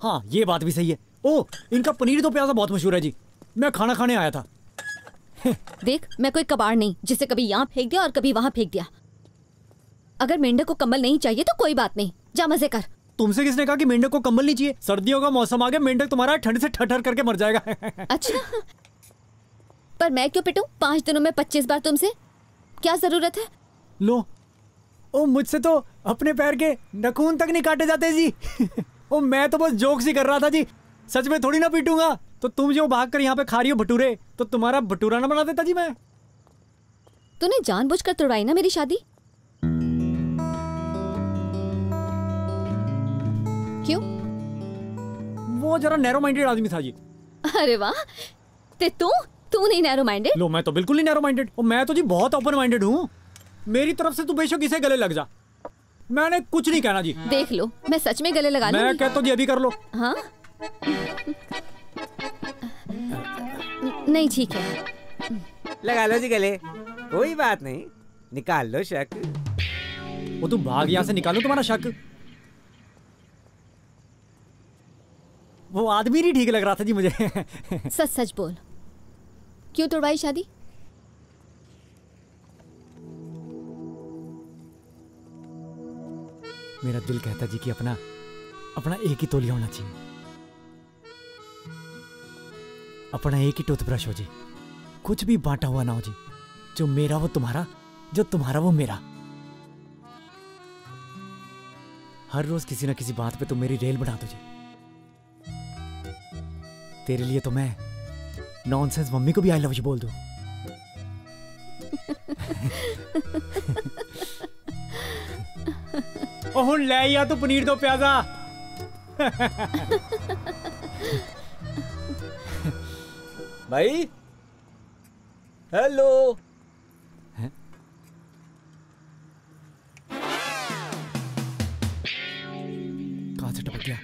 हाँ ये बात भी सही है। ओ इनका पनीर तो प्याजा बहुत मशहूर है जी। मैं खाना खाने आया था। देख मैं कोई कबाड़ नहीं जिसे कभी यहाँ फेंक दिया और कभी वहाँ फेंक दिया। अगर मेंढक को कंबल नहीं चाहिए तो कोई बात नहीं, जा मजे कर। तुमसे किसने कहा कि मेंढक को कंबल नहीं चाहिए? सर्दियों का मौसम आ गया, मेंढक तुम्हारा ठंड से ठठर करके मर जाएगा। अच्छा, पर मैं क्यों पिटूं 5 दिनों में 25 बार तुमसे? क्या जरूरत है? लो, ओ मुझसे तो अपने पैर के नखून तक नहीं काटे जाते जी। ओ मैं तो बस जोक्स ही कर रहा था जी, सच में थोड़ी ना पीटूंगा। तो तुम जो भाग कर यहाँ पे खा रही हो भटूरे, तो तुम्हारा भटूरा ना बना देता जी मैं। तूने जानबूझकर तोड़वाई ना मेरी शादी? क्यों? वो जरा नैरो माइंडेड आदमी था जी। अरे वाह, ते तू नहीं नैरो माइंडेड? लो, मैं तो बिल्कुल नहीं नैरो माइंडेड, और मैं तो जी बहुत ओपन माइंडेड हूँ। मेरी तरफ से तू बेशक इसे गले लग जा, मैंने कुछ नहीं कहना जी। देख लो, मैं सच में गले लगा लूंगी। मैं कहता हूँ जी अभी कर लो। हाँ नहीं ठीक है, लगा लो जी गले, कोई बात नहीं, निकाल लो शक। वो तू भाग यहाँ से, निकालो तुम्हारा शक। वो आदमी नहीं ठीक लग रहा था जी मुझे। सच सच बोल, क्यों तोड़वाई शादी? मेरा दिल कहता जी कि अपना एक ही तौलिया होना चाहिए, अपना एक ही टूथब्रश हो जी, कुछ भी बांटा हुआ ना हो जी। जो मेरा वो तुम्हारा, जो तुम्हारा वो मेरा। हर रोज किसी ना किसी बात पे तुम मेरी रेल बना दो जी। तेरे लिए तो मैं नॉनसेंस मम्मी को भी आई लव यू बोल दूं। ओह ले या तो पनीर दो प्याजा। भाई हेलो। कहां से टपक गया?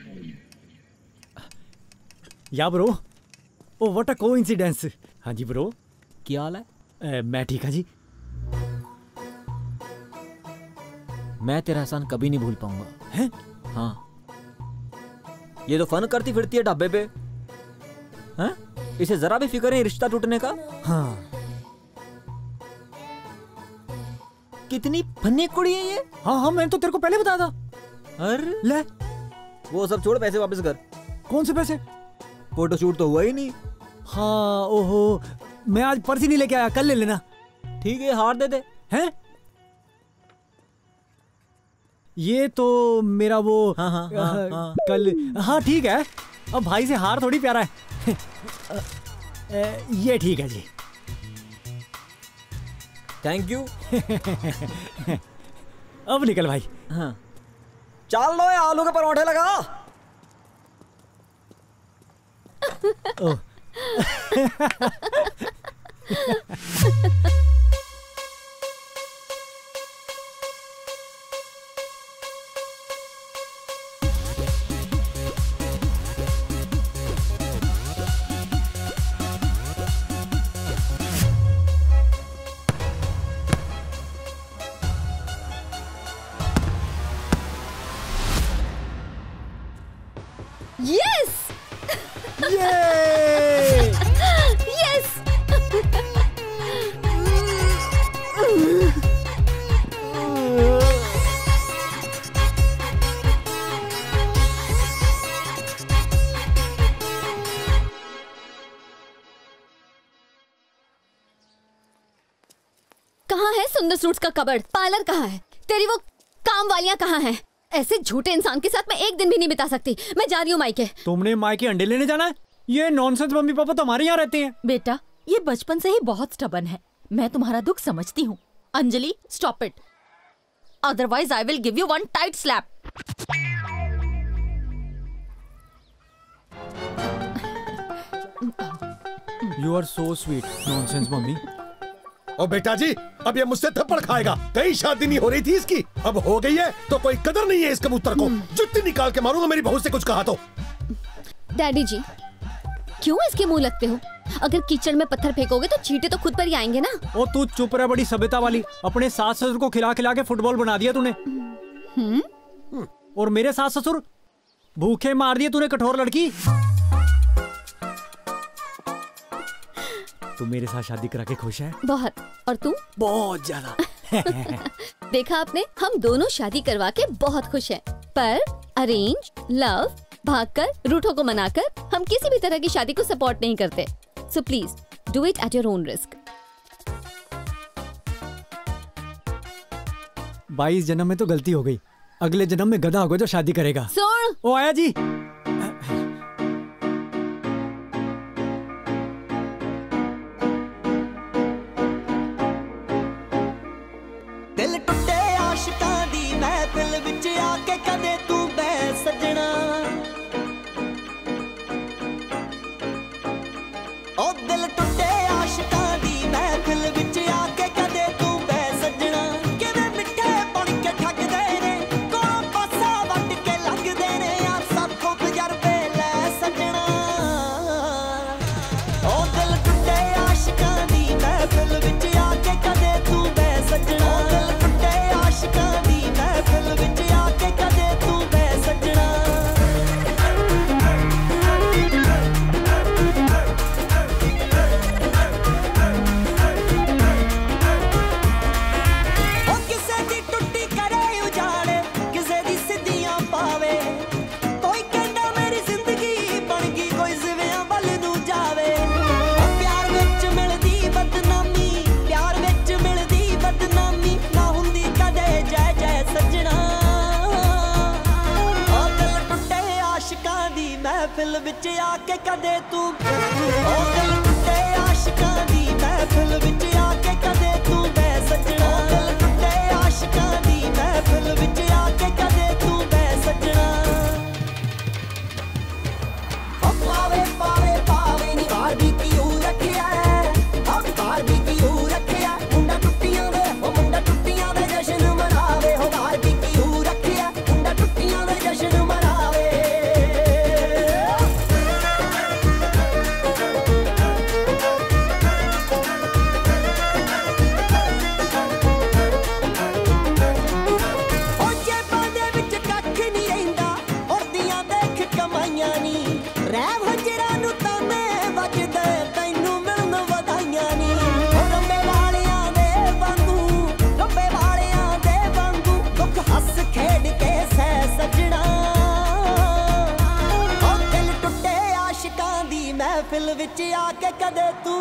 या bro, oh what a coincidence. हाँ जी ब्रो, क्या हाल है? मैं ठीक है जी। मैं तेरा एहसान कभी नहीं भूल पाऊंगा। हैं? हाँ, ये तो फन करती फिरती है ढाबे पे, हैं? इसे जरा भी फिक्र नहीं रिश्ता टूटने का। हाँ, कितनी फनी कुड़ी है ये। हाँ, मैंने तो तेरे को पहले बताया था। अरे ले, वो सब छोड़, पैसे वापस कर। कौन से पैसे? फोटो शूट तो हुआ ही नहीं। हाँ, ओहो, मैं आज पर्स ही नहीं लेके आया, कल ले लेना। ठीक है, हार दे दे। हैं? ये तो मेरा वो हाँ, कल। हाँ ठीक है, अब भाई से हार थोड़ी प्यारा है। ये ठीक है जी, थैंक यू। अब निकल भाई। हाँ, चल लो, आलू के परोठे लगा। ओह। Yes! Yay! Yes! कहाँ है सुंदर सूट्स का कबर्ड? पार्लर कहाँ है? तेरी वो काम वालियाँ कहाँ हैं? ऐसे झूठे इंसान के साथ मैं एक दिन भी नहीं बिता सकती। मैं जा रही हूँ मायके। तुमने मायके अंडे लेने जाना है? ये नॉनसेंस मम्मी पापा तो हमारे यहाँ रहते हैं। बेटा, ये बचपन से ही बहुत स्टबर्न है। मैं तुम्हारा दुख समझती हूँ। Anjali, stop it, otherwise I will give you one tight slap. You are so sweet nonsense mummy. ओ बेटा जी, अब ये मुझसे थप्पड़ खाएगा। कहीं शादी नहीं हो रही थी इसकी, अब हो गई है तो कोई कदर नहीं है इस कबूतर को। जुत्ती निकाल के मारूंगा मेरी बहू से कुछ कहा तो। डैडी जी, क्यों इसके मुंह लगते हो? अगर कीचड़ में पत्थर फेंकोगे तो चींटे तो खुद पर ही आएंगे ना। ओ तू चुप रह, बड़ी सभ्यता वाली। अपने सास ससुर को खिला खिला के फुटबॉल बना दिया तूने। और मेरे सास ससुर भूखे मार दिए तूने, कठोर लड़की। तू मेरे साथ शादी करा के खुश है? बहुत। और तू? बहुत ज्यादा। देखा आपने, हम दोनों शादी करवा के बहुत खुश हैं। पर अरेंज, लव, भागकर, रूठों को मनाकर हम किसी भी तरह की शादी को सपोर्ट नहीं करते। So please do it at your own risk. 22 जन्म में तो गलती हो गई, अगले जन्म में गधा होगा जो शादी करेगा। सुन, ओ आया जी। दिल टुटे आशिकां दी महफिल विच आके कदे तू बह सजना। ओ दिल टुटे आशिकां दी महफिल विच आके कदे तू बह सजना। किवें मिठे बन के ठगदे ने, कोलों पासा वट के लगदे ने, यार साथों तजरबे लै सजना। ओ दिल टुटे आशिकां दी महफिल विच आके कदे तू बह सजना। महफिल विच आके कदे तू, ओ दिल टुटे आशिकां दी महफिल विच आके कदे तू बह सजना। ओ दिल टुटे आशिकां दी महफिल विच आके कदे तू बह सजना। ओ पावे पावे पावे नी बारबीक्यू रखिया है, ओ बारबीक्यू रखिया। मुंडा टुट्टियां दे, ओ मुंडा टुट्टियां दे जश्न मनावे। हो बारबीक्यू रखिया, मुंडा टुट्टियां दे जश्न मनावे। महफिल विच आके कदे तू,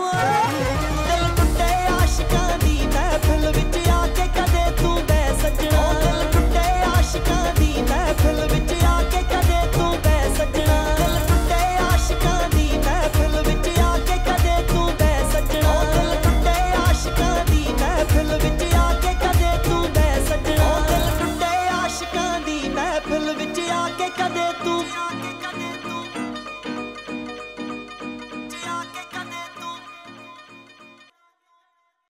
दिल टुटे आशिकां दी महफिल विच आके कदे तू बह सजना। दिल टुटे आशिकां दी महफिल विच आके कदे तू बह सजना। दिल टुटे आशिकां दी महफिल विच आके कदे तू बह सजना। दिल टुटे आशिकां दी महफिल विच आके कदे तू बह सजना। दिल टुटे आशिकां दी महफिल विच आके कदे तू